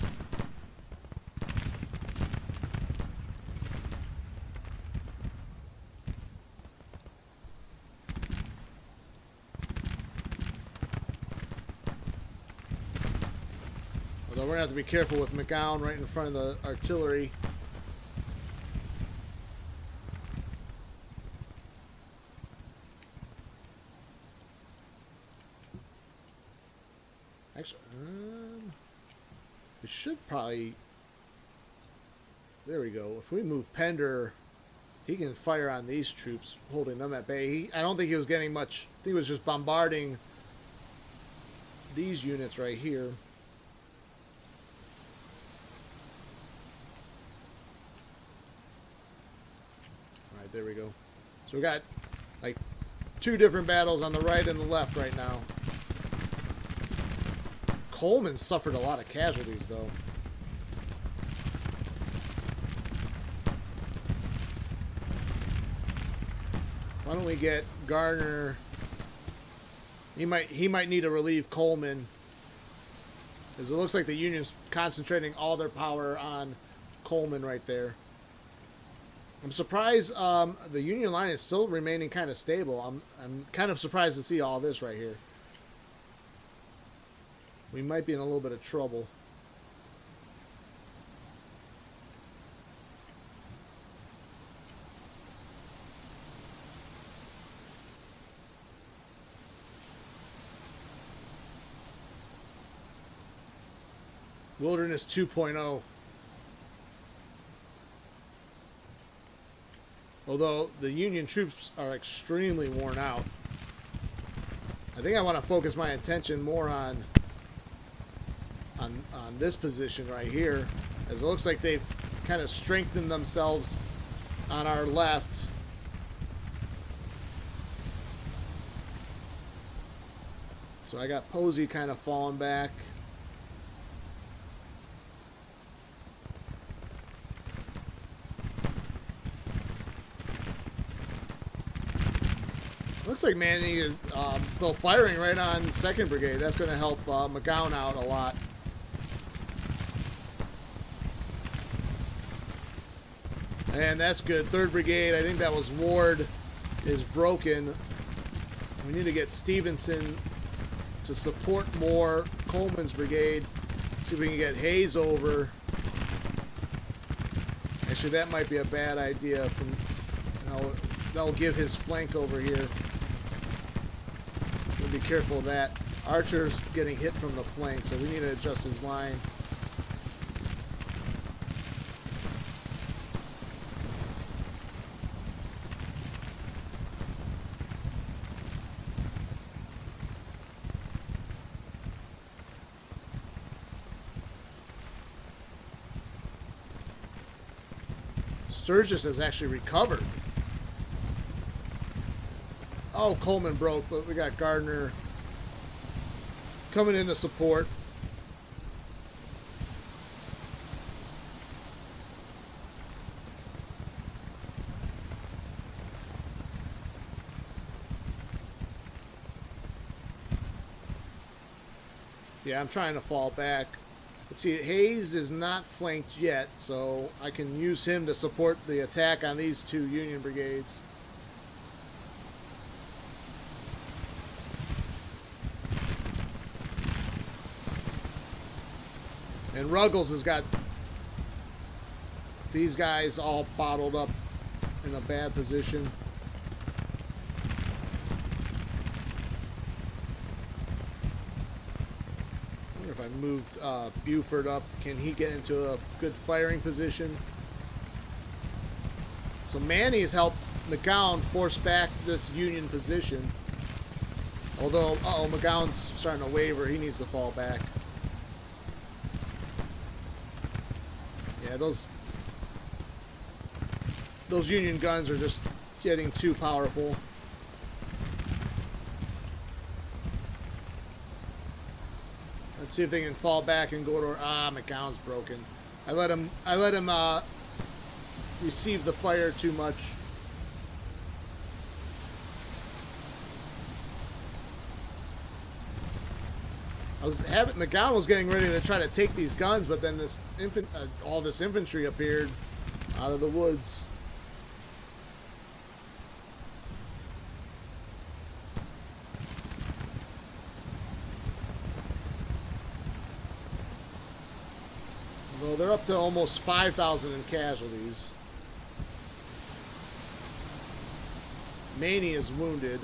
Although we're going to have to be careful with McGowan right in front of the artillery. Actually, we should probably... There we go. If we move Pender, he can fire on these troops, holding them at bay. I don't think he was getting much. I think he was just bombarding these units right here. All right, there we go. So we got like 2 different battles on the right and the left right now. Coleman suffered a lot of casualties, though. Why don't we get Gardner? He might need to relieve Coleman, because it looks like the Union's concentrating all their power on Coleman right there. I'm surprised the Union line is still remaining kind of stable. I'm kind of surprised to see all this right here. We might be in a little bit of trouble. Wilderness 2.0. Although the Union troops are extremely worn out, I think I want to focus my attention more on this position right here, as it looks like they've kind of strengthened themselves on our left. So I got Posey kind of falling back. Looks like Manning is still firing right on 2nd Brigade. That's going to help McGowan out a lot. And that's good. 3rd Brigade, I think that was Ward, is broken. We need to get Stevenson to support more Coleman's brigade. See if we can get Hayes over. Actually, that might be a bad idea. That'll give his flank over here. We'll be careful of that. Archer's getting hit from the flank, so we need to adjust his line. Sturgis has actually recovered. Oh, Coleman broke, but we got Gardner coming in to support. Yeah, I'm trying to fall back. Let's see, Hayes is not flanked yet, so I can use him to support the attack on these 2 Union brigades. And Ruggles has got these guys all bottled up in a bad position. If I moved Buford up, can he get into a good firing position? So Manny's helped McGowan force back this Union position. Although, McGowan's starting to waver. He needs to fall back. Yeah, those Union guns are just getting too powerful. Let's see if they can fall back and go to... McGowan's broken. I let him receive the fire too much. McGowan was getting ready to try to take these guns, but then all this infantry appeared out of the woods. Well, they're up to almost 5,000 in casualties. Maney is wounded.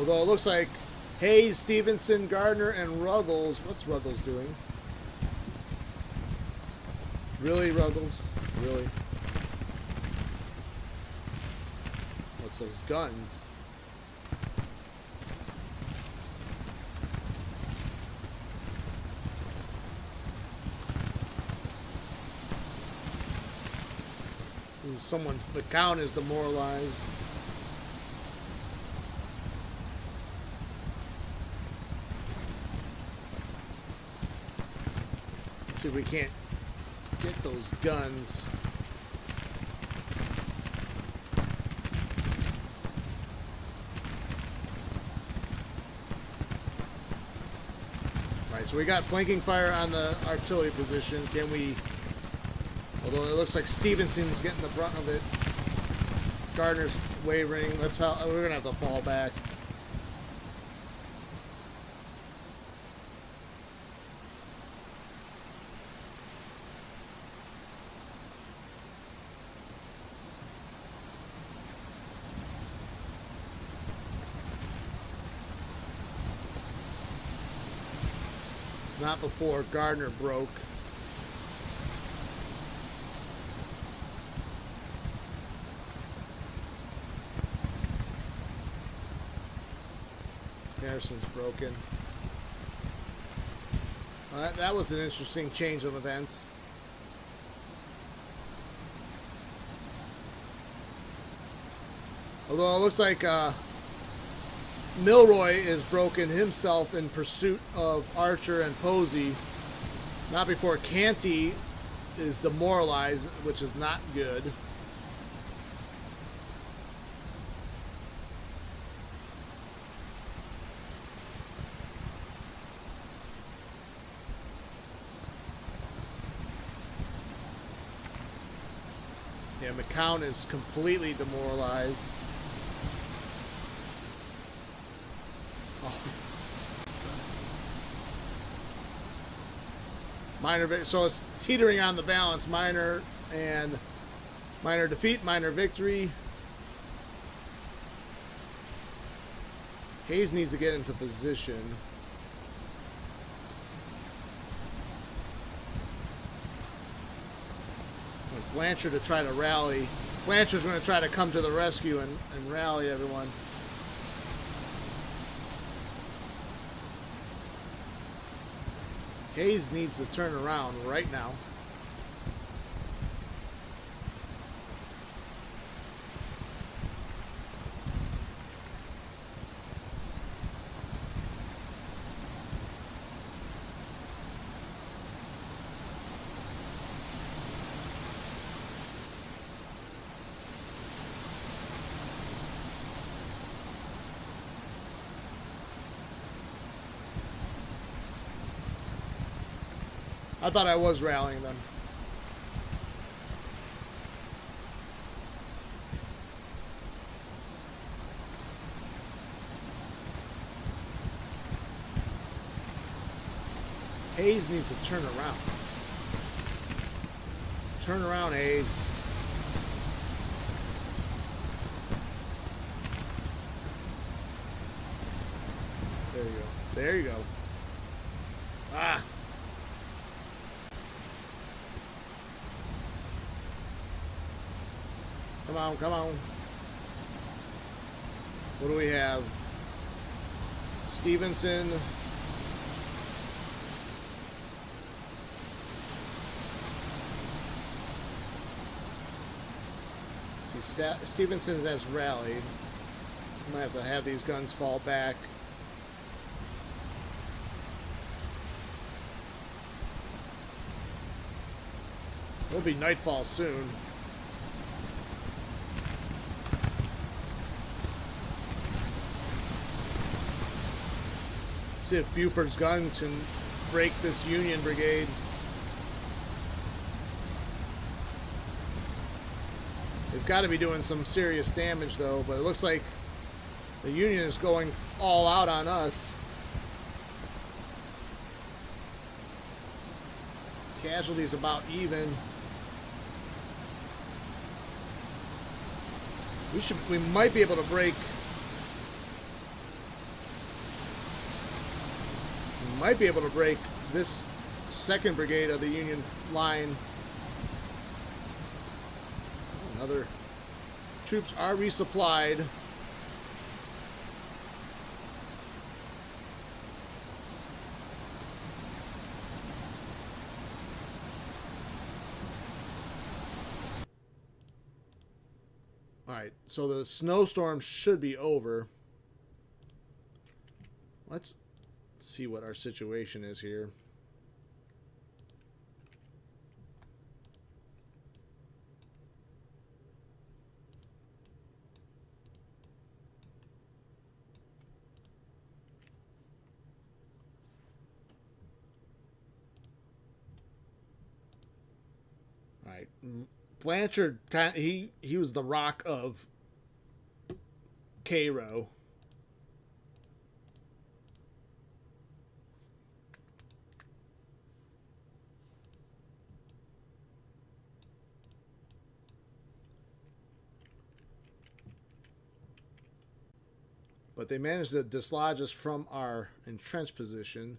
Although it looks like Hayes, Stevenson, Gardner, and Ruggles. What's Ruggles doing? Really, Ruggles? Really? What's those guns? Ooh, someone, the count is demoralized. See if we can't get those guns. Right, so we got flanking fire on the artillery position. Can we, although it looks like Stevenson's getting the brunt of it. Gardner's wavering. That's how we're gonna have to fall back. Not before Gardner broke. Harrison's broken. Well, that was an interesting change of events. Although it looks like Milroy is broken himself in pursuit of Archer and Posey. Not before Canty is demoralized, which is not good. Yeah, McCown is completely demoralized. Minor, so it's teetering on the balance. Minor and minor defeat, minor victory. Hayes needs to get into position. With Blanchard to try to rally. Blanchard's going to try to come to the rescue and rally everyone. Hayes needs to turn around right now. I thought I was rallying them. Hayes needs to turn around. Turn around, Hayes. There you go. There you go. Ah! Come on, come on. What do we have? Stevenson. See, Stevenson has rallied. I might have to have these guns fall back. It'll be nightfall soon. See if Buford's guns can break this Union brigade. They've got to be doing some serious damage though, but it looks like the Union is going all out on us. Casualties about even. We might be able to break might be able to break this 2nd Brigade of the Union line. Another troops are resupplied. Alright, so the snowstorm should be over. Let's see what our situation is here. Alright, Blanchard, he was the Rock of Cairo. But they managed to dislodge us from our entrenched position.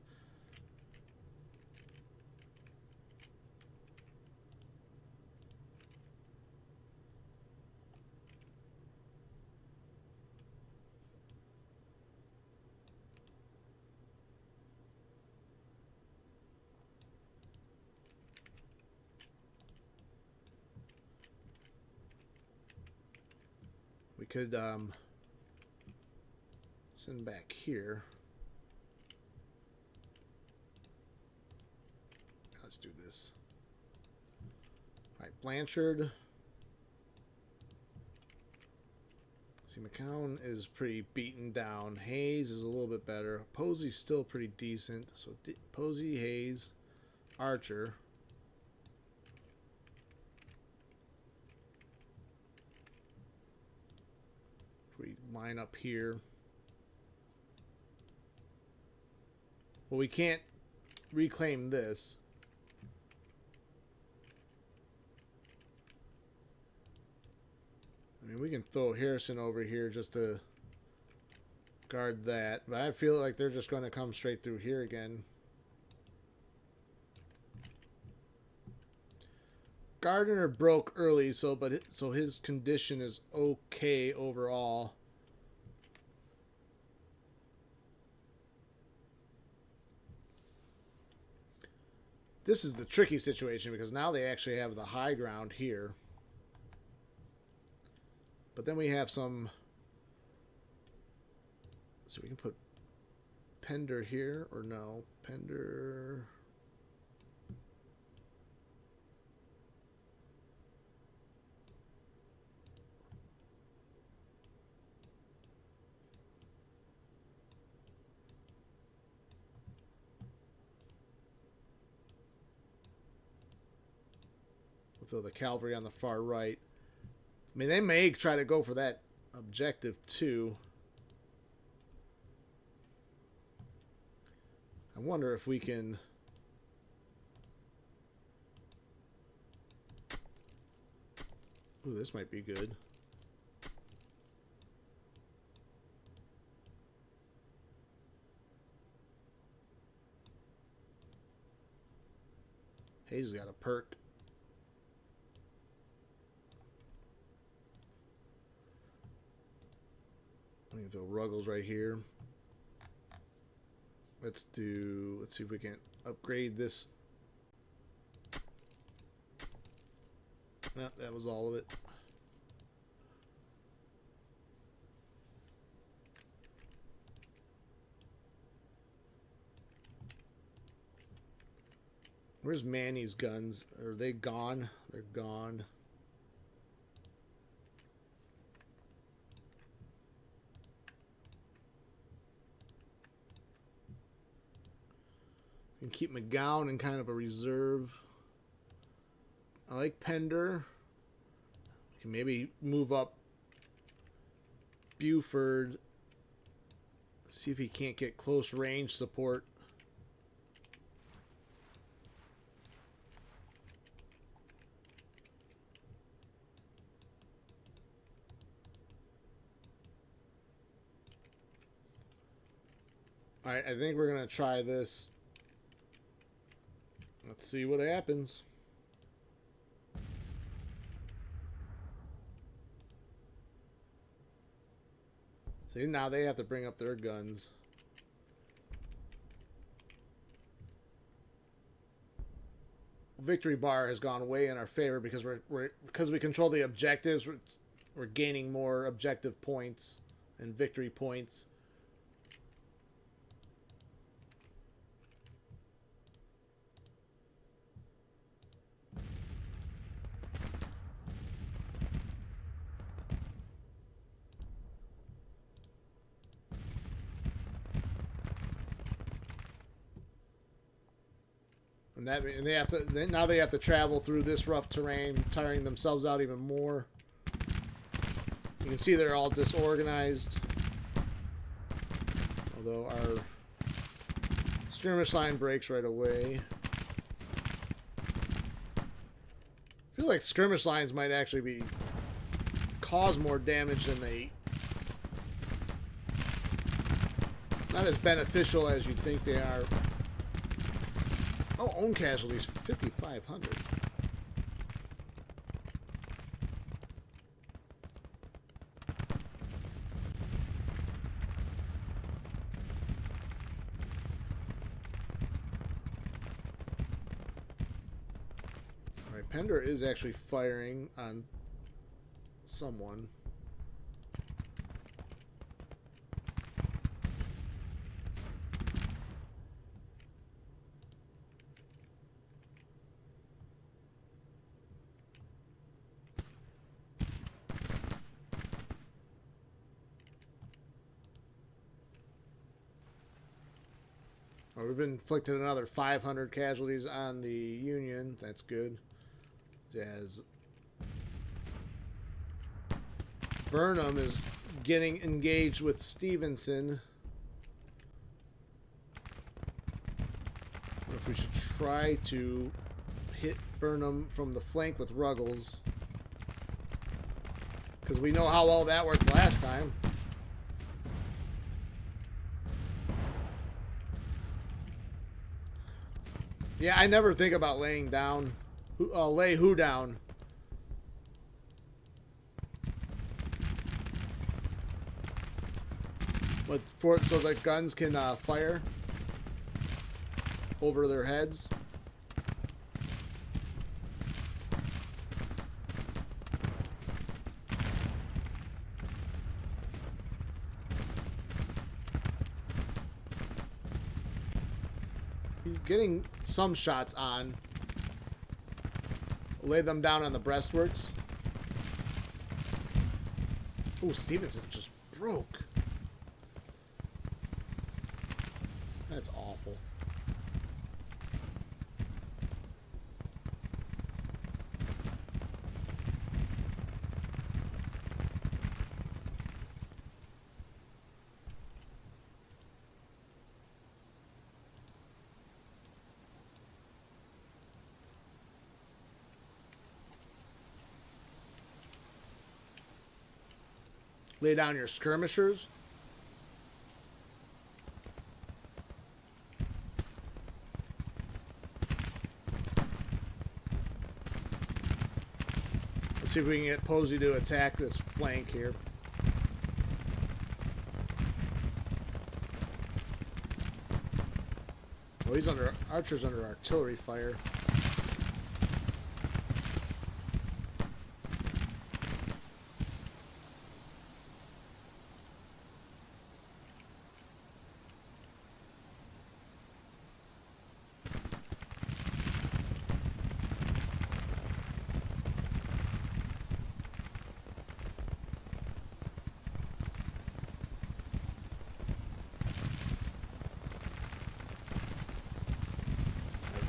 We could send back here. Let's do this. All right, Blanchard. See, McCown is pretty beaten down. Hayes is a little bit better. Posey's still pretty decent. So Posey, Hayes, Archer. If we line up here. Well, we can't reclaim this. I mean, we can throw Harrison over here just to guard that. But I feel like they're just going to come straight through here again. Gardner broke early, so his condition is okay overall. This is the tricky situation because now they actually have the high ground here. But then we have some... So we can put Pender here, or no? Pender... Throw the cavalry on the far right. I mean, they may try to go for that objective too. I wonder if we can... Ooh, this might be good. Hayes got a perk. I'm going to throw Ruggles right here. Let's see if we can upgrade this. No, that was all of it. Where's Manny's guns? Are they gone? They're gone. And keep McGowan in kind of a reserve. I like Pender. We can maybe move up Buford. See if he can't get close range support. Alright, I think we're going to try this. Let's see what happens. See, now they have to bring up their guns. Victory bar has gone way in our favor because because we control the objectives. We're gaining more objective points and victory points. And they have to now they have to travel through this rough terrain, tiring themselves out even more. You can see they're all disorganized. Although our skirmish line breaks right away. I feel like skirmish lines might actually cause more damage than they... Not as beneficial as you'd think they are. Oh, own casualties, 5,500. Alright, Pender is actually firing on someone. We've inflicted another 500 casualties on the Union. That's good. As Burnham is getting engaged with Stevenson. I wonder if we should try to hit Burnham from the flank with Ruggles. Because we know how well that worked last time. Yeah, I never think about laying down. Lay who down? But so the guns can fire over their heads. He's getting some shots on. Lay them down on the breastworks. Oh, Stevenson just broke. That's awful. Lay down your skirmishers. Let's see if we can get Posey to attack this flank here. Oh, he's under... Archer's under artillery fire.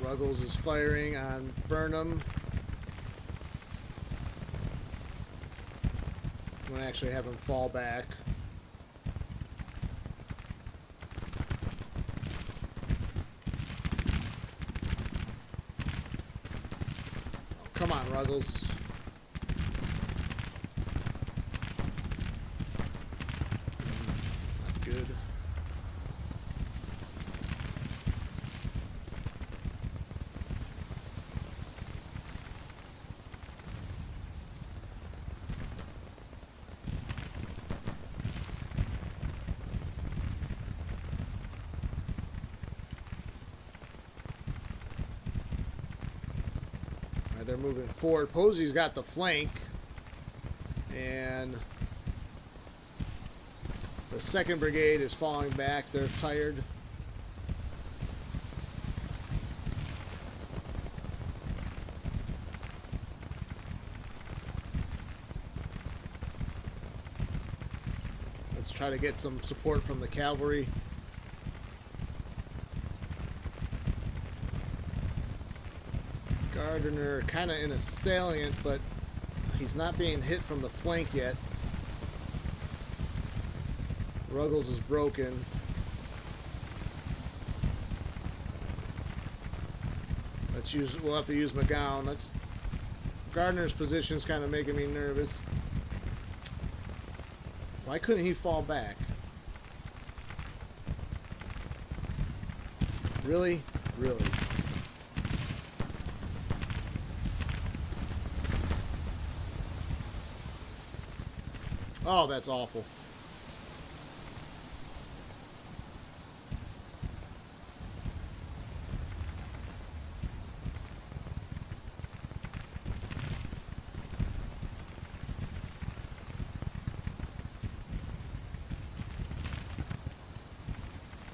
Ruggles is firing on Burnham. I'm going to actually have him fall back. Oh, come on, Ruggles. Not good. They're moving forward. Posey's got the flank. And the 2nd Brigade is falling back. They're tired. Let's try to get some support from the cavalry. Gardner kind of in a salient, but he's not being hit from the flank yet. Ruggles is broken. We'll have to use McGowan. Gardner's position's kind of making me nervous. Why couldn't he fall back? Really? Really? Oh, that's awful.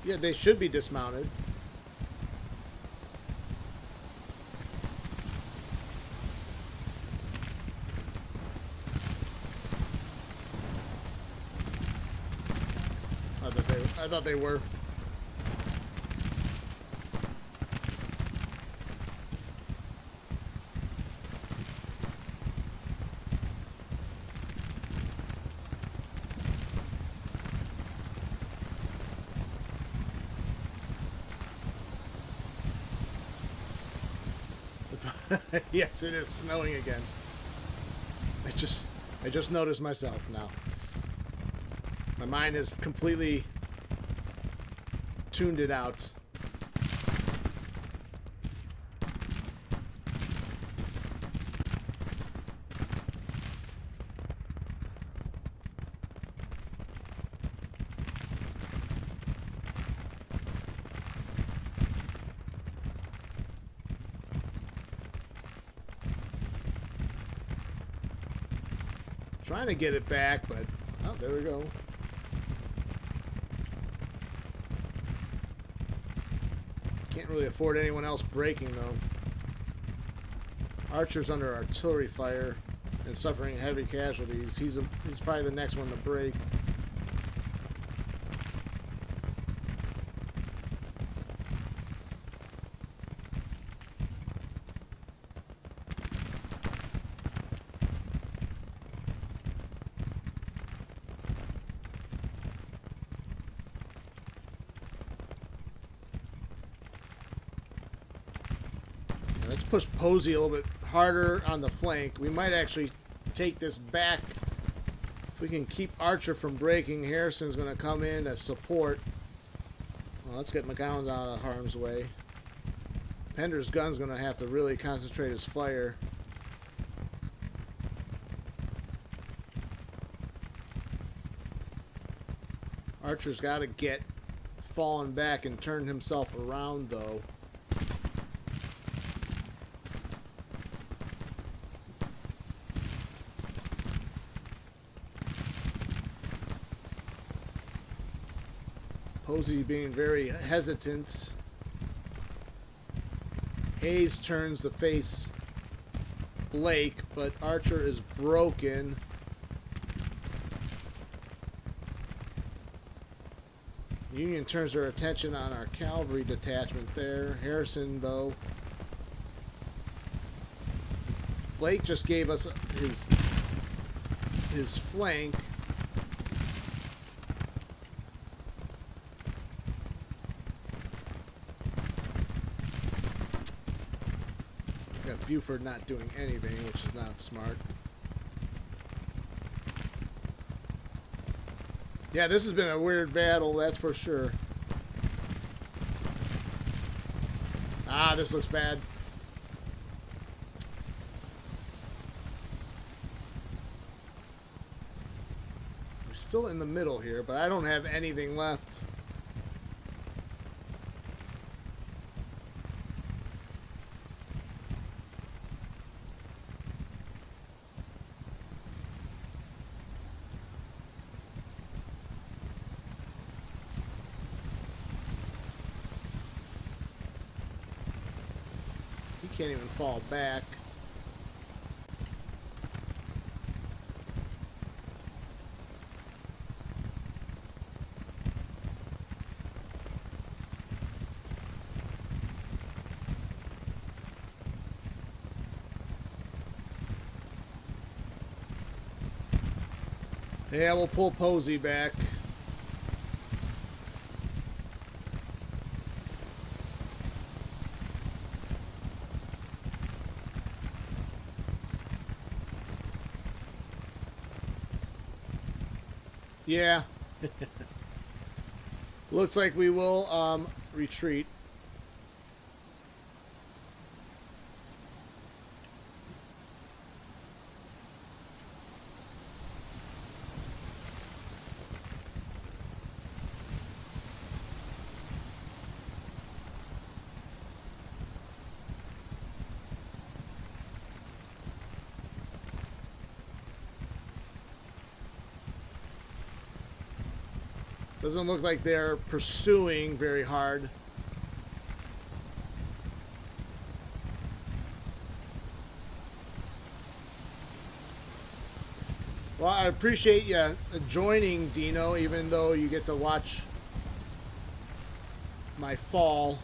Yeah, they should be dismounted. I thought they were. Yes, it is snowing again. I just noticed myself now. My mind has completely tuned it out. Trying to get it back, but oh, there we go. Can't really afford anyone else breaking though. Archer's under artillery fire and suffering heavy casualties. He's probably the next one to break. Let's push Posey a little bit harder on the flank. We might actually take this back. If we can keep Archer from breaking, Harrison's going to come in as support. Well, let's get McGowan out of harm's way. Pender's gun's going to have to really concentrate his fire. Archer's got to get fallen back and turn himself around, though. Posey being very hesitant. Hayes turns to face Blake, but Archer is broken. Union turns their attention on our cavalry detachment there. Harrison, though. Blake just gave us his flank. Buford not doing anything, which is not smart. Yeah, this has been a weird battle, that's for sure. Ah, this looks bad. We're still in the middle here, but I don't have anything left. can't even fall back. Yeah, we'll pull Posey back. Yeah. Looks like we will retreat. Doesn't look like they're pursuing very hard. Well, I appreciate you joining, Dino, even though you get to watch my fall.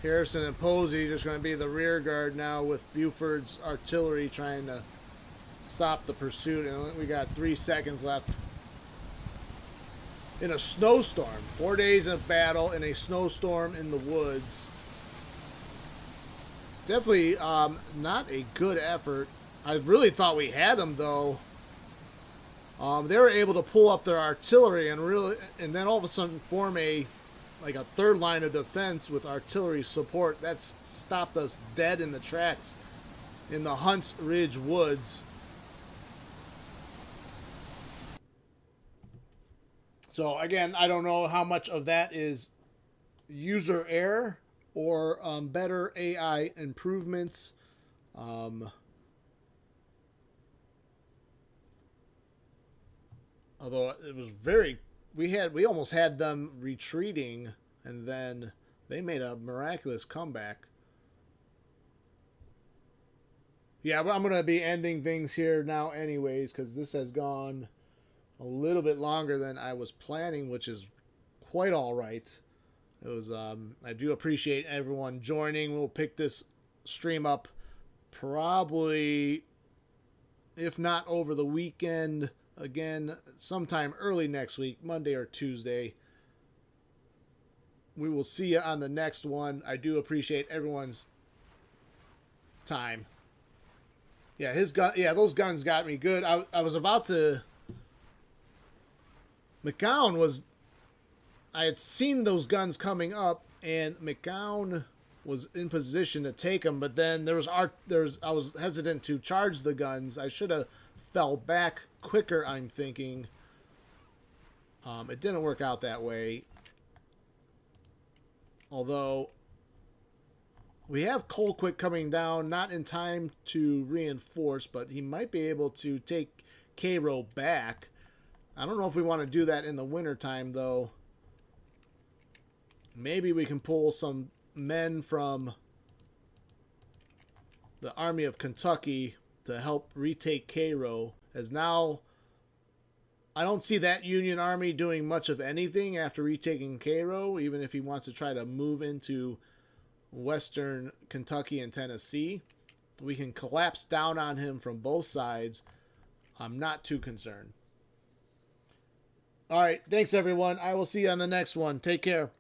Harrison and Posey just going to be the rear guard now with Buford's artillery trying to stop the pursuit. And we got 3 seconds left. In a snowstorm. 4 days of battle in a snowstorm in the woods. Definitely not a good effort. I really thought we had them, though. They were able to pull up their artillery and then all of a sudden form a third line of defense with artillery support. That stopped us dead in the tracks in the Hunts Ridge Woods. So again, I don't know how much of that is user error or better AI improvements. Although it was we almost had them retreating, and then they made a miraculous comeback. Yeah, but I'm going to be ending things here now anyways, because this has gone a little bit longer than I was planning, which is quite all right. It was, I do appreciate everyone joining. We'll pick this stream up probably, if not over the weekend, again, sometime early next week, Monday or Tuesday. We will see you on the next one. I do appreciate everyone's time. Yeah, those guns got me good. I was about to... I had seen those guns coming up, and McGowan was in position to take them, but then I was hesitant to charge the guns. I should have fell back quicker, I'm thinking. It didn't work out that way. Although we have Colquitt coming down, not in time to reinforce, but he might be able to take Cairo back. I don't know if we want to do that in the wintertime, though. Maybe we can pull some men from the Army of Kentucky to help retake Cairo, as now I don't see that Union Army doing much of anything after retaking Cairo, even if he wants to try to move into western Kentucky and Tennessee. We can collapse down on him from both sides. I'm not too concerned. All right, thanks everyone. I will see you on the next one. Take care.